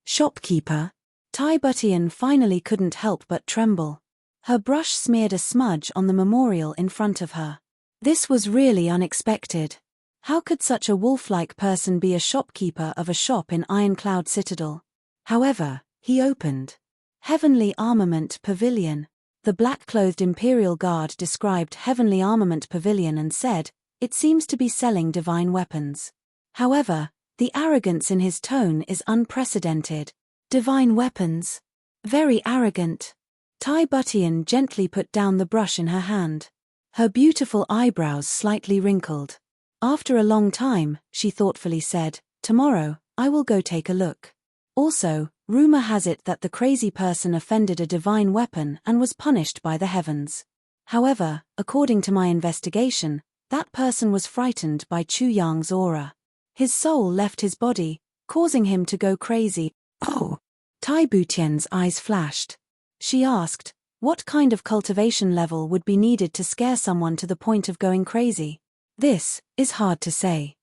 Shopkeeper? Tai Butian finally couldn't help but tremble. Her brush smeared a smudge on the memorial in front of her. This was really unexpected. How could such a wolf-like person be a shopkeeper of a shop in Ironcloud Citadel? However, he opened Heavenly Armament Pavilion. The black-clothed Imperial Guard described Heavenly Armament Pavilion and said, "It seems to be selling divine weapons." However, the arrogance in his tone is unprecedented. Divine weapons? Very arrogant. Tai Butian gently put down the brush in her hand. Her beautiful eyebrows slightly wrinkled. After a long time, she thoughtfully said, "Tomorrow, I will go take a look. Also, rumor has it that the crazy person offended a divine weapon and was punished by the heavens. However, according to my investigation, that person was frightened by Chu Yang's aura. His soul left his body, causing him to go crazy." Oh! Tai Butian's eyes flashed. She asked, what kind of cultivation level would be needed to scare someone to the point of going crazy? This is hard to say.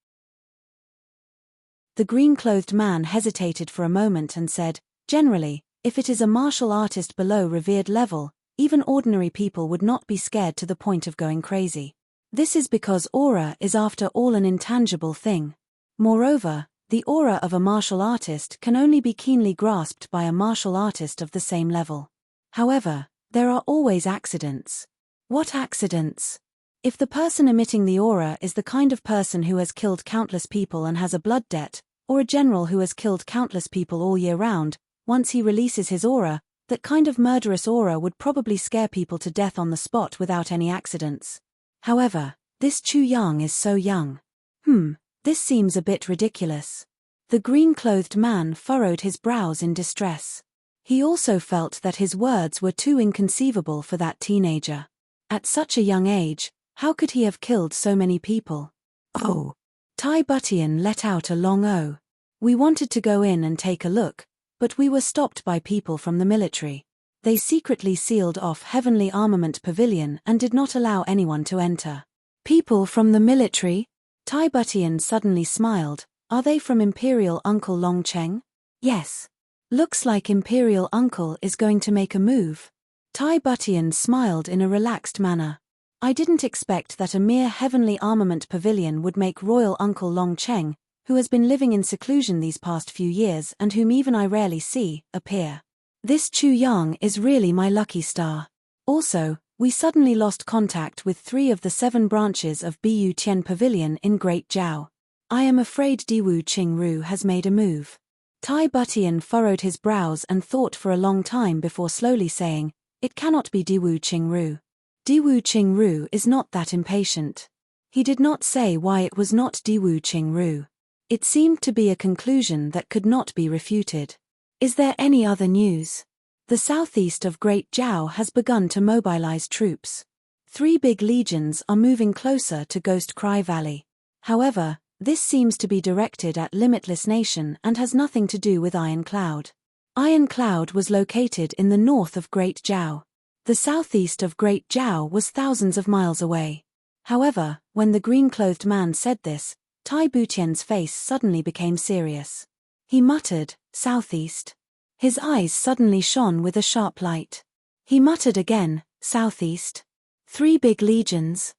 The green-clothed man hesitated for a moment and said, "Generally, if it is a martial artist below revered level, even ordinary people would not be scared to the point of going crazy. This is because aura is after all an intangible thing. Moreover, the aura of a martial artist can only be keenly grasped by a martial artist of the same level. However, there are always accidents." What accidents? If the person emitting the aura is the kind of person who has killed countless people and has a blood debt, or a general who has killed countless people all year round, once he releases his aura, that kind of murderous aura would probably scare people to death on the spot without any accidents. However, this Chu Yang is so young. This seems a bit ridiculous. The green-clothed man furrowed his brows in distress. He also felt that his words were too inconceivable for that teenager. At such a young age, how could he have killed so many people? Oh! Tai Butian let out a long "oh." "We wanted to go in and take a look, but we were stopped by people from the military. They secretly sealed off Heavenly Armament Pavilion and did not allow anyone to enter." People from the military? Tai Butian suddenly smiled. "Are they from Imperial Uncle Long Cheng?" "Yes. Looks like Imperial Uncle is going to make a move." Tai Butian smiled in a relaxed manner. "I didn't expect that a mere Heavenly Armament Pavilion would make Royal Uncle Long Cheng, who has been living in seclusion these past few years and whom even I rarely see, appear. This Chu Yang is really my lucky star. Also, we suddenly lost contact with 3 of the 7 branches of Bu Tian Pavilion in Great Jiao. I am afraid Diwu Qingru has made a move." Tai Butian furrowed his brows and thought for a long time before slowly saying, "It cannot be Diwu Qingru. Diwu Qingru is not that impatient." He did not say why it was not Diwu Qingru. It seemed to be a conclusion that could not be refuted. "Is there any other news?" The southeast of Great Jiao has begun to mobilize troops. 3 big legions are moving closer to Ghost Cry Valley. However, this seems to be directed at Limitless Nation and has nothing to do with Iron Cloud. Iron Cloud was located in the north of Great Jiao. The southeast of Great Jiao was thousands of miles away. However, when the green-clothed man said this, Tai Butian's face suddenly became serious. He muttered, "Southeast." His eyes suddenly shone with a sharp light. He muttered again, "Southeast. 3 big legions."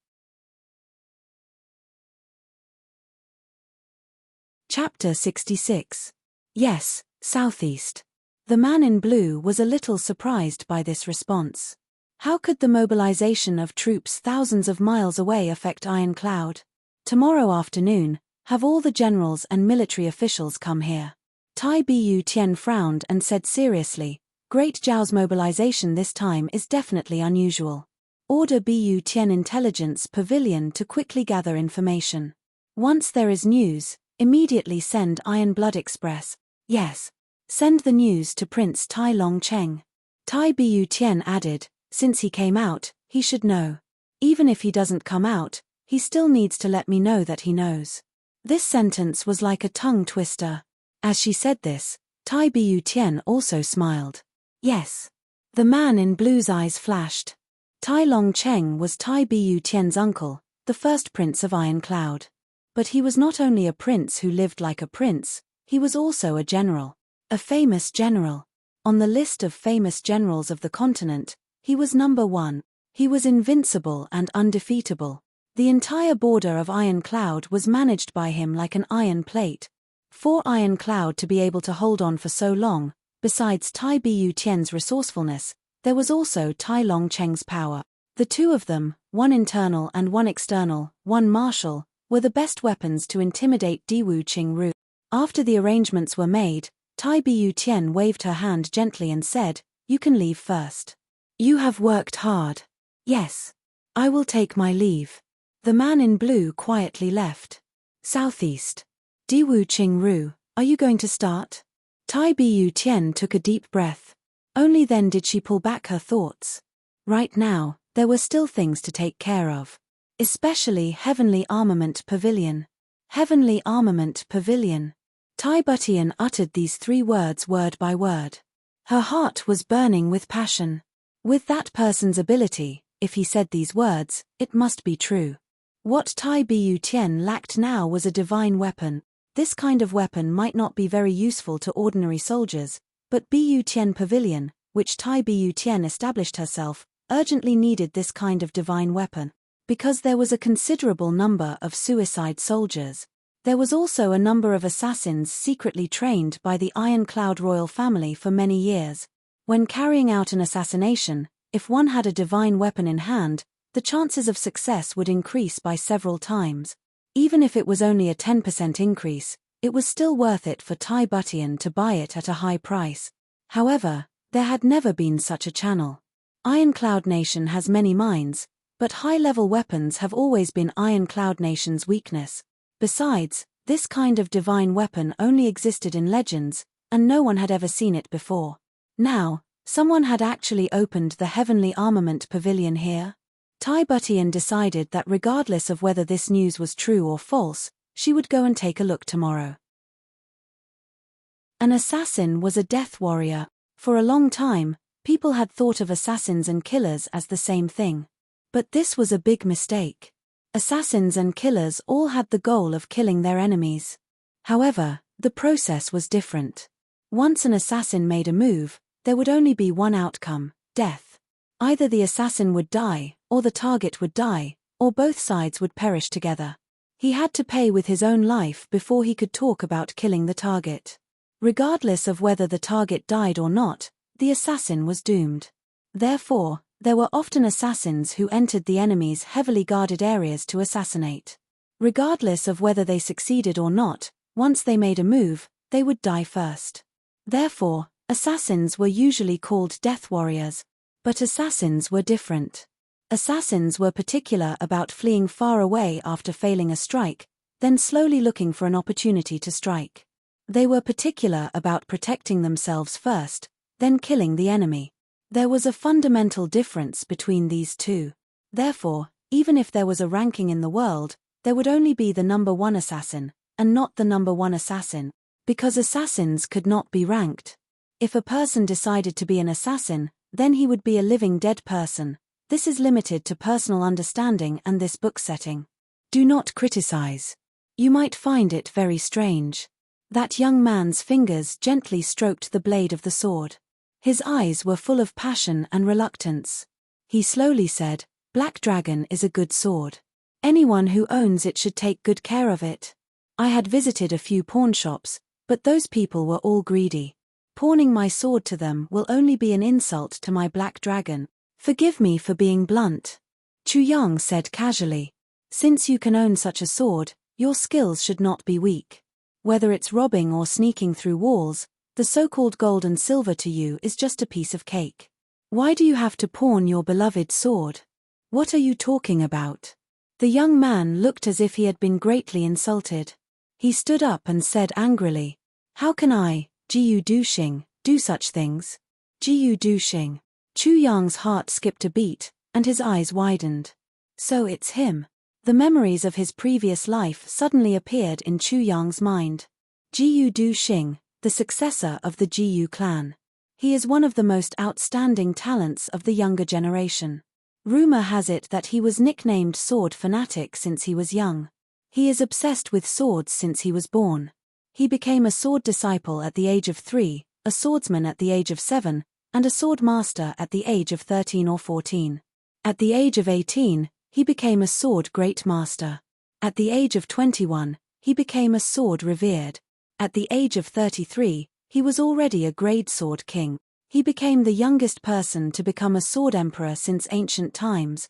Chapter 66. Yes, Southeast. The man in blue was a little surprised by this response. How could the mobilization of troops thousands of miles away affect Iron Cloud? Tomorrow afternoon, have all the generals and military officials come here. Tai Bu Tian frowned and said seriously, "Great Jiao's mobilization this time is definitely unusual. Order Bu Tian Intelligence Pavilion to quickly gather information. Once there is news, immediately send Iron Blood Express." "Yes. Send the news to Prince Tai Long Cheng." Tai Bu Tian added, "Since he came out, he should know. Even if he doesn't come out, he still needs to let me know that he knows." This sentence was like a tongue twister. As she said this, Tai Bu Tian also smiled. "Yes." The man in blue's eyes flashed. Tai Long Cheng was Tai Bu Tian's uncle, the first prince of Iron Cloud. But he was not only a prince who lived like a prince, he was also a general. A famous general. On the list of famous generals of the continent, he was number 1. He was invincible and undefeatable. The entire border of Iron Cloud was managed by him like an iron plate. For Iron Cloud to be able to hold on for so long, besides Tai Bu Tian's resourcefulness, there was also Tai Long Cheng's power. The two of them, one internal and one external, one martial, were the best weapons to intimidate Diwu Qingru. After the arrangements were made, Tai Bu Tian waved her hand gently and said, "You can leave first. You have worked hard." "Yes. I will take my leave." The man in blue quietly left. Southeast. Diwu Qingru, are you going to start? Tai Bu Tian took a deep breath. Only then did she pull back her thoughts. Right now, there were still things to take care of. Especially Heavenly Armament Pavilion. Heavenly Armament Pavilion. Tai Butian uttered these 3 words word by word. Her heart was burning with passion. With that person's ability, if he said these words, it must be true. What Tai Bu Tian lacked now was a divine weapon. This kind of weapon might not be very useful to ordinary soldiers, but Bu Tian Pavilion, which Tai Bu Tian established herself, urgently needed this kind of divine weapon. Because there was a considerable number of suicide soldiers. There was also a number of assassins secretly trained by the Iron Cloud royal family for many years. When carrying out an assassination, if one had a divine weapon in hand, the chances of success would increase by several times. Even if it was only a 10% increase, it was still worth it for Tai Butian to buy it at a high price. However, there had never been such a channel. Iron Cloud Nation has many mines, but high-level weapons have always been Iron Cloud Nation's weakness. Besides, this kind of divine weapon only existed in legends, and no one had ever seen it before. Now, someone had actually opened the Heavenly Armament Pavilion here. Tai Butian decided that regardless of whether this news was true or false, she would go and take a look tomorrow. An assassin was a death warrior. For a long time, people had thought of assassins and killers as the same thing. But this was a big mistake. Assassins and killers all had the goal of killing their enemies. However, the process was different. Once an assassin made a move, there would only be one outcome: death. Either the assassin would die, or the target would die, or both sides would perish together. He had to pay with his own life before he could talk about killing the target. Regardless of whether the target died or not, the assassin was doomed. Therefore, there were often assassins who entered the enemy's heavily guarded areas to assassinate. Regardless of whether they succeeded or not, once they made a move, they would die first. Therefore, assassins were usually called death warriors. But assassins were different. Assassins were particular about fleeing far away after failing a strike, then slowly looking for an opportunity to strike. They were particular about protecting themselves first, then killing the enemy. There was a fundamental difference between these two. Therefore, even if there was a ranking in the world, there would only be the number 1 assassin, and not the number 1 assassin, because assassins could not be ranked. If a person decided to be an assassin, then he would be a living dead person. This is limited to personal understanding and this book setting. Do not criticize. You might find it very strange. That young man's fingers gently stroked the blade of the sword. His eyes were full of passion and reluctance. He slowly said, "Black Dragon is a good sword. Anyone who owns it should take good care of it. I had visited a few pawn shops, but those people were all greedy. Pawning my sword to them will only be an insult to my Black Dragon. Forgive me for being blunt." Chu Yang said casually. "Since you can own such a sword, your skills should not be weak. Whether it's robbing or sneaking through walls, the so-called gold and silver to you is just a piece of cake. Why do you have to pawn your beloved sword? What are you talking about?" The young man looked as if he had been greatly insulted. He stood up and said angrily, "How can I, Jiu Duxing, do such things?" Jiu Duxing. Chu Yang's heart skipped a beat, and his eyes widened. So it's him. The memories of his previous life suddenly appeared in Chu Yang's mind. Jiu Duxing, the successor of the Jiu clan. He is one of the most outstanding talents of the younger generation. Rumor has it that he was nicknamed Sword Fanatic since he was young. He is obsessed with swords since he was born. He became a sword disciple at the age of 3, a swordsman at the age of 7, and a sword master at the age of 13 or 14. At the age of 18, he became a sword great master. At the age of 21, he became a sword revered. At the age of 33, he was already a grade sword king. He became the youngest person to become a sword emperor since ancient times.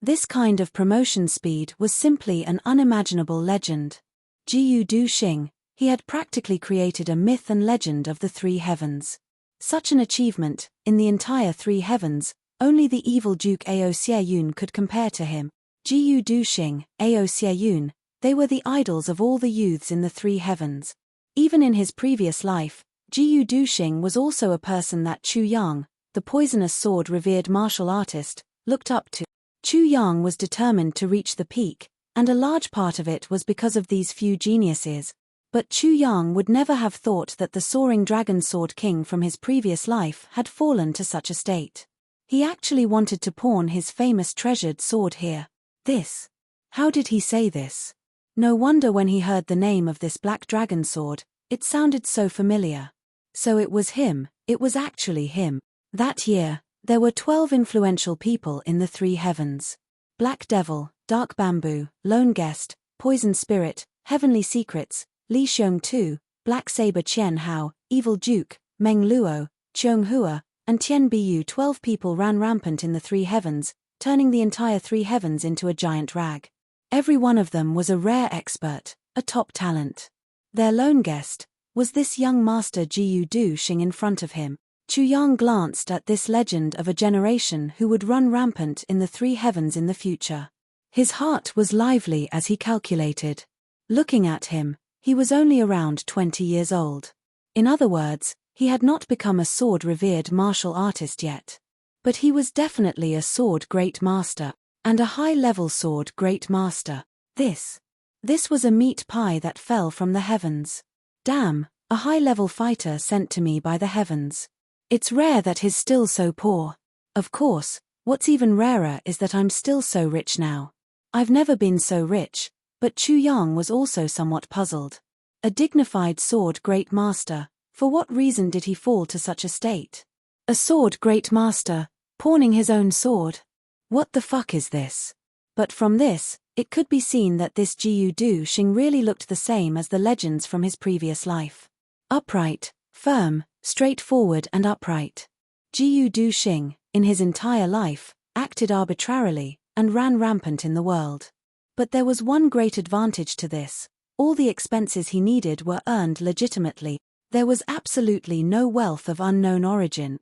This kind of promotion speed was simply an unimaginable legend. Jiyu Du Xing, he had practically created a myth and legend of the three heavens. Such an achievement, in the entire three heavens, only the evil Duke Ao Xieyun could compare to him. Jiyu Du Xing, Ao Xieyun, they were the idols of all the youths in the three heavens. Even in his previous life, Jiyu Du Xing was also a person that Chu Yang, the poisonous sword-revered martial artist, looked up to. Chu Yang was determined to reach the peak, and a large part of it was because of these few geniuses. But Chu Yang would never have thought that the soaring dragon sword king from his previous life had fallen to such a state. He actually wanted to pawn his famous treasured sword here. This. How did he say this? No wonder when he heard the name of this black dragon sword, it sounded so familiar. So it was him, it was actually him. That year, there were 12 influential people in the three heavens. Black Devil, Dark Bamboo, Lone Guest, Poison Spirit, Heavenly Secrets, Li Xiong Tu, Black Saber Qian Hao, Evil Duke, Meng Luo, Qiong Hua, and Tian Bu. 12 people ran rampant in the three heavens, turning the entire three heavens into a giant rag. Every one of them was a rare expert, a top talent. Their lone guest was this young master Jiyu Du Xing in front of him. Chu Yang glanced at this legend of a generation who would run rampant in the three heavens in the future. His heart was lively as he calculated. Looking at him, he was only around 20 years old. In other words, he had not become a sword-revered martial artist yet. But he was definitely a sword great master, and a high-level sword great master. This was a meat pie that fell from the heavens. Damn, a high-level fighter sent to me by the heavens. It's rare that he's still so poor. Of course, what's even rarer is that I'm still so rich now. I've never been so rich, but Chu Yang was also somewhat puzzled. A dignified sword great master, for what reason did he fall to such a state? A sword great master, pawning his own sword? What the fuck is this? But from this, it could be seen that this Jiyu Du Xing really looked the same as the legends from his previous life. Upright, firm, straightforward and upright. Jiyu Du Xing, in his entire life, acted arbitrarily, and ran rampant in the world. But there was one great advantage to this: all the expenses he needed were earned legitimately. There was absolutely no wealth of unknown origin.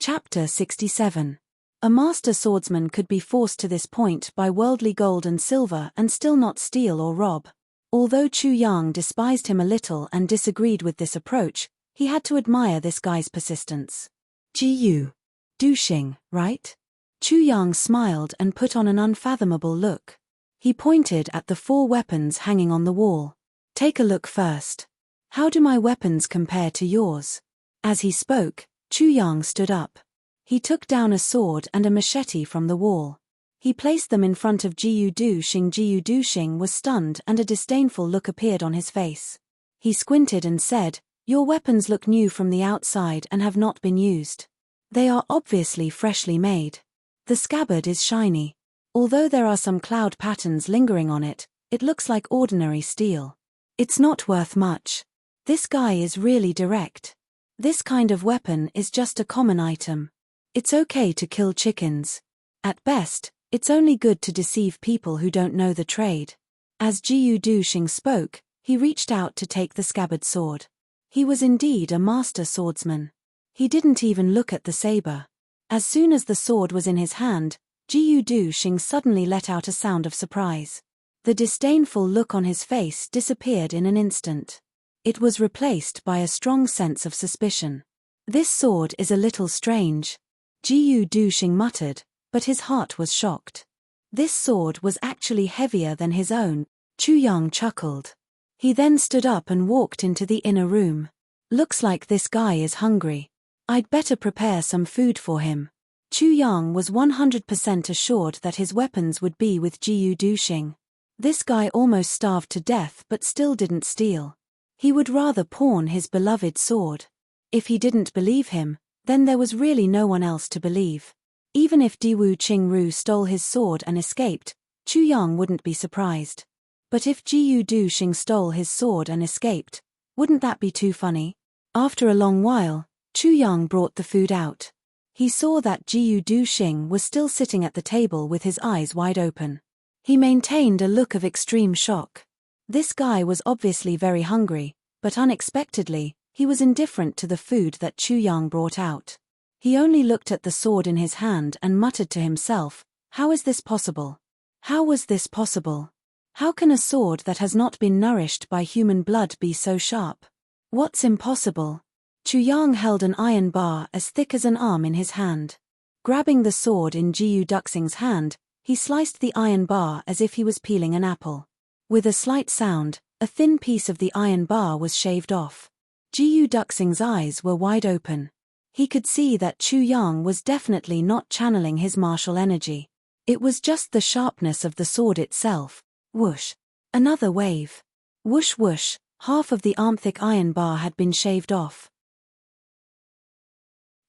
Chapter 67. A master swordsman could be forced to this point by worldly gold and silver and still not steal or rob. Although Chu Yang despised him a little and disagreed with this approach, he had to admire this guy's persistence. Jiyu Du Xing, right? Chu Yang smiled and put on an unfathomable look. He pointed at the 4 weapons hanging on the wall. Take a look first. How do my weapons compare to yours? As he spoke, Chu Yang stood up. He took down a sword and a machete from the wall. He placed them in front of Jiyu Du Xing. Jiyu Du Xing was stunned and a disdainful look appeared on his face. He squinted and said, "Your weapons look new from the outside and have not been used. They are obviously freshly made. The scabbard is shiny. Although there are some cloud patterns lingering on it, it looks like ordinary steel. It's not worth much. This guy is really direct. This kind of weapon is just a common item. It's okay to kill chickens. At best, it's only good to deceive people who don't know the trade." As Jiyu Du Xing spoke, he reached out to take the scabbard sword. He was indeed a master swordsman. He didn't even look at the saber. As soon as the sword was in his hand, Jiyu Du Xing suddenly let out a sound of surprise. The disdainful look on his face disappeared in an instant. It was replaced by a strong sense of suspicion. "This sword is a little strange," Jiyu Du Xing muttered, but his heart was shocked. This sword was actually heavier than his own. Chu Yang chuckled. He then stood up and walked into the inner room. "Looks like this guy is hungry. I'd better prepare some food for him." Chu Yang was 100% assured that his weapons would be with Jiyu Du Xing. This guy almost starved to death but still didn't steal. He would rather pawn his beloved sword. If he didn't believe him, then there was really no one else to believe. Even if Diwu Qingru stole his sword and escaped, Chu Yang wouldn't be surprised. But if Jiyu Duxing stole his sword and escaped, wouldn't that be too funny? After a long while, Chu Yang brought the food out. He saw that Jiyu Duxing was still sitting at the table with his eyes wide open. He maintained a look of extreme shock. This guy was obviously very hungry, but unexpectedly, he was indifferent to the food that Chu Yang brought out. He only looked at the sword in his hand and muttered to himself, "How is this possible? How was this possible? How can a sword that has not been nourished by human blood be so sharp? What's impossible?" Chu Yang held an iron bar as thick as an arm in his hand. Grabbing the sword in Jiyu Duxing's hand, he sliced the iron bar as if he was peeling an apple. With a slight sound, a thin piece of the iron bar was shaved off. Jiyu Duxing's eyes were wide open. He could see that Chu Yang was definitely not channeling his martial energy. It was just the sharpness of the sword itself. Whoosh! Another wave. Whoosh whoosh, half of the arm-thick iron bar had been shaved off.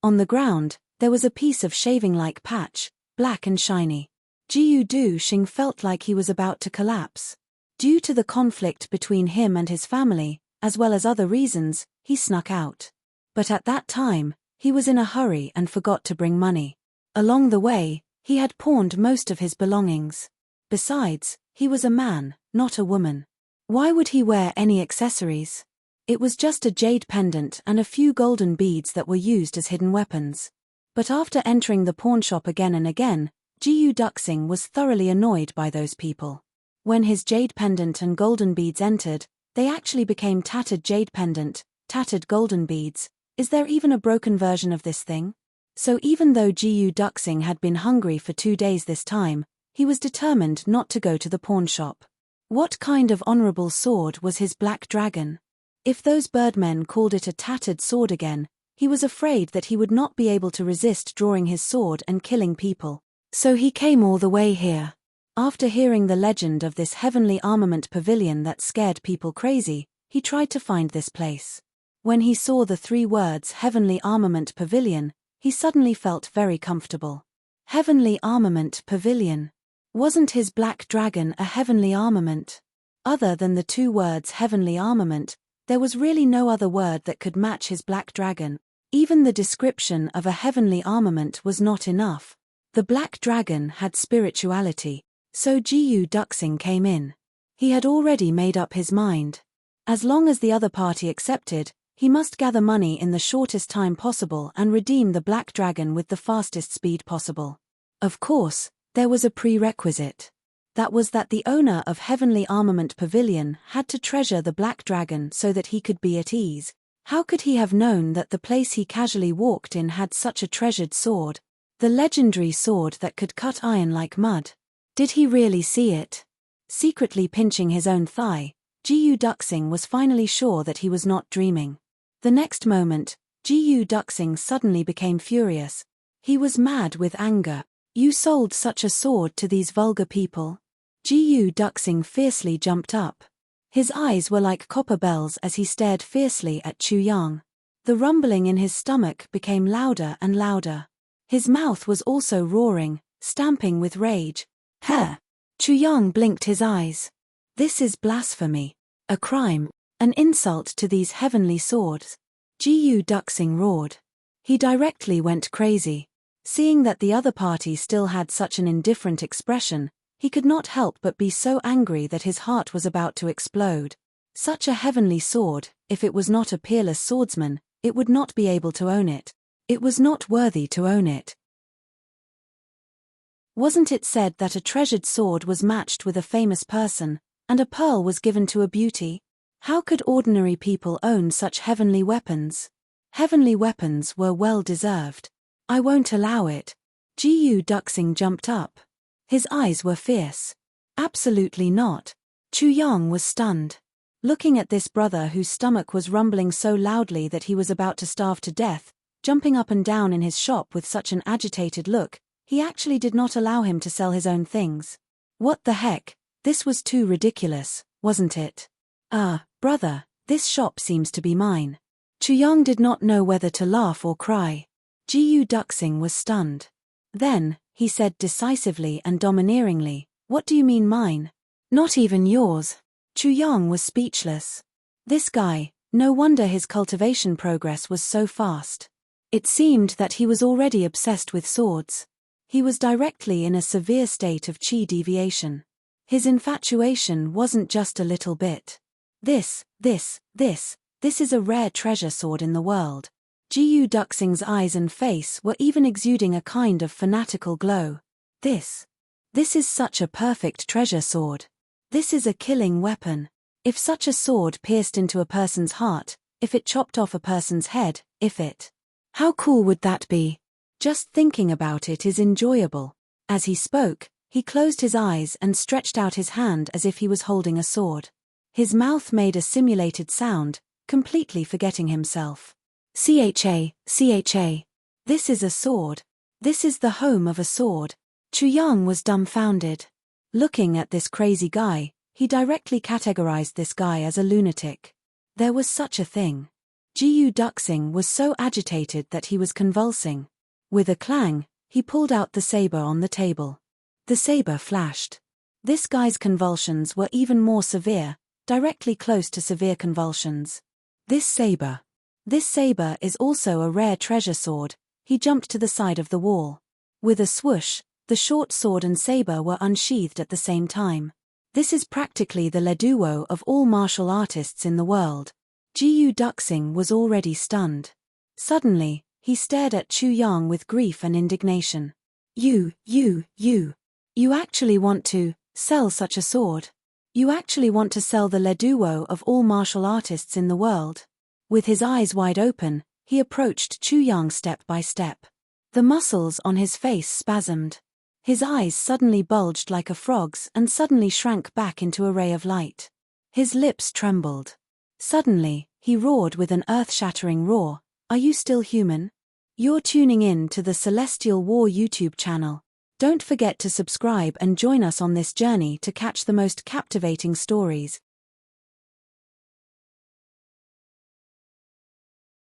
On the ground, there was a piece of shaving-like patch, black and shiny. Jiyu Duxing felt like he was about to collapse. Due to the conflict between him and his family, as well as other reasons, he snuck out. But at that time, he was in a hurry and forgot to bring money. Along the way, he had pawned most of his belongings. Besides, he was a man, not a woman. Why would he wear any accessories? It was just a jade pendant and a few golden beads that were used as hidden weapons. But after entering the pawnshop again and again, Jiyu Duxing was thoroughly annoyed by those people. When his jade pendant and golden beads entered, they actually became tattered jade pendant, tattered golden beads. Is there even a broken version of this thing? So even though Jiyu Duxing had been hungry for 2 days this time, he was determined not to go to the pawnshop. What kind of honorable sword was his black dragon? If those birdmen called it a tattered sword again, he was afraid that he would not be able to resist drawing his sword and killing people. So he came all the way here. After hearing the legend of this heavenly armament pavilion that scared people crazy, he tried to find this place. When he saw the 3 words Heavenly Armament Pavilion, he suddenly felt very comfortable. Heavenly Armament Pavilion. Wasn't his black dragon a heavenly armament? Other than the 2 words Heavenly Armament, there was really no other word that could match his black dragon. Even the description of a heavenly armament was not enough. The black dragon had spirituality. So Jiyu Duxing came in. He had already made up his mind. As long as the other party accepted, he must gather money in the shortest time possible and redeem the black dragon with the fastest speed possible. Of course, there was a prerequisite. That was that the owner of Heavenly Armament Pavilion had to treasure the black dragon so that he could be at ease. How could he have known that the place he casually walked in had such a treasured sword? The legendary sword that could cut iron like mud. Did he really see it? Secretly pinching his own thigh, Jiyu Duxing was finally sure that he was not dreaming. The next moment, Jiyu Duxing suddenly became furious. He was mad with anger. "You sold such a sword to these vulgar people?" Jiyu Duxing fiercely jumped up. His eyes were like copper bells as he stared fiercely at Chu Yang. The rumbling in his stomach became louder and louder. His mouth was also roaring, stamping with rage. "Huh!" Chu Yang blinked his eyes. "This is blasphemy. A crime. An insult to these heavenly swords." Jiyu Duxing roared. He directly went crazy. Seeing that the other party still had such an indifferent expression, he could not help but be so angry that his heart was about to explode. Such a heavenly sword, if it was not a peerless swordsman, it would not be able to own it. It was not worthy to own it. Wasn't it said that a treasured sword was matched with a famous person, and a pearl was given to a beauty? How could ordinary people own such heavenly weapons? Heavenly weapons were well deserved. "I won't allow it." Jiyu Duxing jumped up. His eyes were fierce. "Absolutely not." Chu Yang was stunned. Looking at this brother whose stomach was rumbling so loudly that he was about to starve to death, jumping up and down in his shop with such an agitated look, he actually did not allow him to sell his own things. What the heck? This was too ridiculous, wasn't it? Brother, this shop seems to be mine." Chu Yang did not know whether to laugh or cry. Jiyu Duxing was stunned. Then, he said decisively and domineeringly, What do you mean mine? Not even yours. Chu Yang was speechless. This guy, no wonder his cultivation progress was so fast. It seemed that he was already obsessed with swords. He was directly in a severe state of chi deviation. His infatuation wasn't just a little bit. This is a rare treasure sword in the world. Jiyu Duxing's eyes and face were even exuding a kind of fanatical glow. This is such a perfect treasure sword. This is a killing weapon. If such a sword pierced into a person's heart, if it chopped off a person's head, how cool would that be? Just thinking about it is enjoyable. As he spoke, he closed his eyes and stretched out his hand as if he was holding a sword. His mouth made a simulated sound, completely forgetting himself. Cha. This is a sword. This is the home of a sword. Chu Yang was dumbfounded. Looking at this crazy guy, he directly categorized this guy as a lunatic. There was such a thing. Jiyu Duxing was so agitated that he was convulsing. With a clang, he pulled out the saber on the table. The saber flashed. This guy's convulsions were even more severe, directly close to severe convulsions. This saber is also a rare treasure sword. He jumped to the side of the wall. With a swoosh, the short sword and saber were unsheathed at the same time. This is practically the leduo of all martial artists in the world. Jiyu Duxing was already stunned. Suddenly, he stared at Chu Yang with grief and indignation. You actually want to sell such a sword? You actually want to sell the leduo of all martial artists in the world? With his eyes wide open, he approached Chu Yang step by step. The muscles on his face spasmed. His eyes suddenly bulged like a frog's and suddenly shrank back into a ray of light. His lips trembled. Suddenly, he roared with an earth-shattering roar, "Are you still human? You're tuning in to the Celestial War YouTube channel. Don't forget to subscribe and join us on this journey to catch the most captivating stories,